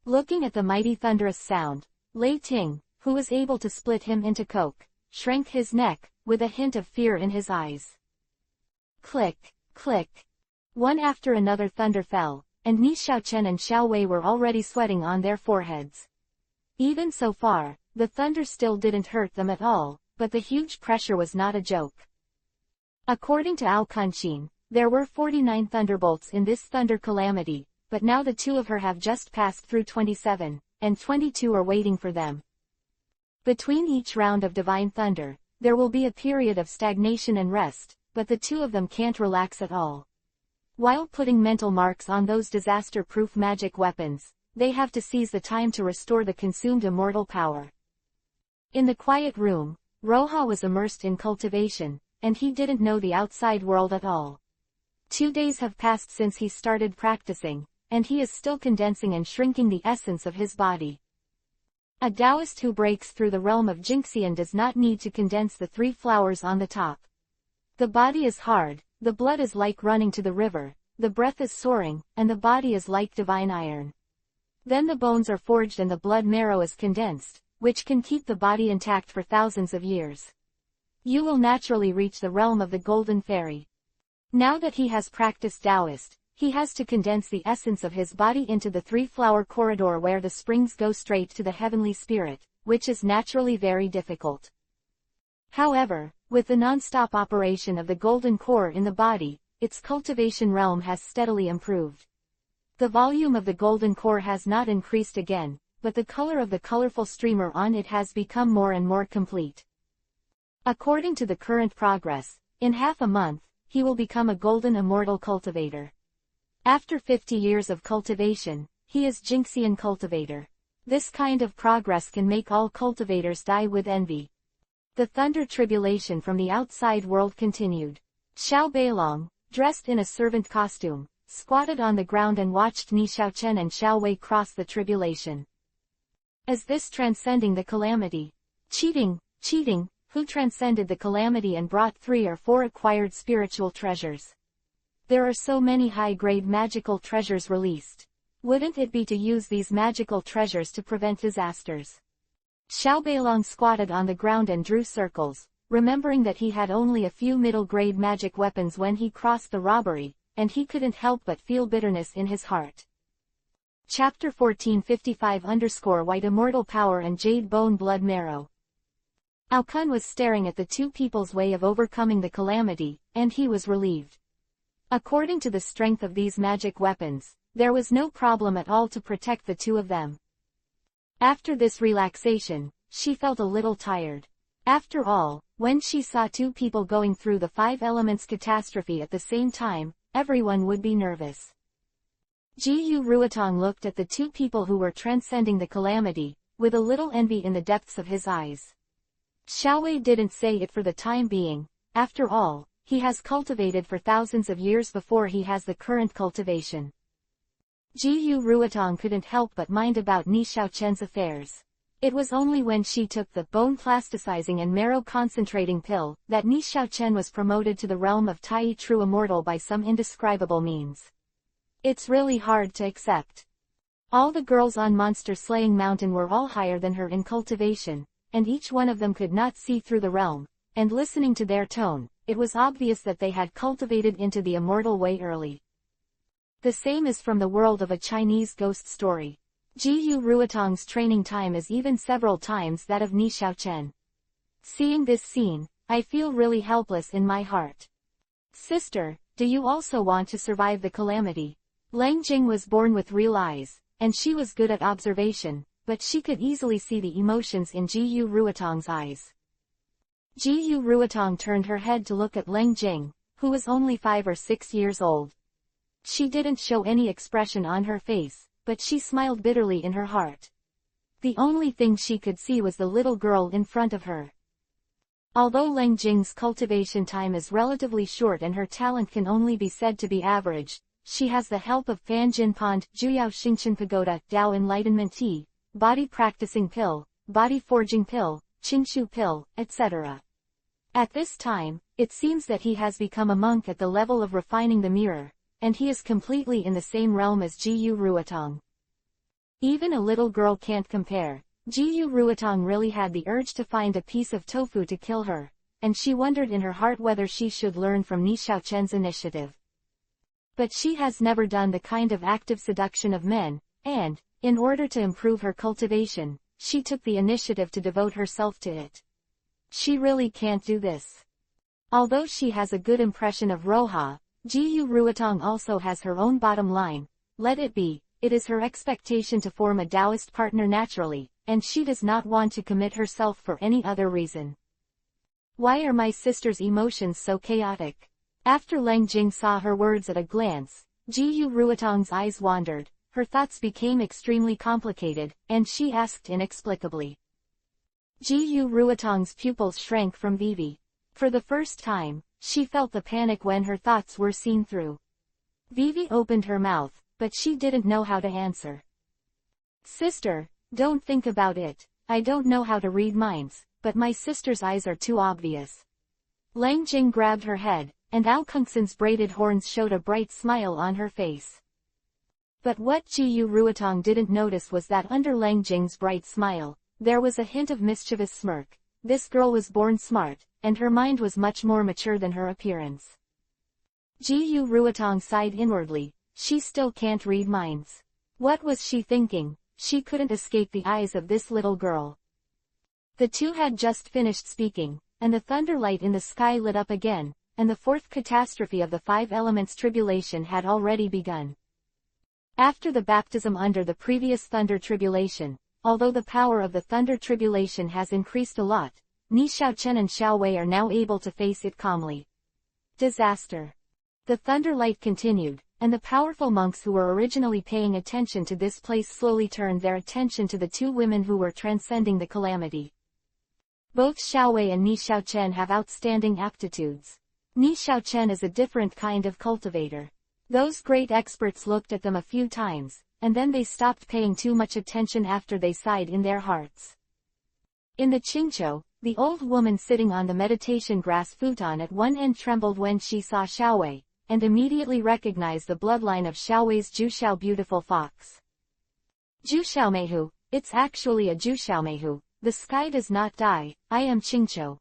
Looking at the mighty thunderous sound, Lei Ting, who was able to split him into coke, shrank his neck, with a hint of fear in his eyes. Click, click. One after another thunder fell, and Ni Xiaochen and Xiaowei were already sweating on their foreheads. Even so far, the thunder still didn't hurt them at all, but the huge pressure was not a joke. According to Ao Kunqin, there were 49 thunderbolts in this thunder calamity, but now the 2 of her have just passed through 27, and 22 are waiting for them. Between each round of divine thunder, there will be a period of stagnation and rest, but the 2 of them can't relax at all. While putting mental marks on those disaster-proof magic weapons, they have to seize the time to restore the consumed immortal power. In the quiet room, Roha was immersed in cultivation, and he didn't know the outside world at all. 2 days have passed since he started practicing, and he is still condensing and shrinking the essence of his body. A Taoist who breaks through the realm of Jingxian does not need to condense the 3 flowers on the top. The body is hard, the blood is like running to the river, the breath is soaring, and the body is like divine iron. Then the bones are forged and the blood marrow is condensed, which can keep the body intact for thousands of years. You will naturally reach the realm of the Golden Fairy. Now that he has practiced Taoist, he has to condense the essence of his body into the 3-flower corridor where the springs go straight to the heavenly spirit, which is naturally very difficult. However, with the non-stop operation of the golden core in the body, its cultivation realm has steadily improved. The volume of the golden core has not increased again, but the color of the colorful streamer on it has become more and more complete. According to the current progress, in half a month, he will become a golden immortal cultivator. After 50 years of cultivation, he is Jingxian cultivator. This kind of progress can make all cultivators die with envy. The thunder tribulation from the outside world continued. Xiao Beilong, dressed in a servant costume, squatted on the ground and watched Ni Xiaochen and Xiao Wei cross the tribulation. Is this transcending the calamity? Cheating, who transcended the calamity and brought 3 or 4 acquired spiritual treasures. There are so many high-grade magical treasures released. Wouldn't it be to use these magical treasures to prevent disasters? Xiao Beilong squatted on the ground and drew circles, remembering that he had only a few middle-grade magic weapons when he crossed the robbery, and he couldn't help but feel bitterness in his heart. Chapter 1445-White Immortal Power and Jade Bone Blood Marrow. Alcun was staring at the 2 people's way of overcoming the calamity, and he was relieved. According to the strength of these magic weapons, there was no problem at all to protect the 2 of them. After this relaxation, she felt a little tired. After all, when she saw 2 people going through the 5 elements catastrophe at the same time, everyone would be nervous. Jiyu Ruotong looked at the 2 people who were transcending the calamity, with a little envy in the depths of his eyes. Xiao Wei didn't say it for the time being. After all, he has cultivated for thousands of years before he has the current cultivation. Jiyu Ruotong couldn't help but mind about Ni Xiaochen's affairs. It was only when she took the bone plasticizing and marrow concentrating pill that Ni Xiaochen was promoted to the realm of Tai True Immortal by some indescribable means. It's really hard to accept. All the girls on Monster Slaying Mountain were all higher than her in cultivation, and each one of them could not see through the realm, and listening to their tone, it was obvious that they had cultivated into the immortal way early. The same is from the world of a Chinese ghost story. Jiyu Ruotong's training time is even several times that of Ni Xiaochen. Seeing this scene, I feel really helpless in my heart. Sister, do you also want to survive the calamity? Leng Jing was born with real eyes, and she was good at observation, but she could easily see the emotions in Jiyu Ruotong's eyes. Jiyu Ruotong turned her head to look at Leng Jing, who was only 5 or 6 years old. She didn't show any expression on her face, but she smiled bitterly in her heart. The only thing she could see was the little girl in front of her. Although Leng Jing's cultivation time is relatively short and her talent can only be said to be average, she has the help of Fan Jin Pond, Juyao Xingchen Pagoda, Dao Enlightenment Tea, Body Practicing Pill, Body Forging Pill, Qinshu Pill, etc. At this time, it seems that he has become a monk at the level of refining the mirror, and he is completely in the same realm as Jiyu Ruotong. Even a little girl can't compare. Jiyu Ruotong really had the urge to find a piece of tofu to kill her, and she wondered in her heart whether she should learn from Ni Xiaochen's initiative. But she has never done the kind of active seduction of men, and, in order to improve her cultivation, she took the initiative to devote herself to it. She really can't do this. Although she has a good impression of Roha, Jiyu Ruotong also has her own bottom line. Let it be, it is her expectation to form a Taoist partner naturally, and she does not want to commit herself for any other reason. Why are my sister's emotions so chaotic? After Leng Jing saw her words at a glance, Jiyu Ruotong's eyes wandered, her thoughts became extremely complicated, and she asked inexplicably. Jiyu Ruotong's pupils shrank from Vivi. For the first time, she felt the panic when her thoughts were seen through. Vivi opened her mouth, but she didn't know how to answer. Sister, don't think about it. I don't know how to read minds, but my sister's eyes are too obvious. Lang Jing grabbed her head, and Ao Kungsan's braided horns showed a bright smile on her face. But what Jiu Ruotong didn't notice was that under Lang Jing's bright smile, there was a hint of mischievous smirk. This girl was born smart, and her mind was much more mature than her appearance. Jiu Ruotong sighed inwardly. She still can't read minds. What was she thinking? She couldn't escape the eyes of this little girl. The two had just finished speaking, and the thunderlight in the sky lit up again, and the fourth catastrophe of the 5 elements tribulation had already begun. After the baptism under the previous thunder tribulation, although the power of the thunder tribulation has increased a lot, Ni Xiaochen and Xiao Wei are now able to face it calmly. Disaster. The thunderlight continued, and the powerful monks who were originally paying attention to this place slowly turned their attention to the 2 women who were transcending the calamity. Both Xiao Wei and Ni Xiaochen have outstanding aptitudes. Ni Xiaochen is a different kind of cultivator. Those great experts looked at them a few times, and then they stopped paying too much attention after they sighed in their hearts. In the Qingqiu, the old woman sitting on the meditation grass futon at one end trembled when she saw Xiao Wei, and immediately recognized the bloodline of Xiao Wei's Juxiao beautiful fox. Juxiao Meihu, it's actually a Juxiao Meihu, the sky does not die, I am Qingqiu.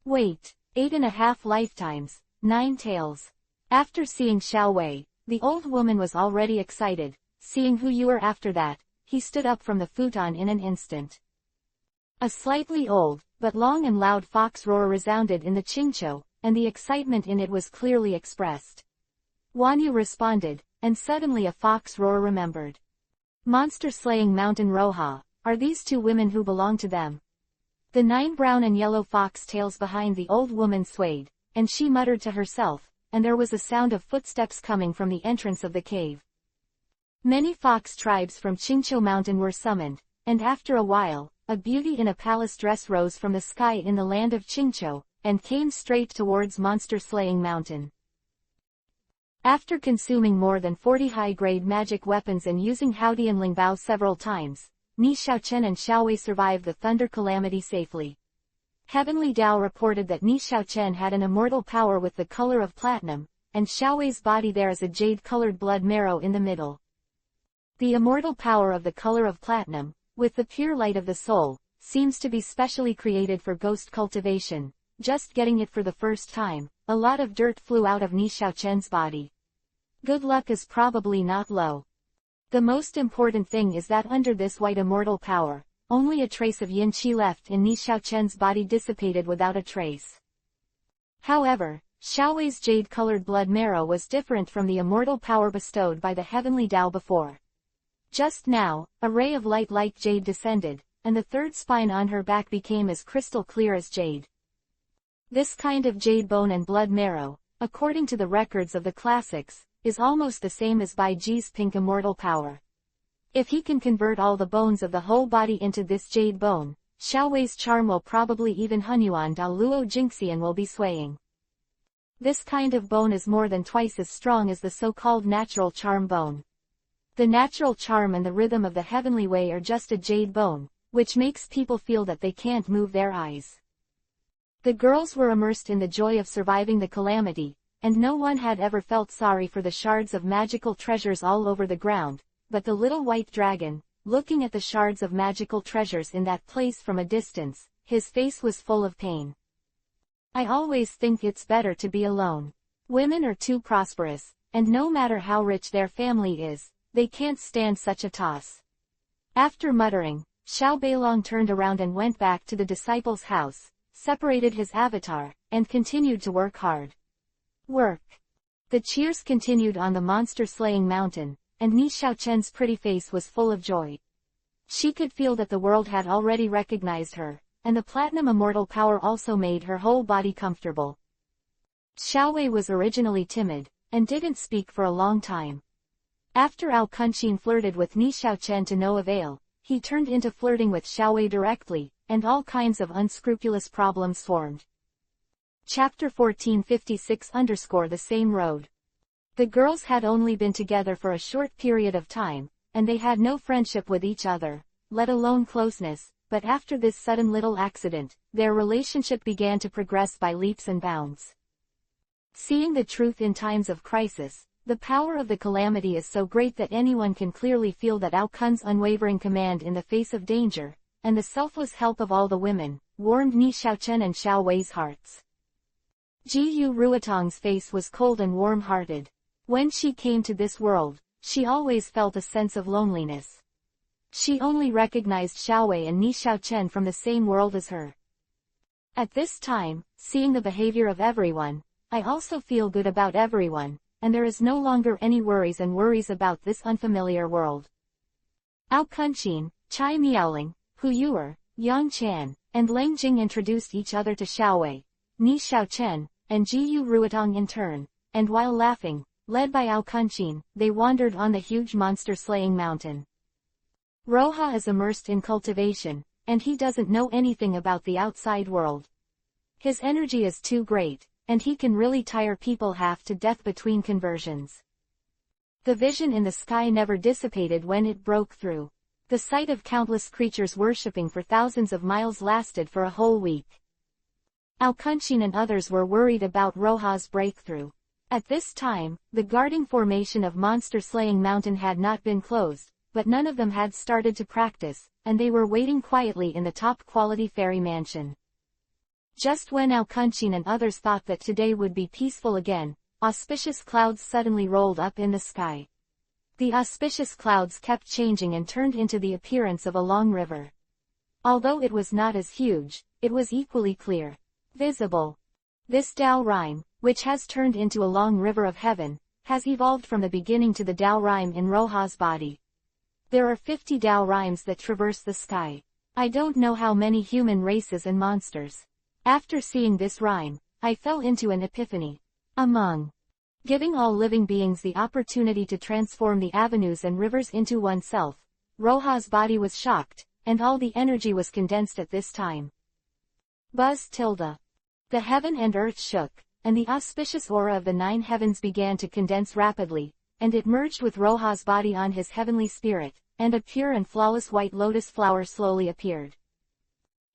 Wait, 8.5 lifetimes, 9 tails. After seeing Xiao Wei, the old woman was already excited. Seeing who you are after that, he stood up from the futon in an instant. A slightly old, but long and loud fox roar resounded in the Qingqiu, and the excitement in it was clearly expressed. Wanyu responded, and suddenly a fox roar remembered. Monster-slaying Mountain Roha, are these 2 women who belong to them? The 9 brown and yellow fox tails behind the old woman swayed, and she muttered to herself, and there was a sound of footsteps coming from the entrance of the cave. Many fox tribes from Qingqiu Mountain were summoned, and after a while, a beauty in a palace dress rose from the sky in the land of Qingqiu, and came straight towards Monster-Slaying Mountain. After consuming more than 40 high-grade magic weapons and using Haodian Lingbao several times, Ni Xiaochen and Xiao Wei survived the thunder calamity safely. Heavenly Dao reported that Ni Xiaochen had an immortal power with the color of platinum, and Xiao Wei's body there is a jade-colored blood marrow in the middle. The immortal power of the color of platinum, with the pure light of the soul, seems to be specially created for ghost cultivation. Just getting it for the first time, a lot of dirt flew out of Ni Xiaochen's body. Good luck is probably not low. The most important thing is that under this white immortal power, only a trace of yin qi left in Ni Xiaochen's body dissipated without a trace. However, Xiao Wei's jade-colored blood marrow was different from the immortal power bestowed by the heavenly Dao before. Just now, a ray of light like jade descended, and the 3rd spine on her back became as crystal clear as jade. This kind of jade bone and blood marrow, according to the records of the classics, is almost the same as Bai Ji's pink immortal power. If he can convert all the bones of the whole body into this jade bone, Xiao Wei's charm will probably even Hunyuan Da Luo Jingxian will be swaying. This kind of bone is more than twice as strong as the so-called natural charm bone. The natural charm and the rhythm of the heavenly way are just a jade bone, which makes people feel that they can't move their eyes. The girls were immersed in the joy of surviving the calamity, and no one had ever felt sorry for the shards of magical treasures all over the ground, but the little white dragon, looking at the shards of magical treasures in that place from a distance, his face was full of pain. I always think it's better to be alone. Women are too prosperous, and no matter how rich their family is, they can't stand such a toss. After muttering, Xiao Beilong turned around and went back to the disciple's house, separated his avatar, and continued to work hard. Work. The cheers continued on the monster-slaying mountain, and Ni Xiaochen's pretty face was full of joy. She could feel that the world had already recognized her, and the platinum immortal power also made her whole body comfortable. Xiao Wei was originally timid, and didn't speak for a long time. After Ao Kunqin flirted with Ni Xiaochen to no avail, he turned into flirting with Xiao Wei directly, and all kinds of unscrupulous problems formed. Chapter 1456 _ The same road. The girls had only been together for a short period of time, and they had no friendship with each other, let alone closeness, but after this sudden little accident, their relationship began to progress by leaps and bounds. Seeing the truth in times of crisis, the power of the calamity is so great that anyone can clearly feel that Ao Kun's unwavering command in the face of danger, and the selfless help of all the women, warmed Ni Xiaochen and Xiao Wei's hearts. Jiyu Ruotong's face was cold and warm-hearted. When she came to this world, she always felt a sense of loneliness. She only recognized Xiao Wei and Ni Xiaochen from the same world as her. At this time, seeing the behavior of everyone, I also feel good about everyone, and there is no longer any worries about this unfamiliar world. Ao Kunqin, Chai Miaoling, Hu Yuer, Yang Chan, and Leng Jing introduced each other to Xiao Wei, Ni Xiaochen, and Jiyu Ruotong in turn, and while laughing, led by Ao Kunqin, they wandered on the huge monster-slaying mountain. Roha is immersed in cultivation, and he doesn't know anything about the outside world. His energy is too great, and he can really tire people half to death between conversions. The vision in the sky never dissipated when it broke through. The sight of countless creatures worshipping for thousands of miles lasted for a whole week. Ao Kunqin and others were worried about Roha's breakthrough. At this time, the guarding formation of monster-slaying mountain had not been closed, but none of them had started to practice, and they were waiting quietly in the top-quality fairy mansion. Just when Ao Kunqin and others thought that today would be peaceful again, auspicious clouds suddenly rolled up in the sky. The auspicious clouds kept changing and turned into the appearance of a long river. Although it was not as huge, it was equally clear. Visible. This Tao rhyme, which has turned into a long river of heaven, has evolved from the beginning to the Tao rhyme in Roha's body. There are 50 Tao rhymes that traverse the sky. I don't know how many human races and monsters. After seeing this rhyme, I fell into an epiphany. Among giving all living beings the opportunity to transform the avenues and rivers into oneself, Roha's body was shocked, and all the energy was condensed at this time. Buzz tilde. The heaven and earth shook, and the auspicious aura of the 9 heavens began to condense rapidly, and it merged with Roha's body on his heavenly spirit, and a pure and flawless white lotus flower slowly appeared.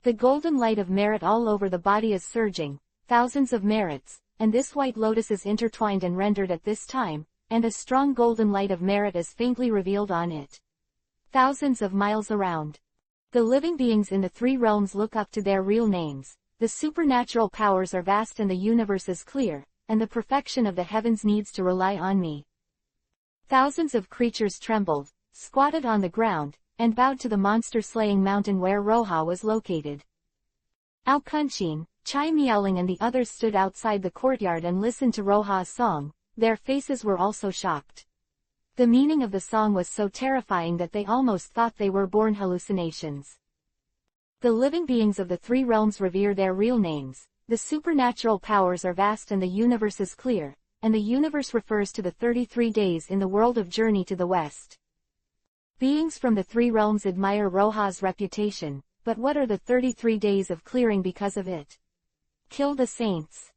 The golden light of merit all over the body is surging, thousands of merits, and this white lotus is intertwined and rendered at this time, and a strong golden light of merit is faintly revealed on it. Thousands of miles around. The living beings in the 3 realms look up to their real names. The supernatural powers are vast and the universe is clear, and the perfection of the heavens needs to rely on me. Thousands of creatures trembled, squatted on the ground, and bowed to the monster-slaying mountain where Roha was located. Ao Kunqin, Chai Miaoling and the others stood outside the courtyard and listened to Roha's song. Their faces were also shocked. The meaning of the song was so terrifying that they almost thought they were born hallucinations. The living beings of the 3 realms revere their real names. The supernatural powers are vast and the universe is clear, and the universe refers to the 33 days in the world of journey to the west. Beings from the 3 realms admire Roha's reputation, but what are the 33 days of clearing because of it? Kill the saints.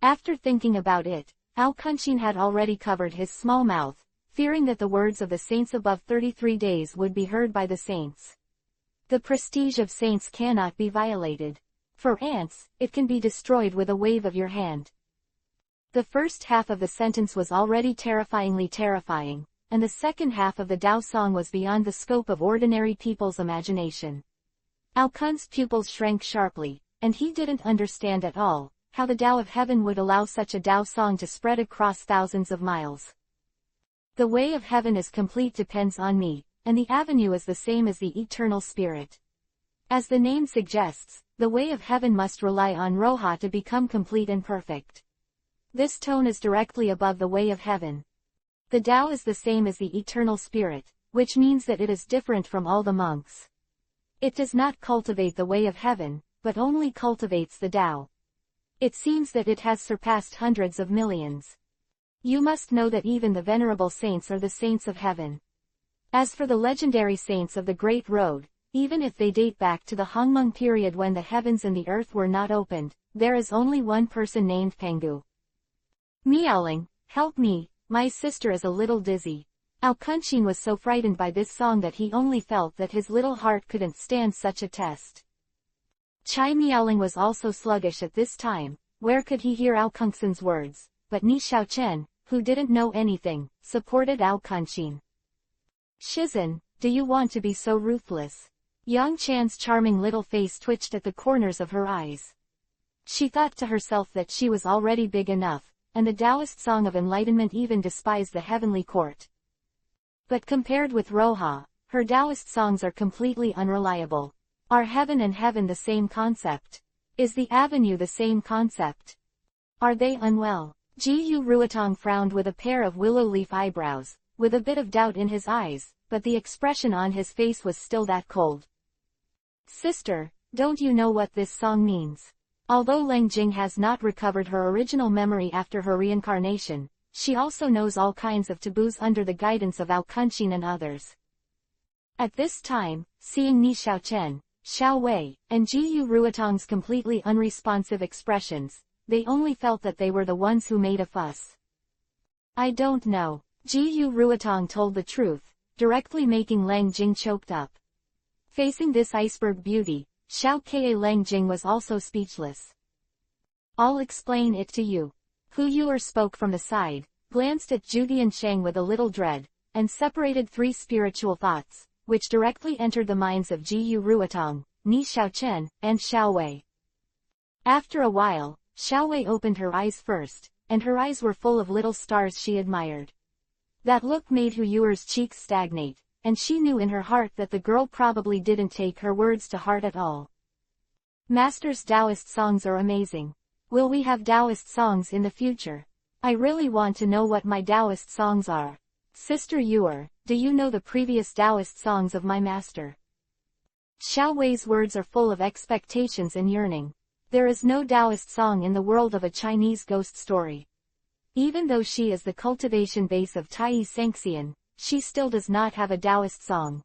After thinking about it, Ao Kunqin had already covered his small mouth, fearing that the words of the saints above 33 days would be heard by the saints. The prestige of saints cannot be violated. For ants, it can be destroyed with a wave of your hand. The first half of the sentence was already terrifyingly terrifying, and the second half of the Tao song was beyond the scope of ordinary people's imagination. Ao Kun's pupils shrank sharply, and he didn't understand at all how the Tao of heaven would allow such a Tao song to spread across thousands of miles. The way of heaven is complete depends on me, and the avenue is the same as the eternal spirit. As the name suggests, the way of heaven must rely on Roha to become complete and perfect. This tone is directly above the way of heaven. The Tao is the same as the eternal spirit, which means that it is different from all the monks. It does not cultivate the way of heaven, but only cultivates the Tao. It seems that it has surpassed hundreds of millions. You must know that even the venerable saints are the saints of heaven. As for the legendary saints of the Great Road, even if they date back to the Hongmeng period when the heavens and the earth were not opened, there is only one person named Pangu. Meowling, help me, my sister is a little dizzy. Alkunshin was so frightened by this song that he only felt that his little heart couldn't stand such a test. Chai Meowling was also sluggish at this time. Where could he hear Alkunshin's words? But Ni Xiaochen, who didn't know anything, supported Alkunshin. Shizan, do you want to be so ruthless? Yang Chan's charming little face twitched at the corners of her eyes. She thought to herself that she was already big enough, and the Taoist Song of Enlightenment even despised the heavenly court. But compared with Roha, her Taoist songs are completely unreliable. Are heaven and heaven the same concept? Is the avenue the same concept? Are they unwell? Ji Ruotong frowned with a pair of willow leaf eyebrows, with a bit of doubt in his eyes, but the expression on his face was still that cold. Sister, don't you know what this song means? Although Leng Jing has not recovered her original memory after her reincarnation, she also knows all kinds of taboos under the guidance of Alkunshin and others. At this time, seeing Ni Xiaochen, Xiao Wei, and Ji Ruotong's completely unresponsive expressions, they only felt that they were the ones who made a fuss. I don't know. Ji Ruotong told the truth, directly making Leng Jing choked up. Facing this iceberg beauty, Xiao Ka Leng Jing was also speechless. I'll explain it to you. Hu Yuer spoke from the side, glanced at Judian Shang with a little dread, and separated three spiritual thoughts, which directly entered the minds of Ji Ruotong, Ni Xiaochen, and Xiao Wei. After a while, Xiao Wei opened her eyes first, and her eyes were full of little stars she admired. That look made Hu Yuer's cheeks stagnate, and she knew in her heart that the girl probably didn't take her words to heart at all. Master's Taoist songs are amazing. Will we have Taoist songs in the future? I really want to know what my Taoist songs are. Sister Yuer, do you know the previous Taoist songs of my master? Xiao Wei's words are full of expectations and yearning. There is no Taoist song in the world of a Chinese ghost story. Even though she is the cultivation base of Tai Sangxian, she still does not have a Taoist song.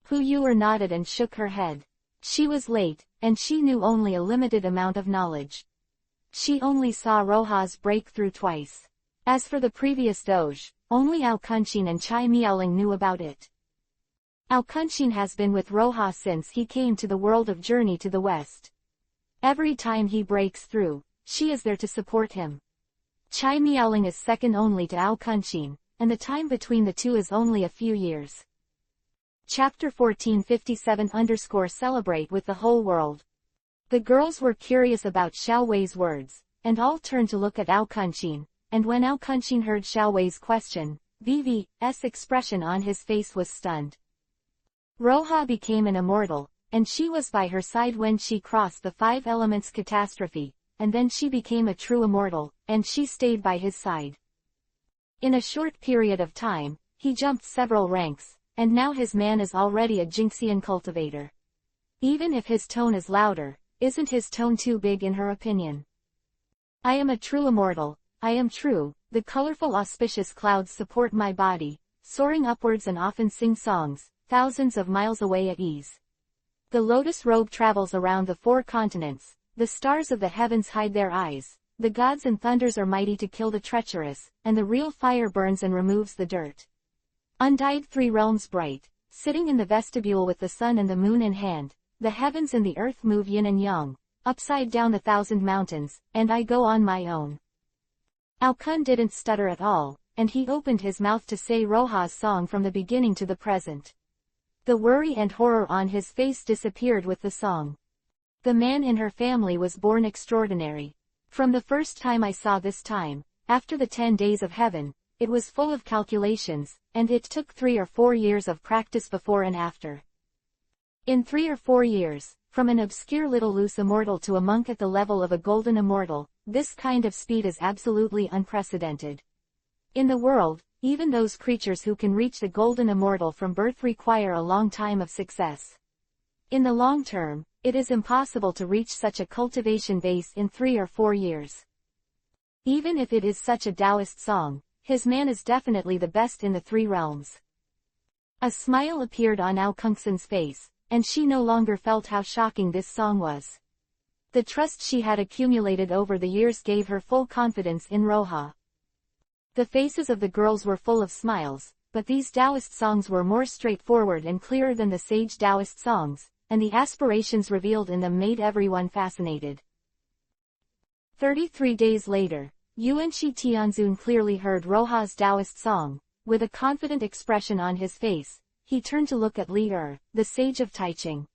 Hu Yuer nodded and shook her head. She was late, and she knew only a limited amount of knowledge. She only saw Roha's breakthrough twice. As for the previous doge, only Alkunshin and Chai Meowling knew about it. Alkunshin has been with Roha since he came to the world of Journey to the West. Every time he breaks through, she is there to support him. Chai Meowling is second only to Alkunshin, and the time between the two is only a few years. Chapter 1457_Celebrate with the whole world. The girls were curious about Xiao Wei's words, and all turned to look at Alkunshin, and when Alkunshin heard Xiao Wei's question, Vivi's expression on his face was stunned. Roha became an immortal, and she was by her side when she crossed the 5 elements catastrophe, and then she became a true immortal, and she stayed by his side. In a short period of time, he jumped several ranks, and now his man is already a Jinxian cultivator. Even if his tone is louder, isn't his tone too big in her opinion? I am a true immortal, I am true, the colorful auspicious clouds support my body, soaring upwards and often sing songs, thousands of miles away at ease. The lotus robe travels around the 4 continents, the stars of the heavens hide their eyes, the gods and thunders are mighty to kill the treacherous, and the real fire burns and removes the dirt. Undyed 3 realms bright, sitting in the vestibule with the sun and the moon in hand, the heavens and the earth move yin and yang, upside down 1,000 mountains, and I go on my own. Alkun didn't stutter at all, and he opened his mouth to say Roha's song from the beginning to the present. The worry and horror on his face disappeared with the song. The man in her family was born extraordinary. From the first time I saw this time, after the 10 days of heaven, it was full of calculations, and it took 3 or 4 years of practice before and after. In 3 or 4 years, from an obscure little loose immortal to a monk at the level of a golden immortal, this kind of speed is absolutely unprecedented. In the world, even those creatures who can reach the golden immortal from birth require a long time of success. In the long term, it is impossible to reach such a cultivation base in 3 or 4 years. Even if it is such a Taoist song, his man is definitely the best in the 3 realms. A smile appeared on Alkunshin's face, and she no longer felt how shocking this song was. The trust she had accumulated over the years gave her full confidence in Roha. The faces of the girls were full of smiles, but these Taoist songs were more straightforward and clearer than the sage Taoist songs, and the aspirations revealed in them made everyone fascinated. 33 days later, Yuanshi Tianzun clearly heard Roha's Taoist song. With a confident expression on his face, he turned to look at Li Er, the sage of Taiching.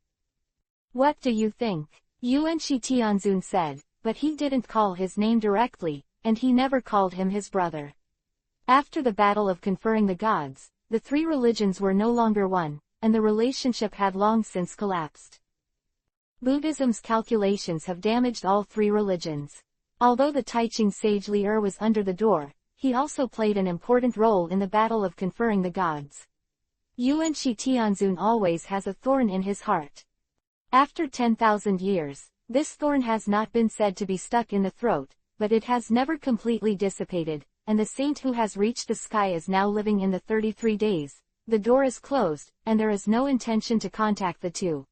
"What do you think?" Yuanshi Tianzun said, but he didn't call his name directly, and he never called him his brother. After the battle of conferring the gods, the three religions were no longer one, and the relationship had long since collapsed. Buddhism's calculations have damaged all three religions. Although the Taiching sage Li Er was under the door, he also played an important role in the battle of conferring the gods. Yuanshi Tianzun always has a thorn in his heart. After 10,000 years, this thorn has not been said to be stuck in the throat, but it has never completely dissipated, and the saint who has reached the sky is now living in the 33 days. The door is closed, and there is no intention to contact the two.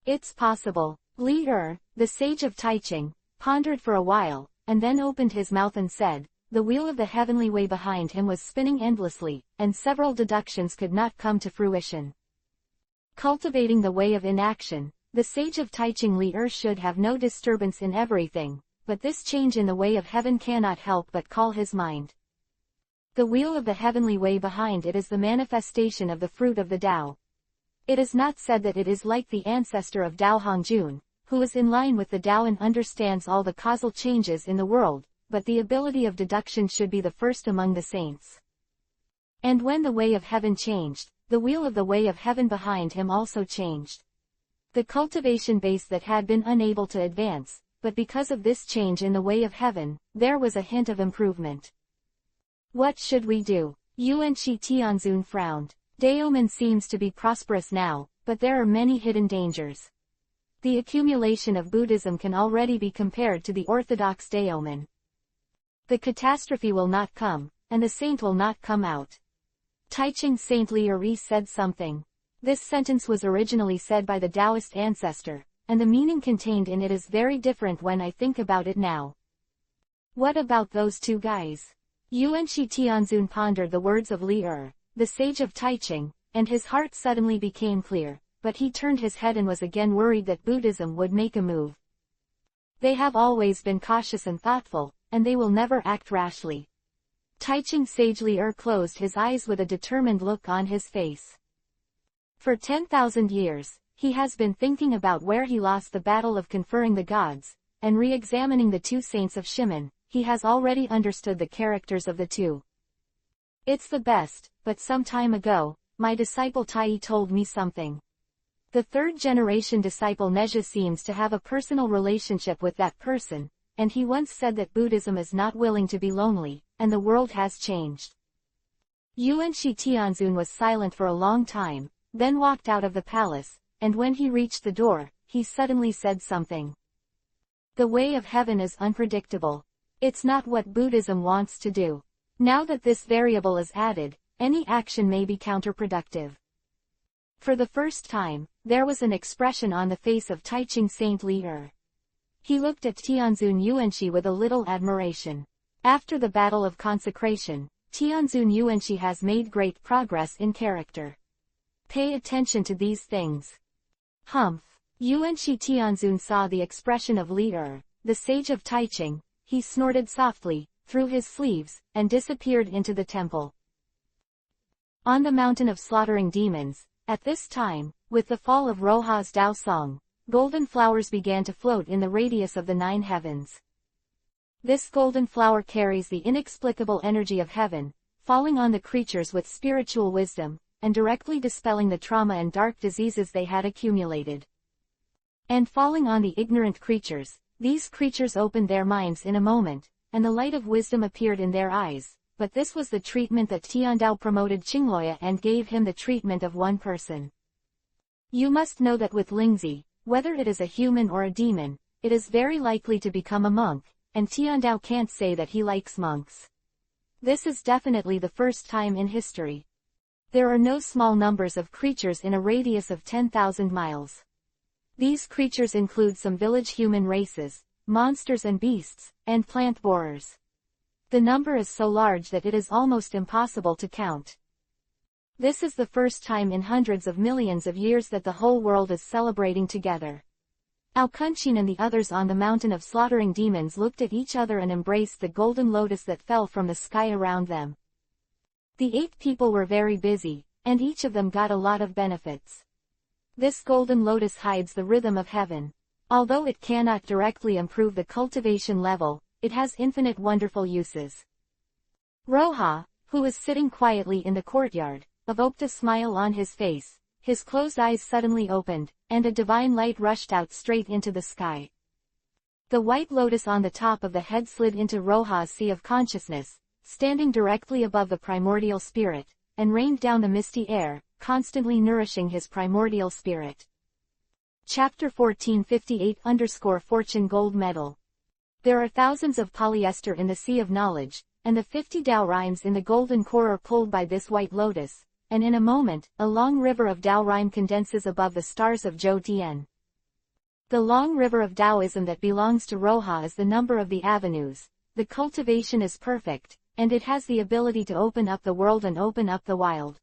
It's possible. Li Er, the sage of Taiching, pondered for a while, and then opened his mouth and said, the wheel of the heavenly way behind him was spinning endlessly, and several deductions could not come to fruition. Cultivating the way of inaction, the sage of Taiching Li Er should have no disturbance in everything, but this change in the way of heaven cannot help but call his mind. The wheel of the heavenly way behind it is the manifestation of the fruit of the Tao. It is not said that it is like the ancestor of Tao Hongjun, who is in line with the Tao and understands all the causal changes in the world, but the ability of deduction should be the first among the saints. And when the way of heaven changed, the wheel of the way of heaven behind him also changed. The cultivation base that had been unable to advance, but because of this change in the way of heaven, there was a hint of improvement. What should we do? Yuanshi Tianzun frowned. Daomen seems to be prosperous now, but there are many hidden dangers. The accumulation of Buddhism can already be compared to the orthodox Daomen. The catastrophe will not come, and the saint will not come out. Taiching Saint Li Er said something. This sentence was originally said by the Taoist ancestor, and the meaning contained in it is very different when I think about it now. What about those two guys? Yuanshi Tianzun pondered the words of Li Er, the sage of Taiching, and his heart suddenly became clear, but he turned his head and was again worried that Buddhism would make a move. They have always been cautious and thoughtful, and they will never act rashly. Taiching sage Li Er closed his eyes with a determined look on his face. For 10,000 years, he has been thinking about where he lost the battle of conferring the gods, and re-examining the two saints of Shimen. He has already understood the characters of the two. It's the best, but some time ago, my disciple Tai told me something. The third-generation disciple Nezha seems to have a personal relationship with that person, and he once said that Buddhism is not willing to be lonely, and the world has changed. Yuanshi Tianzun was silent for a long time, then walked out of the palace, and when he reached the door, he suddenly said something. The way of heaven is unpredictable. It's not what Buddhism wants to do. Now that this variable is added, any action may be counterproductive. For the first time, there was an expression on the face of Taiching Saint Li Er. He looked at Tianzun Yuanshi with a little admiration. After the Battle of Consecration, Tianzun Yuanshi has made great progress in character. Pay attention to these things. Humph. Yuanshi Tianzun saw the expression of Li Er, the sage of Taiching. He snorted softly, through his sleeves, and disappeared into the temple. On the mountain of slaughtering demons, at this time, with the fall of Roha's Tao song, golden flowers began to float in the radius of the 9 heavens. This golden flower carries the inexplicable energy of heaven, falling on the creatures with spiritual wisdom, and directly dispelling the trauma and dark diseases they had accumulated. And falling on the ignorant creatures, these creatures opened their minds in a moment, and the light of wisdom appeared in their eyes, but this was the treatment that Tiandao promoted Qingloya and gave him the treatment of one person. You must know that with Lingzi, whether it is a human or a demon, it is very likely to become a monk, and Tiandao can't say that he likes monks. This is definitely the first time in history. There are no small numbers of creatures in a radius of 10,000 miles. These creatures include some village human races, monsters and beasts, and plant borers. The number is so large that it is almost impossible to count. This is the first time in hundreds of millions of years that the whole world is celebrating together. Alkunshin and the others on the mountain of slaughtering demons looked at each other and embraced the golden lotus that fell from the sky around them. The 8 people were very busy, and each of them got a lot of benefits. This golden lotus hides the rhythm of heaven. Although it cannot directly improve the cultivation level, it has infinite wonderful uses. Roha, who was sitting quietly in the courtyard, evoked a smile on his face. His closed eyes suddenly opened, and a divine light rushed out straight into the sky. The white lotus on the top of the head slid into Roha's sea of consciousness, standing directly above the primordial spirit, and rained down the misty air, constantly nourishing his primordial spirit. Chapter 1458-Fortune Gold Medal. There are thousands of polyester in the sea of knowledge, and the 50 Tao rhymes in the golden core are pulled by this white lotus, and in a moment, a long river of Tao rhyme condenses above the stars of Zhou Tian. The long river of Taoism that belongs to Roha is the number of the avenues. The cultivation is perfect, and it has the ability to open up the world and open up the wild.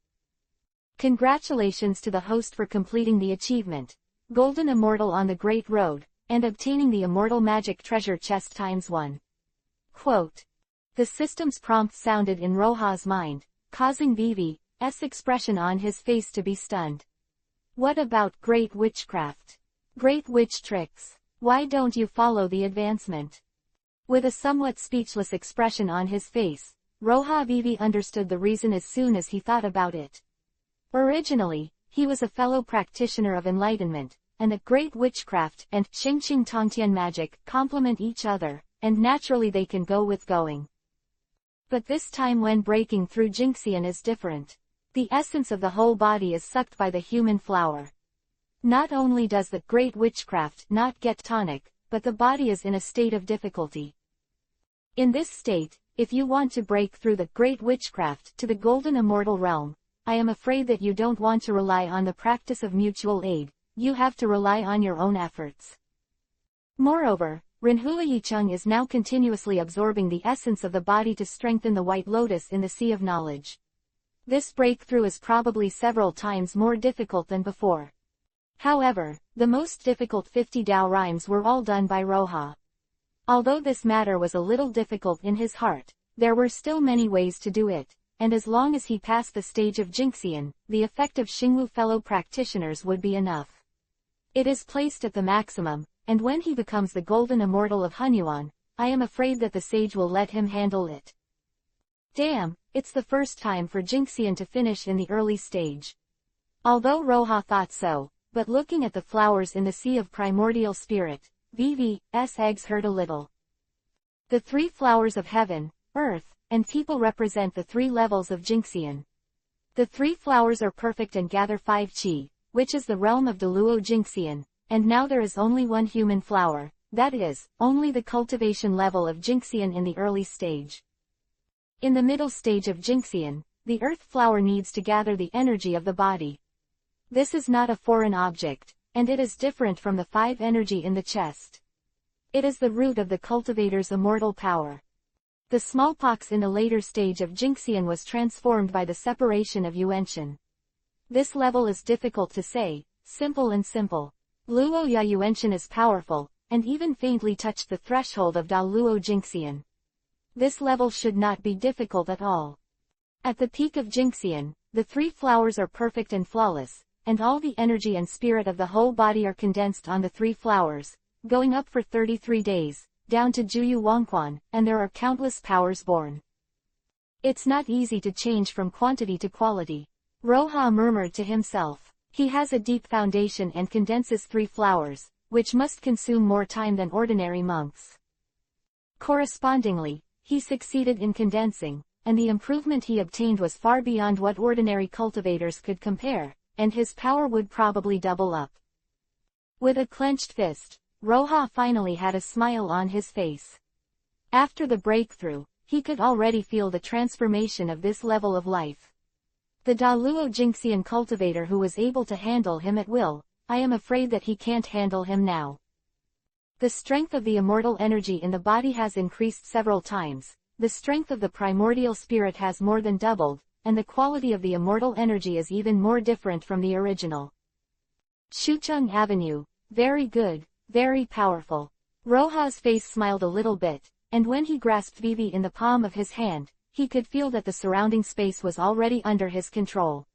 Congratulations to the host for completing the achievement. Golden Immortal on the Great Road, and obtaining the Immortal Magic Treasure Chest ×1. Quote. The system's prompt sounded in Roha's mind, causing Vivi's expression on his face to be stunned. What about great witchcraft? Great witch tricks? Why don't you follow the advancement? With a somewhat speechless expression on his face, Roha Vivi understood the reason as soon as he thought about it. Originally, he was a fellow practitioner of enlightenment, and the great witchcraft and Xingqing Tongtian magic complement each other, and naturally they can go with going. But this time when breaking through Jinxian is different. The essence of the whole body is sucked by the human flower. Not only does the great witchcraft not get tonic, but the body is in a state of difficulty. In this state, if you want to break through the great witchcraft to the golden immortal realm, I am afraid that you don't want to rely on the practice of mutual aid, you have to rely on your own efforts. Moreover, Rinhua Yicheng is now continuously absorbing the essence of the body to strengthen the white lotus in the sea of knowledge. This breakthrough is probably several times more difficult than before. However, the most difficult 50 Tao rhymes were all done by Roha. Although this matter was a little difficult in his heart, there were still many ways to do it, and as long as he passed the stage of Jinxian, the effect of Xingwu fellow practitioners would be enough. It is placed at the maximum, and when he becomes the golden immortal of Hunyuan, I am afraid that the sage will let him handle it. Damn, it's the first time for Jinxian to finish in the early stage. Although Roha thought so, but looking at the flowers in the sea of primordial spirit, Vivi's eggs hurt a little. The 3 flowers of heaven, earth, and people represent the 3 levels of Jinxian. The 3 flowers are perfect and gather 5 qi, which is the realm of Deluo Jinxian, and now there is only one human flower, that is, only the cultivation level of Jinxian in the early stage. In the middle stage of Jinxian, the earth flower needs to gather the energy of the body. This is not a foreign object, and it is different from the 5 energy in the chest. It is the root of the cultivator's immortal power. The smallpox in the later stage of Jinxian was transformed by the separation of Yuanshan. This level is difficult to say, simple and simple. Luo Ya Yuanshan is powerful, and even faintly touched the threshold of Da Luo Jinxian. This level should not be difficult at all. At the peak of Jinxian, the 3 flowers are perfect and flawless, and all the energy and spirit of the whole body are condensed on the 3 flowers, going up for 33 days, down to Juyu Wangquan, and there are countless powers born. It's not easy to change from quantity to quality. Roha murmured to himself. He has a deep foundation and condenses 3 flowers, which must consume more time than ordinary monks. Correspondingly, he succeeded in condensing, and the improvement he obtained was far beyond what ordinary cultivators could compare, and his power would probably double up. With a clenched fist, Roha finally had a smile on his face. After the breakthrough, he could already feel the transformation of this level of life. The Da Luo Jinxian cultivator who was able to handle him at will, I am afraid that he can't handle him now. The strength of the immortal energy in the body has increased several times, the strength of the primordial spirit has more than doubled, and the quality of the immortal energy is even more different from the original. Shucheng Avenue, very good, very powerful. Roha's face smiled a little bit, and when he grasped Vivi in the palm of his hand, he could feel that the surrounding space was already under his control.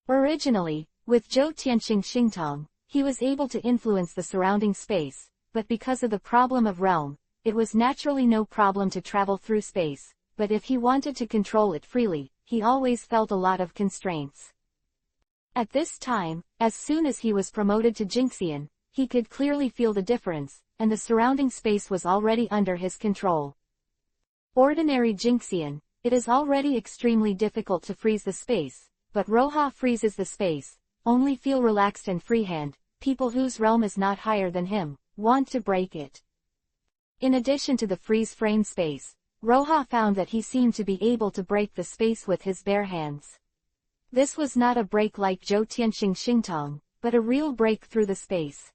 Originally, with Zhou Tianxing Xingtong, he was able to influence the surrounding space, but because of the problem of realm, it was naturally no problem to travel through space, but if he wanted to control it freely, he always felt a lot of constraints. At this time, as soon as he was promoted to Jingxian, he could clearly feel the difference, and the surrounding space was already under his control. Ordinary Jingxian, it is already extremely difficult to freeze the space, but Roha freezes the space, only feel relaxed and freehand. People whose realm is not higher than him want to break it. In addition to the freeze frame space, Roha found that he seemed to be able to break the space with his bare hands. This was not a break like Zhou Tianxing Xingtong, but a real break through the space.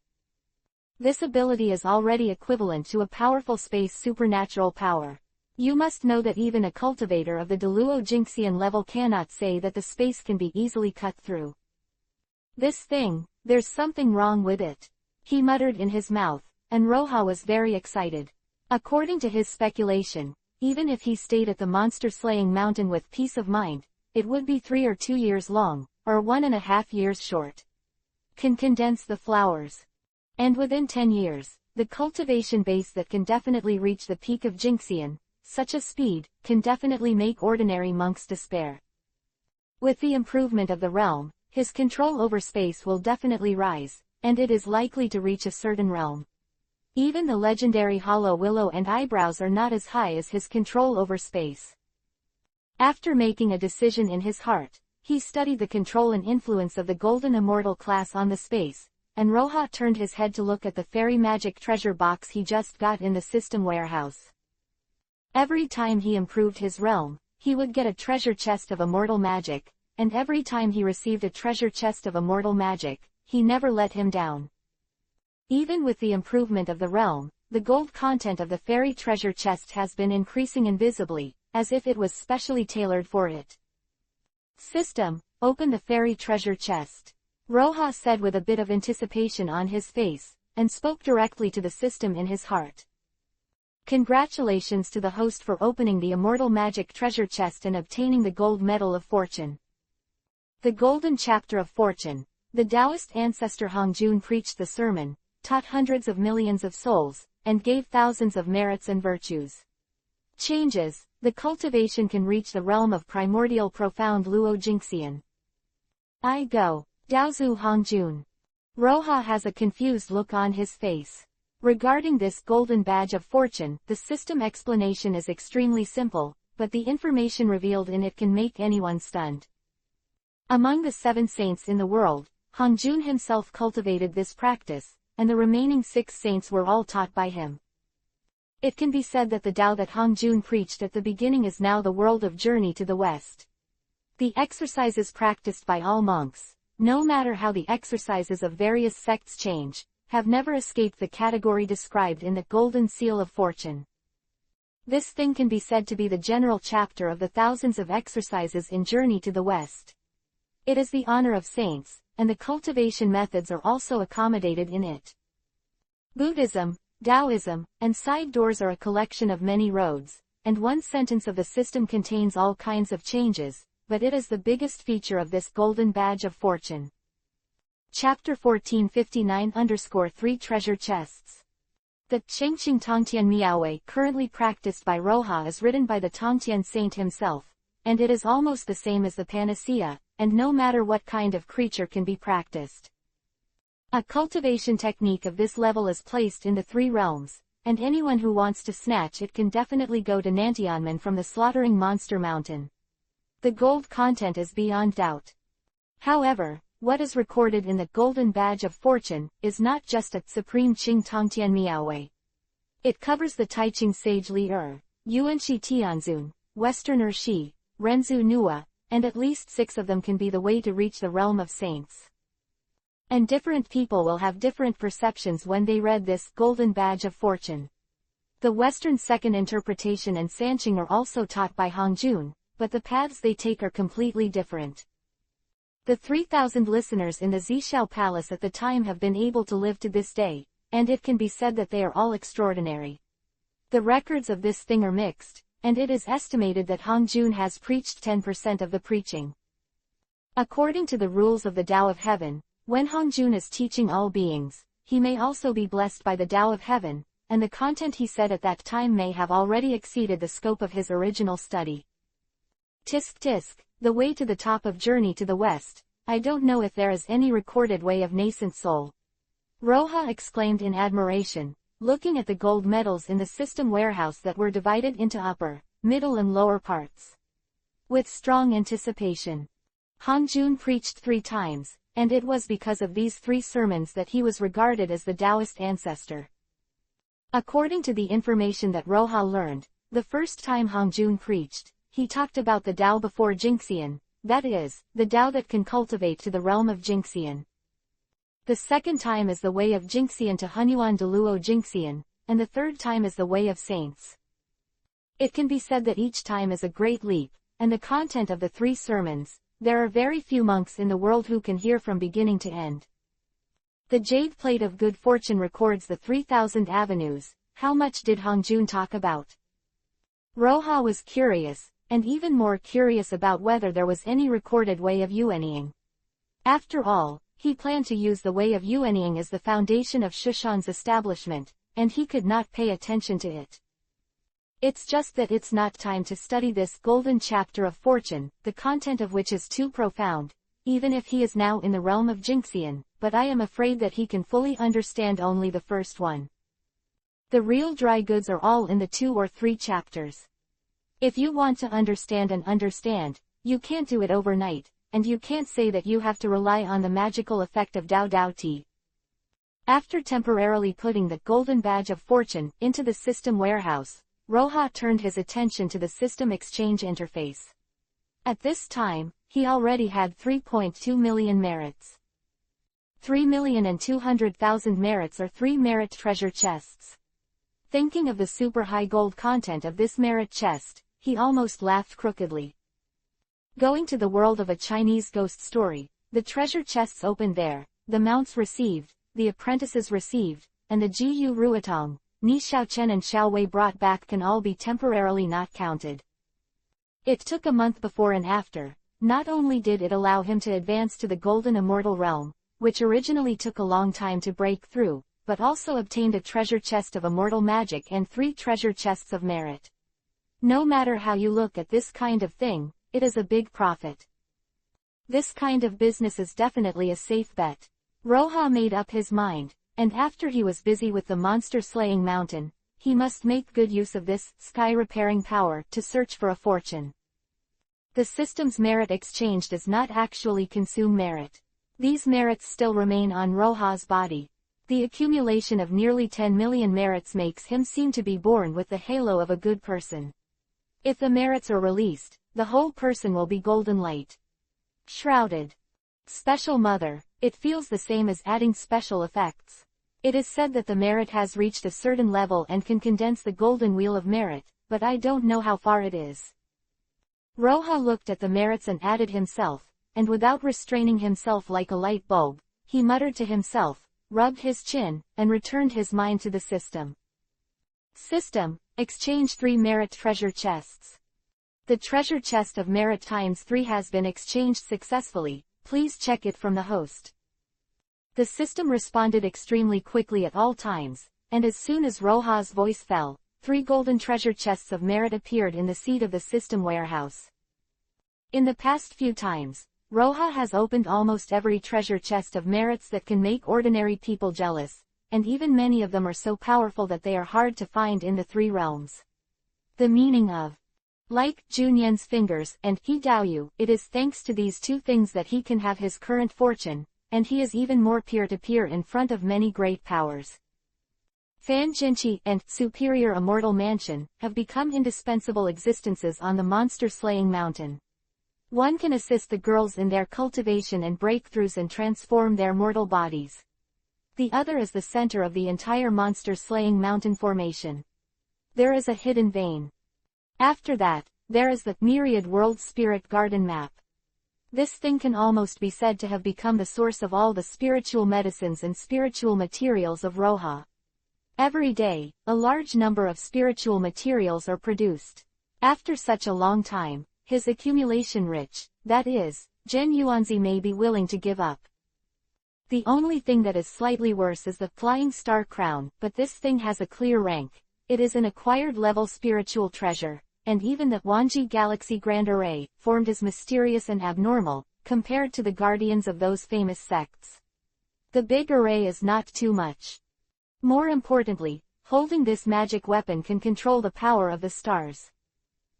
This ability is already equivalent to a powerful space supernatural power. You must know that even a cultivator of the Deluo Jingxian level cannot say that the space can be easily cut through. This thing, there's something wrong with it, he muttered in his mouth, and Roha was very excited. According to his speculation, even if he stayed at the monster-slaying mountain with peace of mind, it would be 3 or 2 years long, or 1.5 years short. Can condense the flowers. And within 10 years, the cultivation base that can definitely reach the peak of Jingxian, such a speed, can definitely make ordinary monks despair. With the improvement of the realm, his control over space will definitely rise, and it is likely to reach a certain realm. Even the legendary Hollow Willow and Eyebrows are not as high as his control over space. After making a decision in his heart, he studied the control and influence of the Golden Immortal class on the space, and Roha turned his head to look at the fairy magic treasure box he just got in the system warehouse. Every time he improved his realm, he would get a treasure chest of immortal magic, and every time he received a treasure chest of immortal magic, he never let him down. Even with the improvement of the realm, the gold content of the fairy treasure chest has been increasing invisibly, as if it was specially tailored for it. System, open the fairy treasure chest, Roha said with a bit of anticipation on his face, and spoke directly to the system in his heart. Congratulations to the host for opening the immortal magic treasure chest and obtaining the gold medal of fortune. The Golden Chapter of Fortune. The Taoist ancestor Hongjun preached the sermon, taught hundreds of millions of souls, and gave thousands of merits and virtues. Changes, the cultivation can reach the realm of primordial profound Luo Jingxian. I go, Daozu Hongjun. Roha has a confused look on his face. Regarding this golden badge of fortune, the system explanation is extremely simple, but the information revealed in it can make anyone stunned. Among the 7 saints in the world, Hongjun himself cultivated this practice, and the remaining 6 saints were all taught by him. It can be said that the Tao that Hongjun preached at the beginning is now the world of journey to the west. The exercises practiced by all monks, no matter how the exercises of various sects change, have never escaped the category described in the Golden Seal of Fortune. This thing can be said to be the general chapter of the thousands of exercises in Journey to the West. It is the honor of saints, and the cultivation methods are also accommodated in it. Buddhism, Taoism, and side doors are a collection of many roads, and one sentence of the system contains all kinds of changes, but it is the biggest feature of this golden badge of fortune. Chapter 1459-3 Treasure Chests. The Chengqing Tongtian Miaowei currently practiced by Roha is written by the Tongtian saint himself, and it is almost the same as the panacea, and no matter what kind of creature can be practiced. A cultivation technique of this level is placed in the 3 realms, and anyone who wants to snatch it can definitely go to Nantianmen from the slaughtering monster mountain. The gold content is beyond doubt. However, what is recorded in the Golden Badge of Fortune is not just a Supreme Qing Tongtian Miaowei. It covers the Taiqing sage Li Yuanxi Tianzun, Western Shi, Renzu Nua, and at least 6 of them can be the way to reach the realm of saints. And different people will have different perceptions when they read this Golden Badge of Fortune. The Western second interpretation and Sanqing are also taught by Hongjun, but the paths they take are completely different. The 3,000 listeners in the Zishao Palace at the time have been able to live to this day, and it can be said that they are all extraordinary. The records of this thing are mixed, and it is estimated that Hongjun has preached 10% of the preaching. According to the rules of the Tao of Heaven, when Hongjun is teaching all beings, he may also be blessed by the Tao of Heaven, and the content he said at that time may have already exceeded the scope of his original study. Tisk tisk, the way to the top of Journey to the West, I don't know if there is any recorded way of nascent soul. Roha exclaimed in admiration, looking at the gold medals in the system warehouse that were divided into upper, middle and lower parts. With strong anticipation, Hongjun preached 3 times, and it was because of these 3 sermons that he was regarded as the Taoist ancestor. According to the information that Roha learned, the first time Hongjun preached, he talked about the Tao before Jingxian, that is, the Tao that can cultivate to the realm of Jingxian. The second time is the way of Jingxian to Hunyuan Deluo Jingxian, and the third time is the way of saints. It can be said that each time is a great leap, and the content of the 3 sermons, there are very few monks in the world who can hear from beginning to end. The Jade Plate of Good Fortune records the 3,000 avenues. How much did Hongjun talk about? Roha was curious, and even more curious about whether there was any recorded way of yuanying. After all, he planned to use the way of yuanying as the foundation of Shushan's establishment, and he could not pay attention to it. It's just that it's not time to study this golden chapter of fortune, the content of which is too profound, even if he is now in the realm of Jingxian, but I am afraid that he can fully understand only the first one. The real dry goods are all in the 2 or 3 chapters. If you want to understand, you can't do it overnight, and you can't say that you have to rely on the magical effect of Dao Dao Ti. After temporarily putting the Golden Badge of Fortune into the system warehouse, Roha turned his attention to the system exchange interface. At this time, he already had 3.2 million merits. 3,200,000 merits or 3 merit treasure chests. Thinking of the super high gold content of this merit chest, he almost laughed crookedly. Going to the world of a Chinese ghost story, the treasure chests opened there, the mounts received, the apprentices received, and the Jiyu Ruotong, Ni Xiaochen and Xiaowei brought back can all be temporarily not counted. It took a month before and after. Not only did it allow him to advance to the golden immortal realm, which originally took a long time to break through, but also obtained a treasure chest of immortal magic and 3 treasure chests of merit. No matter how you look at this kind of thing, it is a big profit. This kind of business is definitely a safe bet. Roha made up his mind, and after he was busy with the monster-slaying mountain, he must make good use of this sky-repairing power to search for a fortune. The system's merit exchange does not actually consume merit. These merits still remain on Roha's body. The accumulation of nearly 10 million merits makes him seem to be born with the halo of a good person. If the merits are released, the whole person will be golden light. Shrouded. Special Mother, it feels the same as adding special effects. It is said that the merit has reached a certain level and can condense the golden wheel of merit, but I don't know how far it is. Roha looked at the merits and added himself, and without restraining himself like a light bulb, he muttered to himself, rubbed his chin, and returned his mind to the system. System, exchange 3 merit treasure chests. The treasure chest of merit times 3 has been exchanged successfully, please check it from the host. The system responded extremely quickly at all times, and as soon as Roha's voice fell, 3 golden treasure chests of merit appeared in the seat of the system warehouse. In the past few times, Roha has opened almost every treasure chest of merits that can make ordinary people jealous, and even many of them are so powerful that they are hard to find in the 3 realms. The meaning of like Junyan's fingers and He Daoyu, it is thanks to these 2 things that he can have his current fortune, and he is even more peer-to-peer in front of many great powers. Fan Jinchi and Superior Immortal Mansion have become indispensable existences on the monster-slaying mountain. One can assist the girls in their cultivation and breakthroughs and transform their mortal bodies. The other is the center of the entire monster-slaying mountain formation. There is a hidden vein. After that, there is the Myriad World Spirit Garden Map. This thing can almost be said to have become the source of all the spiritual medicines and spiritual materials of Roja. Every day, a large number of spiritual materials are produced. After such a long time, his accumulation rich, that is, Gen Yuanzi may be willing to give up. The only thing that is slightly worse is the Flying Star Crown, but this thing has a clear rank. It is an acquired level spiritual treasure, and even the Wanji Galaxy Grand Array, formed is mysterious and abnormal, compared to the guardians of those famous sects. The big array is not too much. More importantly, holding this magic weapon can control the power of the stars.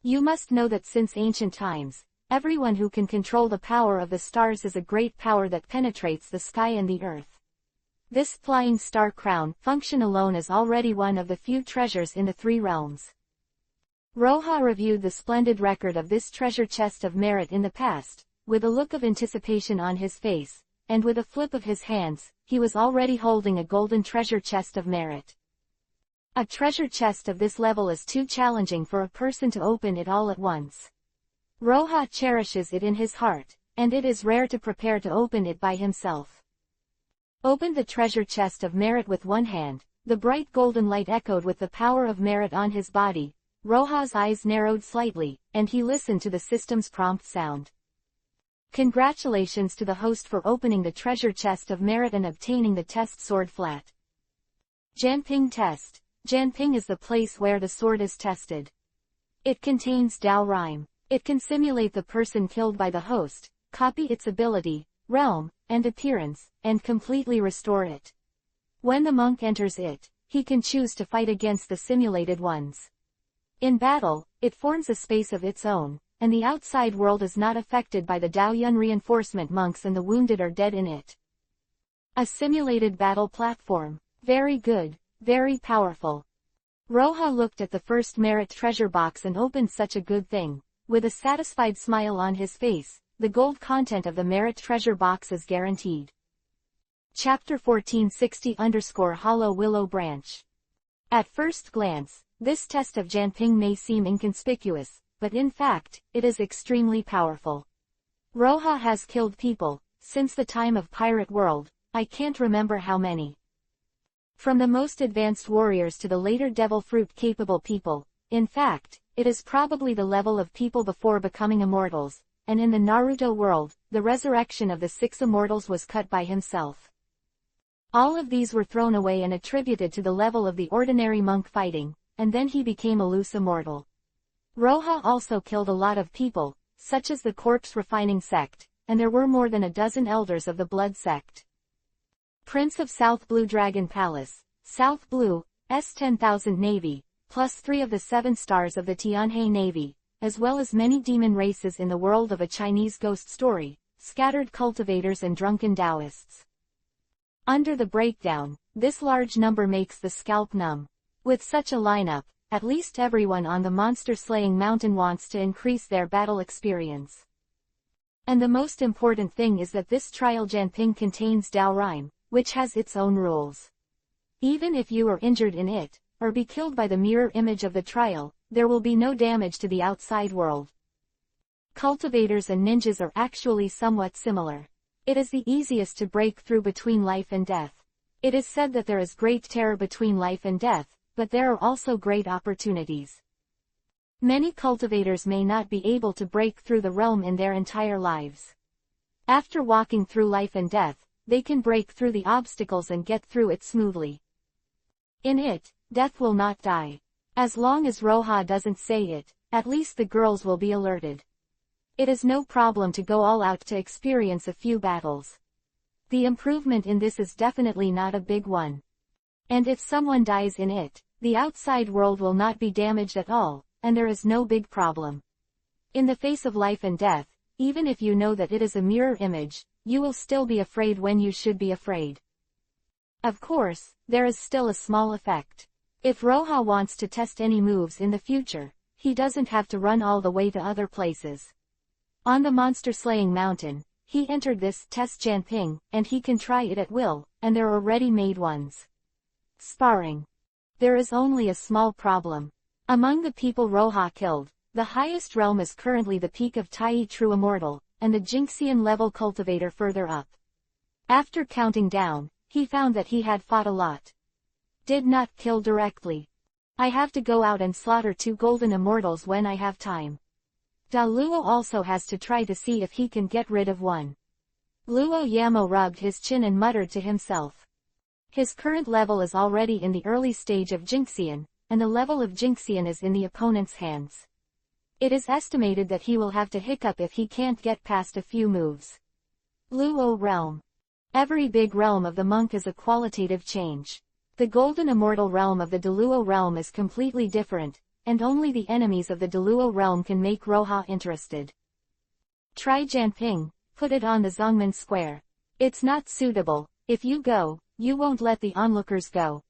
You must know that since ancient times, everyone who can control the power of the stars is a great power that penetrates the sky and the earth. This Flying Star Crown function alone is already one of the few treasures in the three realms. Roja reviewed the splendid record of this treasure chest of merit in the past, with a look of anticipation on his face, and with a flip of his hands, he was already holding a golden treasure chest of merit. A treasure chest of this level is too challenging for a person to open it all at once. Roja cherishes it in his heart, and it is rare to prepare to open it by himself. Opened the treasure chest of merit with one hand, the bright golden light echoed with the power of merit on his body. Roja's eyes narrowed slightly, and he listened to the system's prompt sound. Congratulations to the host for opening the treasure chest of merit and obtaining the test sword flat. Janping test. Janping is the place where the sword is tested. It contains Dao rhyme. It can simulate the person killed by the host, copy its ability, realm, and appearance, and completely restore it. When the monk enters it, he can choose to fight against the simulated ones. In battle, it forms a space of its own, and the outside world is not affected by the Daoyun reinforcement monks and the wounded are dead in it. A simulated battle platform. Very good, very powerful. Roja looked at the first merit treasure box and opened such a good thing. With a satisfied smile on his face, the gold content of the merit treasure box is guaranteed. Chapter 1460-Hollow Willow Branch. At first glance, this test of Janping may seem inconspicuous, but in fact, it is extremely powerful. Roja has killed people, since the time of Pirate World, I can't remember how many. From the most advanced warriors to the later devil fruit-capable people, in fact, it is probably the level of people before becoming immortals, and in the Naruto world, the resurrection of the 6 immortals was cut by himself. All of these were thrown away and attributed to the level of the ordinary monk fighting, and then he became a loose immortal. Roja also killed a lot of people, such as the corpse refining sect, and there were more than a dozen elders of the blood sect. Prince of South Blue Dragon Palace, South Blue, S10,000 Navy, plus 3 of the 7 stars of the Tianhe Navy, as well as many demon races in the world of a Chinese ghost story, scattered cultivators and drunken Taoists. Under the breakdown, this large number makes the scalp numb. With such a lineup, at least everyone on the monster-slaying mountain wants to increase their battle experience. And the most important thing is that this trial Janping contains Dao Rhyme, which has its own rules. Even if you are injured in it, or be killed by the mirror image of the trial, there will be no damage to the outside world. Cultivators and ninjas are actually somewhat similar. It is the easiest to break through between life and death. It is said that there is great terror between life and death, but there are also great opportunities. Many cultivators may not be able to break through the realm in their entire lives. After walking through life and death, they can break through the obstacles and get through it smoothly. In it, death will not die. As long as Roja doesn't say it, at least the girls will be alerted. It is no problem to go all out to experience a few battles. The improvement in this is definitely not a big one. And if someone dies in it, the outside world will not be damaged at all, and there is no big problem. In the face of life and death, even if you know that it is a mirror image, you will still be afraid when you should be afraid. Of course, there is still a small effect. If Roja wants to test any moves in the future, he doesn't have to run all the way to other places. On the monster-slaying mountain, he entered this test Janping, and he can try it at will, and there are ready-made ones. Sparring. There is only a small problem. Among the people Roha killed, the highest realm is currently the peak of Tai True Immortal, and the Jinxian level cultivator further up. After counting down, he found that he had fought a lot. Did not kill directly. I have to go out and slaughter 2 golden immortals when I have time. Da Luo also has to try to see if he can get rid of one. Luo Yamo rubbed his chin and muttered to himself. His current level is already in the early stage of Jinxian, and the level of Jinxian is in the opponent's hands. It is estimated that he will have to hiccup if he can't get past a few moves. Luo Realm. Every big realm of the monk is a qualitative change. The golden immortal realm of the Deluo realm is completely different, and only the enemies of the Deluo realm can make Roha interested. Try Janping, put it on the Zongmen Square. It's not suitable. If you go, you won't let the onlookers go.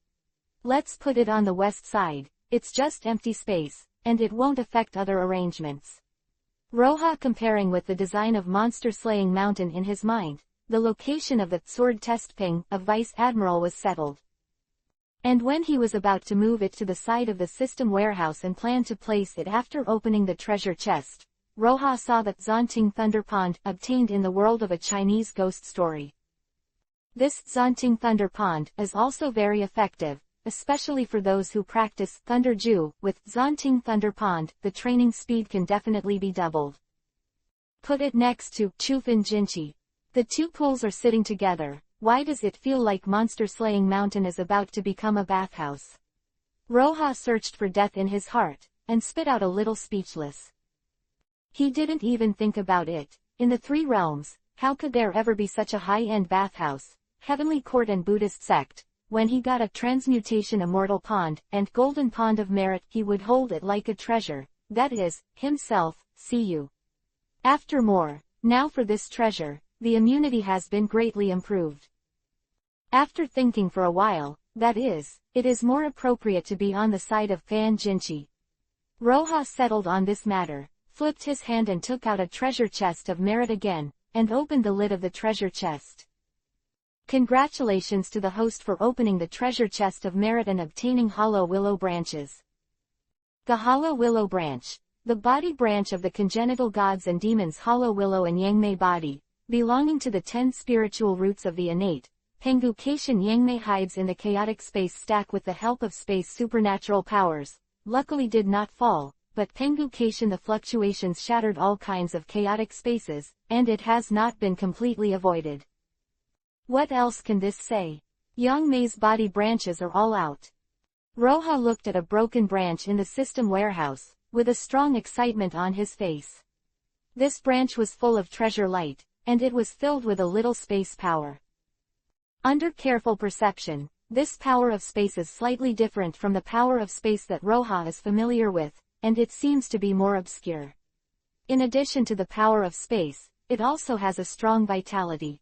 Let's put it on the west side. It's just empty space, and it won't affect other arrangements. Roha comparing with the design of monster-slaying mountain in his mind, the location of the sword test ping of Vice Admiral was settled. And when he was about to move it to the side of the system warehouse and planned to place it after opening the treasure chest, Roha saw that Zonting Thunder Pond obtained in the world of a Chinese ghost story. This Zonting Thunder Pond is also very effective, especially for those who practice Thunder Ju. With Zonting Thunder Pond, the training speed can definitely be doubled. Put it next to Chufin Jinchi. The 2 pools are sitting together. Why does it feel like monster-slaying mountain is about to become a bathhouse? Roha searched for death in his heart, and spit out a little speechless. He didn't even think about it. In the 3 realms, how could there ever be such a high-end bathhouse, heavenly court and Buddhist sect? When he got a transmutation immortal pond and golden pond of merit, he would hold it like a treasure, that is, himself. See you. After more. Now for this treasure, the immunity has been greatly improved. After thinking for a while, that is, it is more appropriate to be on the side of Fan Jinchi. Roha settled on this matter, flipped his hand and took out a treasure chest of merit again, and opened the lid of the treasure chest. Congratulations to the host for opening the treasure chest of merit and obtaining hollow willow branches. The hollow willow branch, the body branch of the congenital gods and demons hollow willow and Yangmei body, belonging to the 10 spiritual roots of the innate, Pengu-Cation Yangmei hides in the chaotic space stack with the help of space supernatural powers, luckily did not fall, but Pengu-Cation the fluctuations shattered all kinds of chaotic spaces, and it has not been completely avoided. What else can this say? Yangmei's body branches are all out. Roha looked at a broken branch in the system warehouse, with a strong excitement on his face. This branch was full of treasure light, and it was filled with a little space power. Under careful perception, this power of space is slightly different from the power of space that Roha is familiar with, and it seems to be more obscure. In addition to the power of space, it also has a strong vitality.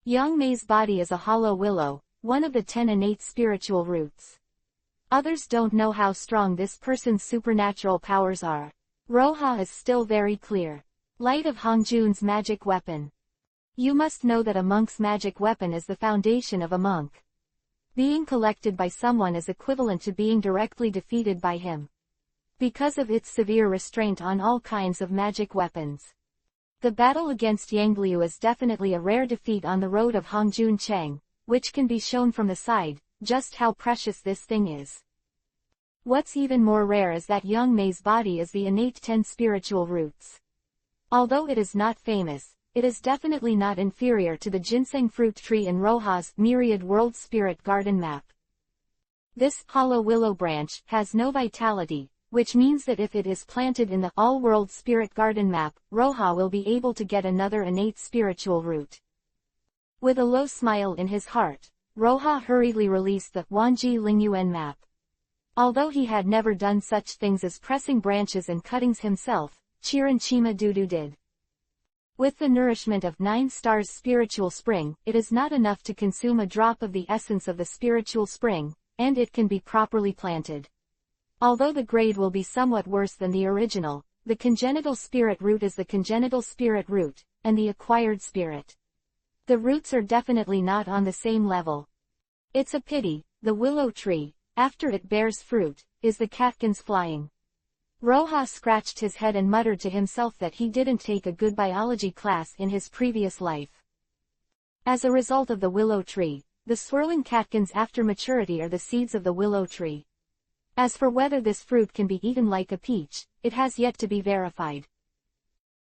Yangmei's body is a hollow willow, one of the 10 innate spiritual roots. Others don't know how strong this person's supernatural powers are. Roha is still very clear. Light of Hongjun's magic weapon. You must know that a monk's magic weapon is the foundation of a monk. Being collected by someone is equivalent to being directly defeated by him. Because of its severe restraint on all kinds of magic weapons. The battle against Yangliu is definitely a rare defeat on the road of Hongjun Cheng, which can be shown from the side, just how precious this thing is. What's even more rare is that Yangmei's body is the innate 10 spiritual roots. Although it is not famous, it is definitely not inferior to the ginseng fruit tree in Roha's Myriad World Spirit Garden map. This hollow willow branch has no vitality, which means that if it is planted in the All-World Spirit Garden map, Roha will be able to get another innate spiritual root. With a low smile in his heart, Roha hurriedly released the Wanji Lingyuan map. Although he had never done such things as pressing branches and cuttings himself, Chiran Chima Dudu did. With the nourishment of 9 stars spiritual spring, it is not enough to consume a drop of the essence of the spiritual spring, and it can be properly planted. Although the grade will be somewhat worse than the original, The congenital spirit root is the congenital spirit root, and the acquired spirit. The roots are definitely not on the same level. It's a pity, the willow tree, after it bears fruit, is the catkins flying. Rojas scratched his head and muttered to himself that he didn't take a good biology class in his previous life. As a result of the willow tree, the swirling catkins after maturity are the seeds of the willow tree. As for whether this fruit can be eaten like a peach, it has yet to be verified.